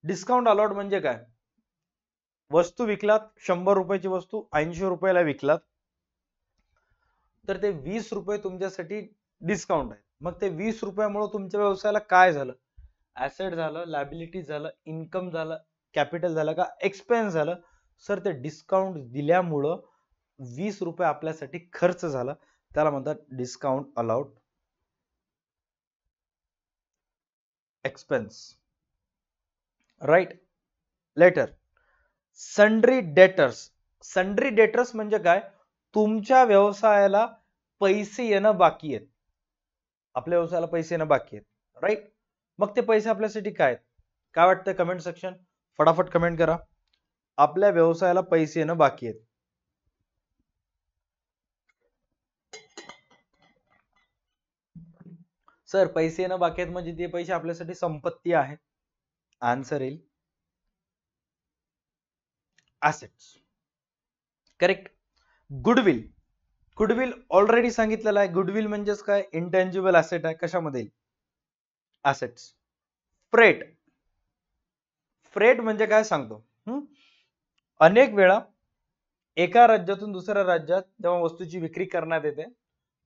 डिस्काउंट अलाउड म्हणजे काय? वस्तू विकलात, 100 रुपयाची वस्तू 80 रुपयाला विकलात, तर ते 20 रुपये तुमच्यासाठी डिस्काउंट आहे. मग ते 20 रुपयामुळे तुमच्या व्यवसायाला काय झालं? ऍसेट झालं, लॅबिलिटी झालं, इन्कम झालं, कॅपिटल झालं का एक्सपेन्स झालं? सर ते डिस्काउंट दिल्यामुळं 20 रुपये आपल्यासाठी खर्च झाला, त्याला म्हणतात discount allowed expense. Right. Later sundry debtors. Sundry debtors म्हणजे काय? तुमच्या व्यवसायाला पैसे येणं बाकी आहेत. आपल्या व्यवसायाला पैसे येणं बाकी आहेत. राईट. मग ते पैसे आपल्यासाठी काय आहेत? काय वाटतं कमेंट सेक्शन? फटाफट कमेंट करा. आपल्या व्यवसायाला पैसे येणं बाकी आहेत. सर पैसे येणं बाकी आहेत म्हणजे ते पैसे आपल्यासाठी संपत्ती आहे. आन्सर येईल assets. Correct. Goodwill. Goodwill already सांगितलेलं आहे. गुडविल म्हणजेच काय? इंटेंजिबल ऍसेट आहे. कशामध्ये येईल? ऍसेट्स. फ्रेट. फ्रेट म्हणजे काय सांगतो. अनेक वेळा एका राज्यातून दुसऱ्या राज्यात जेव्हा वस्तूची विक्री करण्यात येते,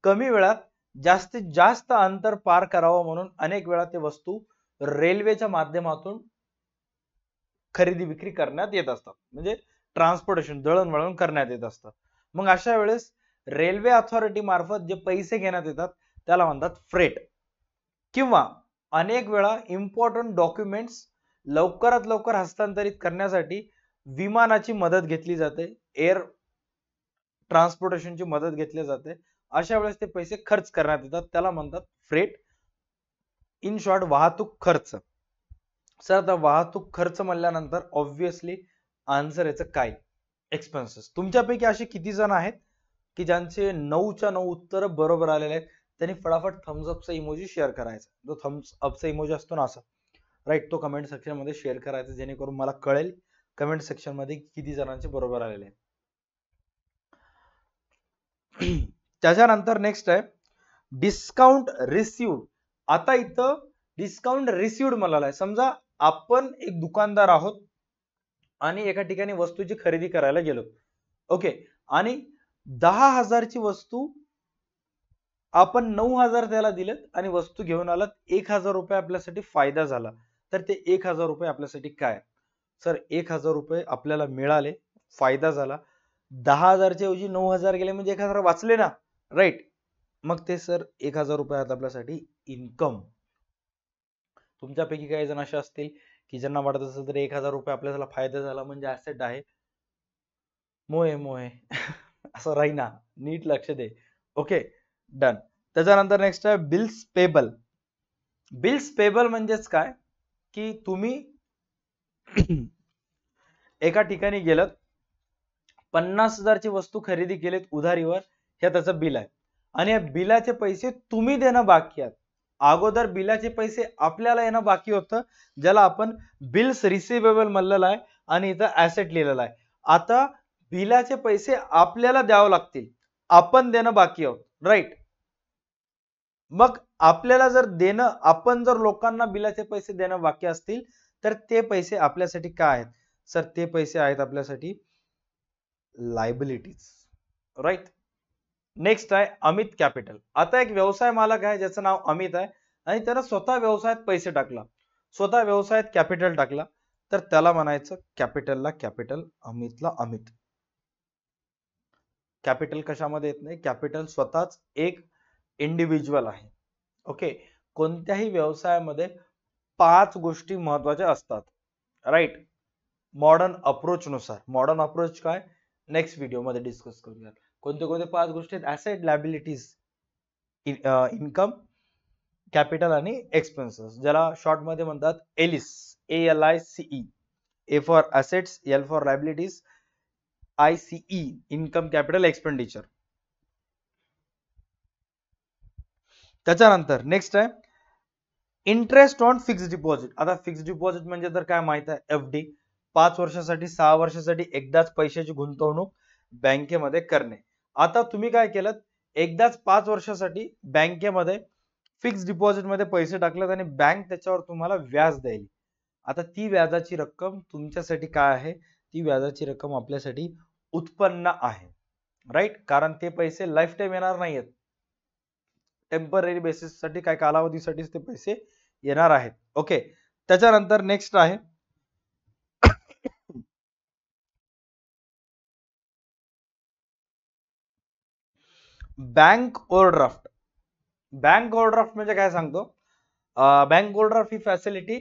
कमी वेळात जास्तीत जास्त अंतर पार करावं म्हणून अनेक वेळा ते वस्तू रेल्वेच्या माध्यमातून खरेदी विक्री करण्यात येत असतात. म्हणजे ट्रान्सपोर्टेशन, दळणवळण करण्यात येत असतं. मग अशा वेळेस रेल्वे अथॉरिटी मार्फत जे पैसे घेण्यात येतात त्याला म्हणतात फ्रेट. किंवा अनेक वेळा इम्पॉर्टंट डॉक्युमेंट्स लवकरात लवकर हस्तांतरित करण्यासाठी विमानाची मदत घेतली जाते. एअर ट्रान्सपोर्टेशनची मदत घेतली जाते, अशा वेळेस ते पैसे खर्च करण्यात येतात, त्याला म्हणतात फ्रेट. इन शॉर्ट वाहतूक खर्च. सर आता वाहतूक खर्च म्हणल्यानंतर ऑब्व्हियसली आन्सर याचं काय? एक्सपेन्सेस. तुमच्यापैकी असे किती जण आहेत की ज्यांचे 9च्या 9 उत्तर बरोबर आलेले आहेत? त्यांनी फटाफट थम्स अपचा इमोजी शेअर करायचा. जो थम्स अपचा इमोजी असतो ना असा, राईट, तो कमेंट सेक्शन मध्ये शेअर करायचा, जेणेकरून मला कळेल कमेंट सेक्शन मध्ये किती जणांचे बरोबर आलेले आहेत. त्याच्यानंतर नेक्स्ट आहे डिस्काउंट रिसिव्ड. आता इथं डिस्काउंट रिसिव्ड म्हणाला आहे. समजा आपण एक दुकानदार आहोत आणि एका ठिकाणी वस्तूची खरेदी करायला गेलो, ओके, आणि 10,000ची वस्तू आपण 9,000 त्याला दिलेत आणि वस्तू घेऊन आलात, 1,000 रुपये आपल्यासाठी फायदा झाला. तर ते 1,000 रुपये आपल्यासाठी काय? सर 1,000 रुपये आपल्याला मिळाले, फायदा झाला. 10,000च्या ऐवजी 9,000 गेले म्हणजे 1,000 वाचले ना, राईट. मग ते सर 1,000 रुपये आहेत आपल्यासाठी इन्कम. तुमच्यापैकी काही जण असे असतील की ज्यांना वाटत असेल तर 1,000 रुपये आपल्याला फायदा झाला म्हणजे ऍसेट आहे. मोहे मोहे असं राही ना, नीट लक्ष दे. Okay, done. त्याच्यानंतर नेक्स्ट आहे बिल्स पेबल. बिल्स पेबल म्हणजेच काय की तुम्ही एका ठिकाणी गेलात, 50,000ची वस्तू खरेदी केलीत उधारीवर, हे त्याचं बिल आहे आणि या बिलाचे पैसे तुम्ही देणं बाकी आहेत. अगोदर बिलाचे पैसे आपल्याला येणं बाकी होतं, ज्याला आपण बिल्स रिसिवेबल म्हणलेलं आहे आणि इथं ऍसेट लिहिलेलं आहे. आता बिलाचे पैसे आपल्याला द्यावे लागतील, आपण देणं बाकी आहोत, राईट. मग आपल्याला जर देणं, आपण जर लोकांना बिलाचे पैसे देणं बाकी असतील तर ते पैसे आपल्यासाठी काय आहेत? सर ते पैसे आहेत आपल्यासाठी लायबिलिटीज, राईट. नेक्स्ट आहे अमित कॅपिटल. आता एक व्यवसाय मालक आहे ज्याचं नाव अमित आहे आणि त्यानं स्वतः व्यवसायात पैसे टाकला, स्वतः व्यवसायात कॅपिटल टाकला, तर त्याला म्हणायचं कॅपिटलला कॅपिटल, अमितला अमित. कॅपिटल कशामध्ये येत नाही, कॅपिटल स्वतःच एक इंडिव्हिज्युअल आहे. ओके, कोणत्याही व्यवसायामध्ये 5 गोष्टी महत्वाच्या असतात, राईट. मॉडर्न अप्रोच नुसार. मॉडर्न अप्रोच काय, नेक्स्ट व्हिडिओ मध्ये डिस्कस करूया. कोणते कोणते 5 गोष्टी आहेत? ऍसेट, लायबिलिटीज, इन्कम, कॅपिटल आणि एक्सपेन्सेस, ज्याला शॉर्ट मध्ये म्हणतात Alice, ALICE. A for assets, L for liabilities, ICE income, capital, expenditure. त्याच्यानंतर नेक्स्ट आहे इंटरेस्ट ऑन फिक्स्ड डिपॉझिट. आता फिक्स्ड डिपॉझिट म्हणजे तर काय माहित आहे, FD. 5 वर्षासाठी, 6 वर्षासाठी एकदाच पैशाची गुंतवणूक बँकेमध्ये करणे. आता तुम्ही काय केलं, एकदाच 5 वर्षासाठी बँकेमध्ये फिक्स्ड डिपॉझिट मध्ये पैसे टाकलेत आणि बँक त्याच्यावर तुम्हाला व्याज देईल. आता ती व्याजाची रक्कम तुमच्यासाठी काय आहे? ती व्याजाची रक्कम आपल्यासाठी उत्पन्न आहे, राईट. कारण ते पैसे लाईफ टाइम येणार नाहीयेत, टेम्पररी बेसिस साठी, काय कालावधीसाठीच ते पैसे येणार आहेत. ओके, त्याच्यानंतर नेक्स्ट आहे बँक ओव्हरड्राफ्ट. बँक ओव्हरड्राफ्ट म्हणजे काय सांगतो, बँक ओव्हरड्राफ्ट ही फॅसिलिटी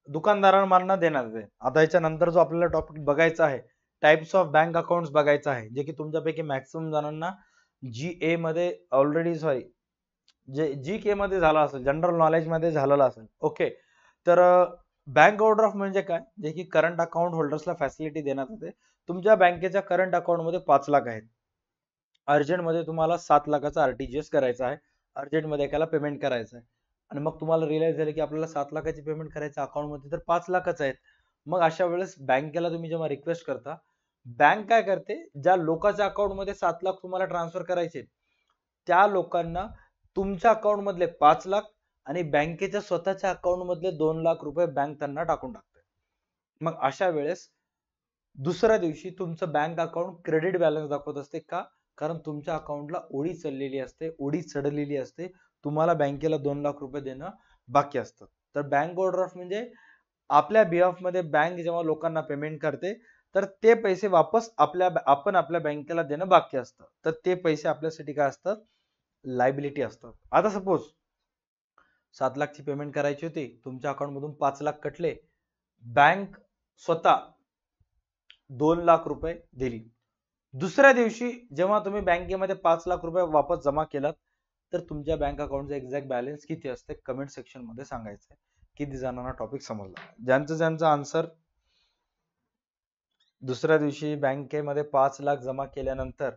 दुकानदारांना देण्यात येते. आता याच्यानंतर जो आपल्याला टॉपिक बघायचा आहे, टाइप्स ऑफ बँक अकाउंट बघायचा आहे, जे की तुमच्यापैकी मॅक्सिमम जणांना GA मध्ये ऑलरेडी, सॉरी, जे GK मध्ये झाला असेल, जनरल नॉलेज मध्ये झालेला असेल. ओके, तर बँक ओव्हरड्राफ्ट म्हणजे काय, जे की करंट अकाउंट होल्डर्सला फॅसिलिटी देण्यात येते. तुमच्या बँकेच्या करंट अकाउंट मध्ये 5 लाख आहेत, अर्जंट मध्ये तुम्हाला 7 लाखाचा RTGS करायचा आहे, अर्जंट मध्ये एकाला पेमेंट करायचं आहे आणि मग तुम्हाला रिअलाइज झालं की आपल्याला 7 लाखाची पेमेंट करायचं अकाउंट मध्ये तर 5 लाखच आहेत. मग अशा वेळेस बँकेला तुम्ही जेव्हा रिक्वेस्ट करता, बँक काय करते, ज्या लोकांच्या अकाउंट मध्ये 7 लाख तुम्हाला ट्रान्सफर करायचे, त्या लोकांना तुमच्या अकाउंट मधले 5 लाख आणि बँकेच्या स्वतःच्या अकाउंट मधले 2 लाख रुपये बँक त्यांना टाकून टाकते. मग अशा वेळेस दुसऱ्या दिवशी तुमचं बँक अकाउंट क्रेडिट बॅलन्स दाखवत असते. का? कारण तुमच्या अकाउंटला ओढी चढलेली असते, ओढी चढलेली असते, तुम्हाला बँकेला 2 लाख रुपये देणं बाकी असतं. तर बँक ओव्हरड्राफ्ट म्हणजे आपल्या बिहाफ मध्ये बँक जेव्हा लोकांना पेमेंट करते, तर ते पैसे वापस आपण आपल्या बँकेला देणं बाकी असतं. तर ते पैसे आपल्यासाठी काय असतात, लायबिलिटी असतात. आता सपोज 7 लाखची पेमेंट करायची होती, तुमच्या अकाउंट मधून 5 लाख कटले, बँक स्वतः 2 लाख रुपये दिली. दुसऱ्या दिवशी जेव्हा तुम्ही बँकेमध्ये 5 लाख रुपये वापस जमा केलात तर तुमच्या बँक अकाउंटचा एक्झॅक्ट बॅलन्स किती असते कमेंट सेक्शन मध्ये सांगायचं आहे. किती जणांना टॉपिक समजला? ज्यांचं आन्सर दुसऱ्या दिवशी बँकेमध्ये 5 लाख जमा केल्यानंतर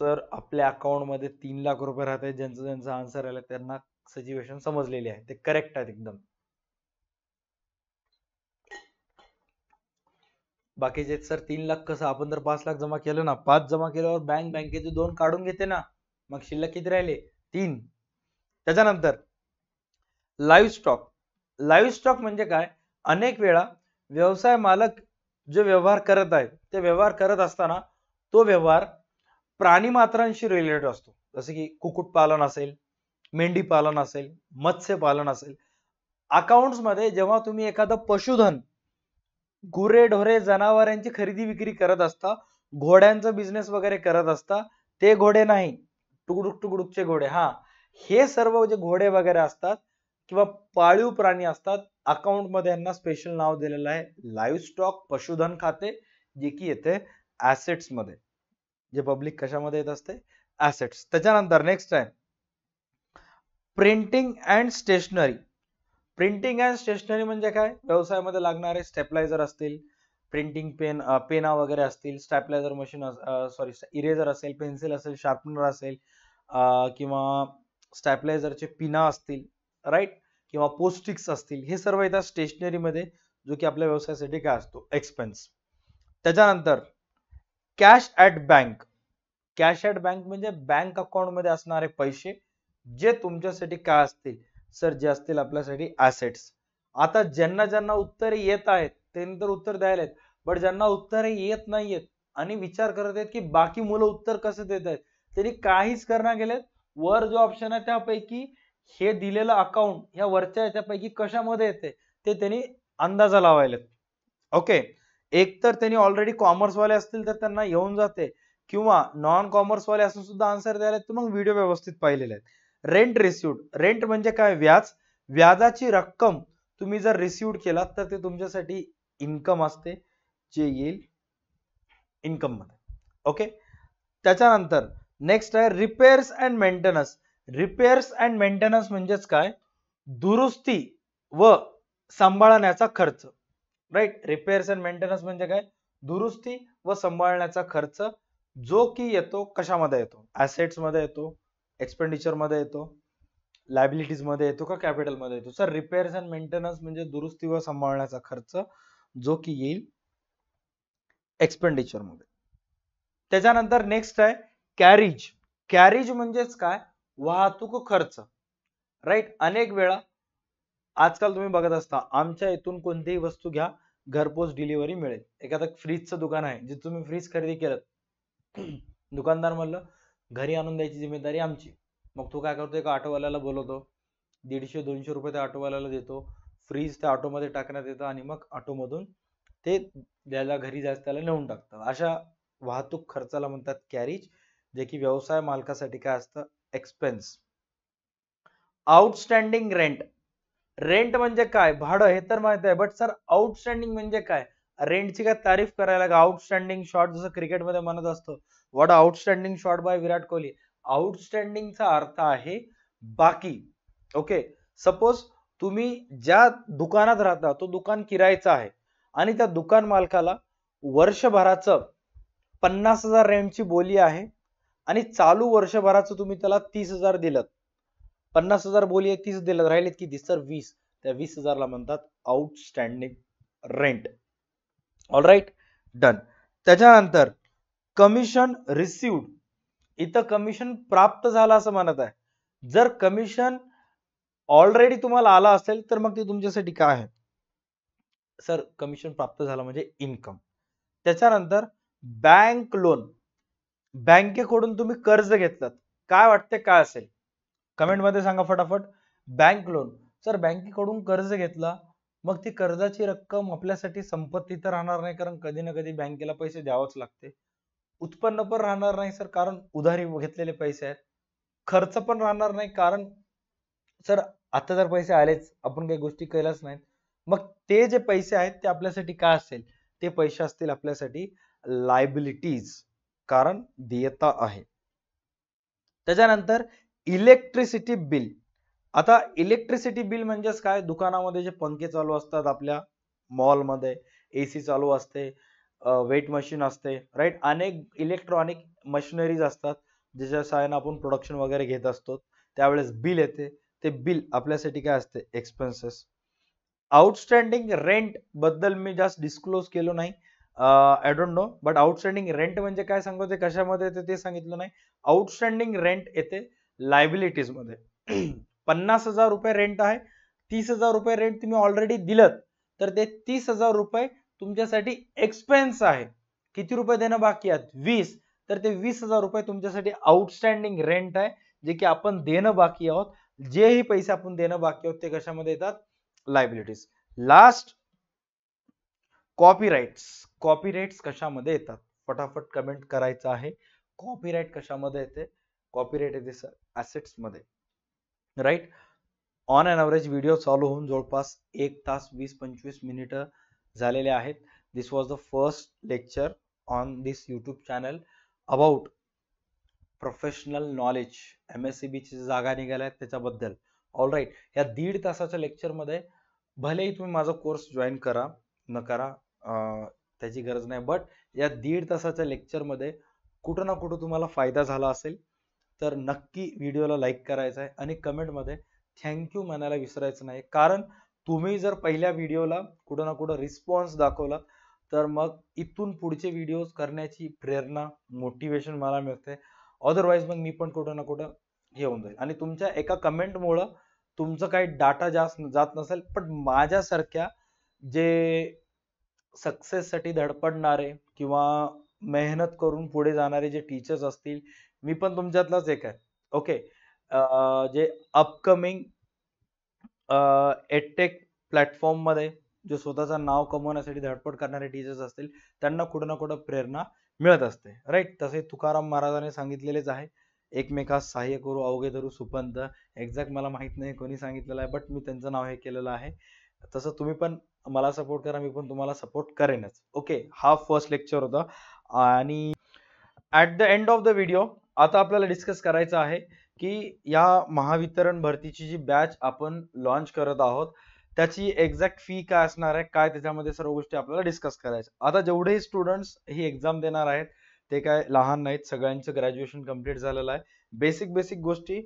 सर आपल्या अकाउंट मध्ये 3 लाख रुपये राहते, ज्यांचं आन्सर आलं त्यांना सिच्युएशन समजलेली आहे, ते करेक्ट आहेत एकदम. बाकीचे सर 3 लाख कसं, आपण जर 5 लाख जमा केलं ना, 5 जमा केल्यावर बँकेचे 2 काढून घेते ना, मग शिल्लक किती राहिले? 3. त्याच्यानंतर लाईव्ह स्टॉक म्हणजे काय? अनेक वेळा व्यवसाय मालक जे व्यवहार करत आहेत ते व्यवहार करत असताना तो व्यवहार प्राणी मात्रांशी रिलेटेड असतो. जसे की कुक्कुटपालन असेल, मेंढी पालन असेल, मत्स्य पालन असेल. अकाउंट्स मध्ये जेव्हा तुम्ही एखादं पशुधन, गुरे ढोरे जनावरांची खरेदी विक्री करत असता, घोड्यांचा बिझनेस वगैरे करत असता, ते घोडे नाही, टुकडुकचे घोडे, हे सर्व जे घोडे वगैरे असतात किंवा पाळीव प्राणी असतात, अकाउंट मध्ये यांना स्पेशल नाव दिलेलं आहे लाईव्ह स्टॉक, पशुधन खाते, जे की येते ऍसेट्स मध्ये. जे पब्लिक कशामध्ये येत असते? ऍसेट्स. त्याच्यानंतर नेक्स्ट आहे printing and stationery. Printing and stationery म्हणजे काय? व्यवसायामध्ये लागणारे स्टेपलायझर असतील, प्रिंटिंग पेना वगैरे असतील, स्टॅपलायझर मशीन, इरेझर असेल, पेन्सिल असेल, शार्पनर असेल, किंवा स्टॅपलायझरचे पिना असतील, राईट, किंवा पोस्टिक्स असतील, हे सर्व येतात स्टेशनरी मध्ये, जो की आपल्या व्यवसायासाठी काय असतो? एक्सपेन्स. त्याच्यानंतर cash at bank. Cash at bank म्हणजे बँक अकाउंट मध्ये असणारे पैसे जे तुमच्यासाठी काय असतील? सर जे असतील आपल्यासाठी ऍसेट्स. आता ज्यांना उत्तरे येत आहेत त्यांनी तर उत्तर द्यायला आहेत, बट ज्यांना उत्तरे येत नाहीयेत आणि विचार करत आहेत की बाकी मुलं उत्तर कसं देत आहेत, त्यांनी काहीच करणार गेलेत. वर जो ऑप्शन आहे त्यापैकी हे दिलेलं अकाउंट ह्या वरच्या याच्यापैकी कशामध्ये येते ते त्यांनी अंदाजा लावायला. ओके, एक तर त्यांनी ऑलरेडी कॉमर्स वाले असतील तर त्यांना येऊन जाते, किंवा नॉन कॉमर्स वाले असून सुद्धा आन्सर द्यायला तर मग व्हिडिओ व्यवस्थित पाहिलेले आहेत. Rent received. रेंट म्हणजे काय? व्याज. व्याजाची रक्कम तुम्ही जर रिसिव्ड केला तर ते तुमच्यासाठी इन्कम असते, जे येईल इन्कम मध्ये. ओके, त्याच्यानंतर नेक्स्ट आहे repairs and maintenance. Repairs and maintenance म्हणजेच काय? दुरुस्ती व सांभाळण्याचा खर्च. राईट, रिपेअर्स अँड मेंटेनन्स म्हणजे काय? दुरुस्ती व सांभाळण्याचा खर्च, जो की येतो कशामध्ये येतो? ऍसेट्स मध्ये येतो, एक्सपेंडिचर मध्ये येतो, लायबिलिटीज मध्ये येतो का कॅपिटल मध्ये येतो? सर रिपेअर्स अँड मेंटेनन्स म्हणजे दुरुस्ती व सांभाळण्याचा खर्च, जो की येईल एक्सपेंडिचर मध्ये. त्याच्यानंतर नेक्स्ट आहे कॅरेज. कॅरेज म्हणजेच काय? वाहतूक खर्च. राईट, अनेक वेळा आजकाल तुम्ही बघत असता आमच्या इथून कोणतीही वस्तू घ्या, घरपोच डिलिव्हरी मिळेल. एखादं फ्रीजचं दुकान आहे, जे तुम्ही फ्रीज खरेदी केलं, दुकानदार म्हणलं घरी आणून द्यायची जिम्मेदारी आमची. मग तो काय करतो? एका ऑटोवाल्याला बोलवतो, 150-200 रुपये त्या ऑटोवाल्याला देतो, फ्रीज त्या ऑटोमध्ये टाकण्यात येतं आणि मग ऑटोमधून ते ज्याला घरी जायचं त्याला नेऊन टाकतं. अशा वाहतूक खर्चाला म्हणतात कॅरेज, जे की व्यवसाय मालकासाठी काय असतं? एक्सपेन्स. Outstanding rent. रेंट म्हणजे काय? भाडं, हे तर माहित आहे, बट सर आउटस्टँडिंग म्हणजे काय? रेंटची काय तारीफ करायला का? आउटस्टँडिंग शॉट जसं क्रिकेटमध्ये म्हणत असतो, what outstanding shot bye Virat Kohli. आउटस्टँडिंगचा अर्थ आहे बाकी. ओके, सपोज तुम्ही ज्या दुकानात राहता तो दुकान किरायचं आहे आणि त्या दुकान मालकाला वर्षभराचं 50,000 रेंटची बोली आहे आणि चालू वर्षभराचं तुम्ही त्याला 30,000 दिलं. 50,000 बोली आहे, 30 दिलं, राहिलेत किती? सर 20. त्या 20,000ला म्हणतात outstanding rent. All right, done. त्याच्यानंतर कमिशन रिसिव्ड. इथं कमिशन प्राप्त झालं असं म्हणत आहे. जर कमिशन ऑलरेडी तुम्हाला आला असेल तर मग ते तुमच्यासाठी काय आहे? सर कमिशन प्राप्त झालं म्हणजे इन्कम. त्याच्यानंतर बँक लोन. बँकेकडून तुम्ही कर्ज घेतलं, काय वाटते काय असेल? कमेंट मध्ये सांगा फटाफट. Bank loan. सर बँकेकडून कर्ज घेतला, मग ती कर्जाची रक्कम आपल्यासाठी संपत्ती तर राहणार नाही, कारण कधी ना कधी बँकेला पैसे द्यावंच लागते. उत्पन्न पण राहणार नाही सर, कारण उधारी घेतलेले पैसे आहेत. खर्च पण राहणार नाही, कारण सर आता जर पैसे आलेच, आपण काही गोष्टी केल्याच नाहीत, मग ते जे पैसे आहेत ते आपल्यासाठी काय असेल? ते पैसे असतील आपल्यासाठी लायबिलिटीज, कारण देयता आहे. त्याच्यानंतर इलेक्ट्रिसिटी बिल. आता इलेक्ट्रिसिटी बिल म्हणजेच काय, दुकानामध्ये जे पंखे चालू असतात, आपल्या मॉलमध्ये एसी चालू असते, वेट मशीन असते, राईट, अनेक इलेक्ट्रॉनिक मशिनरीज असतात ज्याच्या सहाय्याने आपण प्रोडक्शन वगैरे घेत असतो, त्यावेळेस बिल येते. ते बिल आपल्यासाठी काय असते, एक्सपेन्सेस. आउटस्टँडिंग रेंट बद्दल मी जास्त डिस्क्लोज केलो नाही, I don't know, but outstanding rent म्हणजे काय सांगतो, ते कशामध्ये येते ते सांगितलं नाही. आउटस्टँडिंग रेंट येते लायबिलिटीज मध्ये. 50,000 रुपये रेंट आहे, 30,000 रुपये रेंट तुम्ही ऑलरेडी दिलं, तर ते 30,000 रुपये तुमच्यासाठी एक्सपेन्स आहे. किती रुपये देणं बाकी आहेत, 20, तर ते 20,000 रुपये तुमच्यासाठी आउटस्टँडिंग रेंट आहे, जे की आपण देणं बाकी आहोत. जेही पैसे आपण देणं बाकी आहोत ते कशामध्ये येतात, लायबिलिटीज. Last, copyrights. कॉपीराइट्स कशामध्ये येतात, फटाफट कमेंट करायचं आहे. कॉपीराइट कशामध्ये येते, कॉपीराइट येते सर ऍसेट्स मध्ये, right. On an average video चालू होऊन जवळपास 1 तास 20-25 मिनिटं झालेले आहेत. This was the first lecture on this YouTube channel about professional knowledge. MSCB ची जागा निघाल्या आहेत त्याच्याबद्दल. ऑल राईट, या 1.5 तासाच्या लेक्चर मध्ये भलेही तुम्ही माझा कोर्स जॉईन करा न करा, त्याची गरज नाही, बट या 1.5 तासाच्या लेक्चर मध्ये कुठं ना कुठं तुम्हाला फायदा झाला असेल तर नक्की व्हिडिओला लाईक करायचा आहे आणि कमेंटमध्ये थँक्यू म्हणायला विसरायचं नाही. कारण तुम्ही जर पहिल्या व्हिडिओला कुठं ना कुठं रिस्पॉन्स दाखवला तर मग इथून पुढचे व्हिडिओज करण्याची प्रेरणा, मोटिवेशन मला मिळते. अदरवाईज मग मी पण कुठं ना कुठं हे होऊन जाईल. आणि तुमच्या एका कमेंटमुळं तुमचं काही डाटा जास्त जात नसेल, पण माझ्यासारख्या जे सक्सेससाठी धडपडणारे किंवा मेहनत करून पुढे जाणारे जे टीचर्स असतील, मी पण तुमच्यातलाच एक आहे. ओके, जे अपकमिंग एडटेक प्लॅटफॉर्म मध्ये जे स्वतःचं नाव कमवण्यासाठी धडपड करणारे टीचर्स असतील, त्यांना कुठं ना कुठं प्रेरणा मिळत असते, राईट. तसे तुकाराम महाराजांनी सांगितलेलेच आहे, एकमेकास सहाय्य करू अवघे धरू सुपंत. एक्झॅक्ट मला माहित नाही कोणी सांगितलेलं आहे, बट मी त्यांचं नाव हे केलेलं आहे. तसं तुम्ही पण मला सपोर्ट करा, मी पण तुम्हाला सपोर्ट करेनच. ओके, हा फर्स्ट लेक्चर होता. आणि at the end of the video आता आपल्याला डिस्कस करायचं आहे की या महावितरण भरतीची जी बॅच आपण लॉन्च करत आहोत त्याची एक्झॅक्ट फी काय असणार आहे, काय त्याच्यामध्ये सर्व गोष्टी आपल्याला डिस्कस करायच्या. आता जेवढेही स्टुडंट्स ही एक्झाम देणार आहेत ते काय लहान नाहीत, सगळ्यांचं ग्रॅज्युएशन कम्प्लीट झालेलं आहे. बेसिक गोष्टी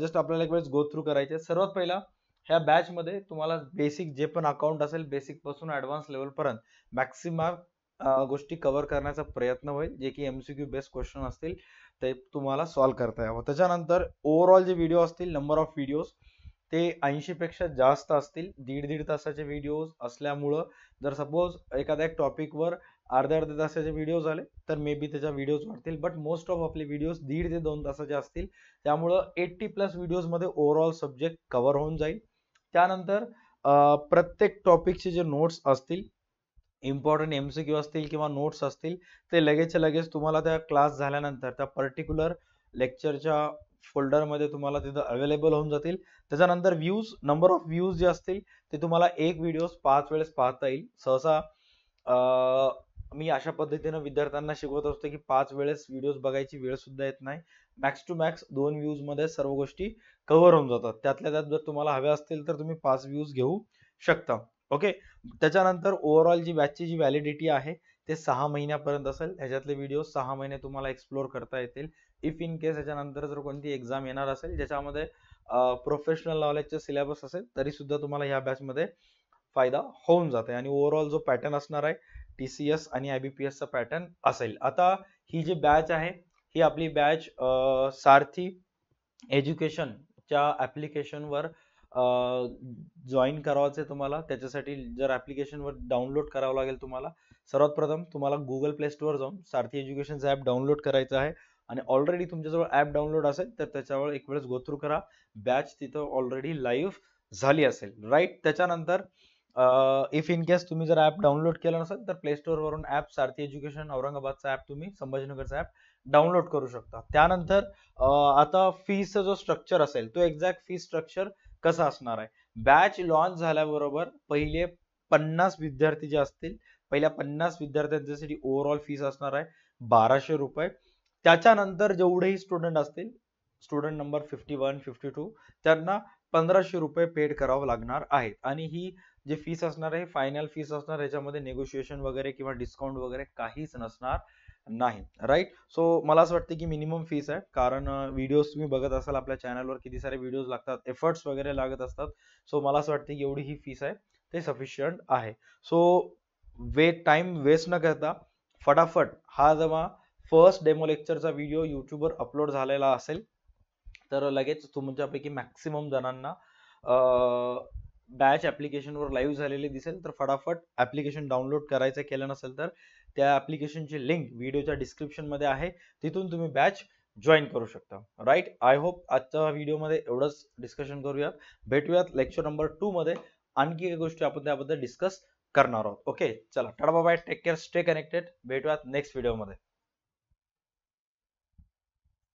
जस्ट आपल्याला एक वेळेस गो थ्रू करायचे. सर्वात पहिला, ह्या बॅच मध्ये तुम्हाला बेसिक जे पण अकाउंट असेल, बेसिक पासून ऍडव्हान्स लेवल पर्यंत मॅक्सिमम गोष्टी कव्हर करण्याचा प्रयत्न होईल, जे की MCQ बेस्ड क्वेश्चन असतील ते तुम्हाला सॉल्व्ह करता यावं. त्याच्यानंतर ओव्हरऑल जे व्हिडिओ असतील, नंबर ऑफ व्हिडिओज ते 80 पेक्षा जास्त असतील. 1.5 तासाचे व्हिडिओज असल्यामुळं जर सपोज एखाद्या एक टॉपिकवर अर्ध्या तासाचे व्हिडिओ झाले तर मे बी त्याच्या व्हिडिओज वाढतील, बट मोस्ट ऑफ आपले व्हिडिओज 1.5 ते 2 तासाचे असतील. त्यामुळं 80+ व्हिडिओज मध्ये ओव्हरऑल सब्जेक्ट कव्हर होऊन जाईल. त्यानंतर प्रत्येक टॉपिकचे जे नोट्स असतील, इम्पॉर्टंट MCQ असतील किंवा नोट्स असतील, ते लगेच तुम्हाला त्या क्लास झाल्यानंतर त्या पर्टिक्युलर लेक्चरच्या फोल्डरमध्ये तुम्हाला तिथं अवेलेबल होऊन जातील. त्याच्यानंतर व्ह्यूज, नंबर ऑफ व्ह्यूज जे असतील ते तुम्हाला एक व्हिडिओ 5 वेळेस पाहता येईल. सहसा मी अशा पद्धतीने विद्यार्थ्यांना शिकवत असतो की 5 वेळेस व्हिडिओज बघायची वेळ सुद्धा येत नाही. मॅक्स टू मॅक्स 2 व्ह्यूज मध्ये सर्व गोष्टी कव्हर होऊन जातात. त्यातल्या त्यात जर तुम्हाला हव्या असतील तर तुम्ही 5 व्ह्यूज घेऊ शकता. ओके, त्याच्यानंतर ओव्हरऑल जी बॅचची जी व्हॅलिडिटी आहे ते 6 महिन्यापर्यंत असेल. ह्याच्यातले व्हिडिओ 6 महिने तुम्हाला एक्सप्लोर करता येतील. इफ इन केस याच्यानंतर जर कोणती एक्झाम येणार असेल ज्याच्यामध्ये प्रोफेशनल नॉलेजचे सिलेबस असेल तरी सुद्धा तुम्हाला ह्या बॅच मध्ये फायदा होऊन जाते. आणि ओव्हरऑल जो पॅटर्न असणार आहे TCS आणि IBPS चा पॅटर्न असेल. आता ही जी बॅच आहे ही आपली बॅच सारथी एज्युकेशनच्या ऍप्लिकेशनवर जॉईन करावायचं आहे तुम्हाला. त्याच्यासाठी जर ऍप्लिकेशनवर डाउनलोड करावं लागेल तुम्हाला. सर्वात प्रथम तुम्हाला गुगल प्ले स्टोअर जाऊन सारथी एज्युकेशनचा ऍप डाउनलोड करायचं आहे. आणि ऑलरेडी तुमच्याजवळ ऍप डाउनलोड असेल तर त्याच्यावर एक वेळेस गो थ्रू करा. बॅच तिथं ऑलरेडी लाईव्ह झाली असेल, राईट. त्याच्यानंतर इफ इन केस तुम्ही जर ऍप डाउनलोड केलं नसेल तर प्ले स्टोअर वरून ऍप सारथी एज्युकेशन औरंगाबादचा ऍप, तुम्ही संभाजीनगरचा ऍप डाउनलोड करू शकता. त्यानंतर आता फीचा जो स्ट्रक्चर असेल तो एक्झॅक्ट फी स्ट्रक्चर कसा असणार आहे. बॅच लॉन्च झाल्याबरोबर पहिले 50 विद्यार्थी जे असतील पहिल्या 50 विद्यार्थ्यांसाठी ओव्हरऑल फीस असणार आहे 1200 रुपये. त्याच्यानंतर जेवढेही स्टुडंट असतील, स्टुडंट नंबर 51, 52, त्यांना 1500 रुपये पेड करावं लागणार आहे. आणि ही जे फीस असणार आहे फायनल फीस असणार, याच्यामध्ये नेगोशिएशन वगैरे किंवा डिस्काउंट वगैरे काहीच नसणार नाही. राईट. सो मला असं वाटतं की मिनिमम फीस आहे, कारण व्हिडिओज तुम्ही बघत असाल आपल्या चॅनलवर, किती सारे व्हिडिओज लागतात, एफर्ट्स वगैरे लागत असतात. सो मला असं वाटतं की एवढी ही फीस आहे ते सफिशियंट आहे. सो टाइम वेस्ट न करता फटाफट हा जेव्हा फर्स्ट डेमो लेक्चरचा व्हिडिओ युट्यूबवर अपलोड झालेला असेल तर लगेच तुमच्यापैकी मॅक्सिमम जणांना बॅच ऍप्लिकेशनवर लाईव्ह झालेली दिसेल, तर फटाफट ऍप्लिकेशन डाउनलोड करायचं केलं नसेल तर त्या ऍप्लिकेशनची लिंक व्हिडिओच्या डिस्क्रिप्शन मध्ये आहे, तिथून तुम्ही बॅच जॉईन करू शकता. राईट. आय होप आजच्या व्हिडिओमध्ये एवढंच डिस्कशन करूयात. भेटूयात लेक्चर नंबर 2 मध्ये. आणखी काही गोष्टी आपण त्याबद्दल डिस्कस करणार आहोत. ओके, चला ta-ta bye, take care, stay connected. भेटूयात नेक्स्ट व्हिडिओमध्ये.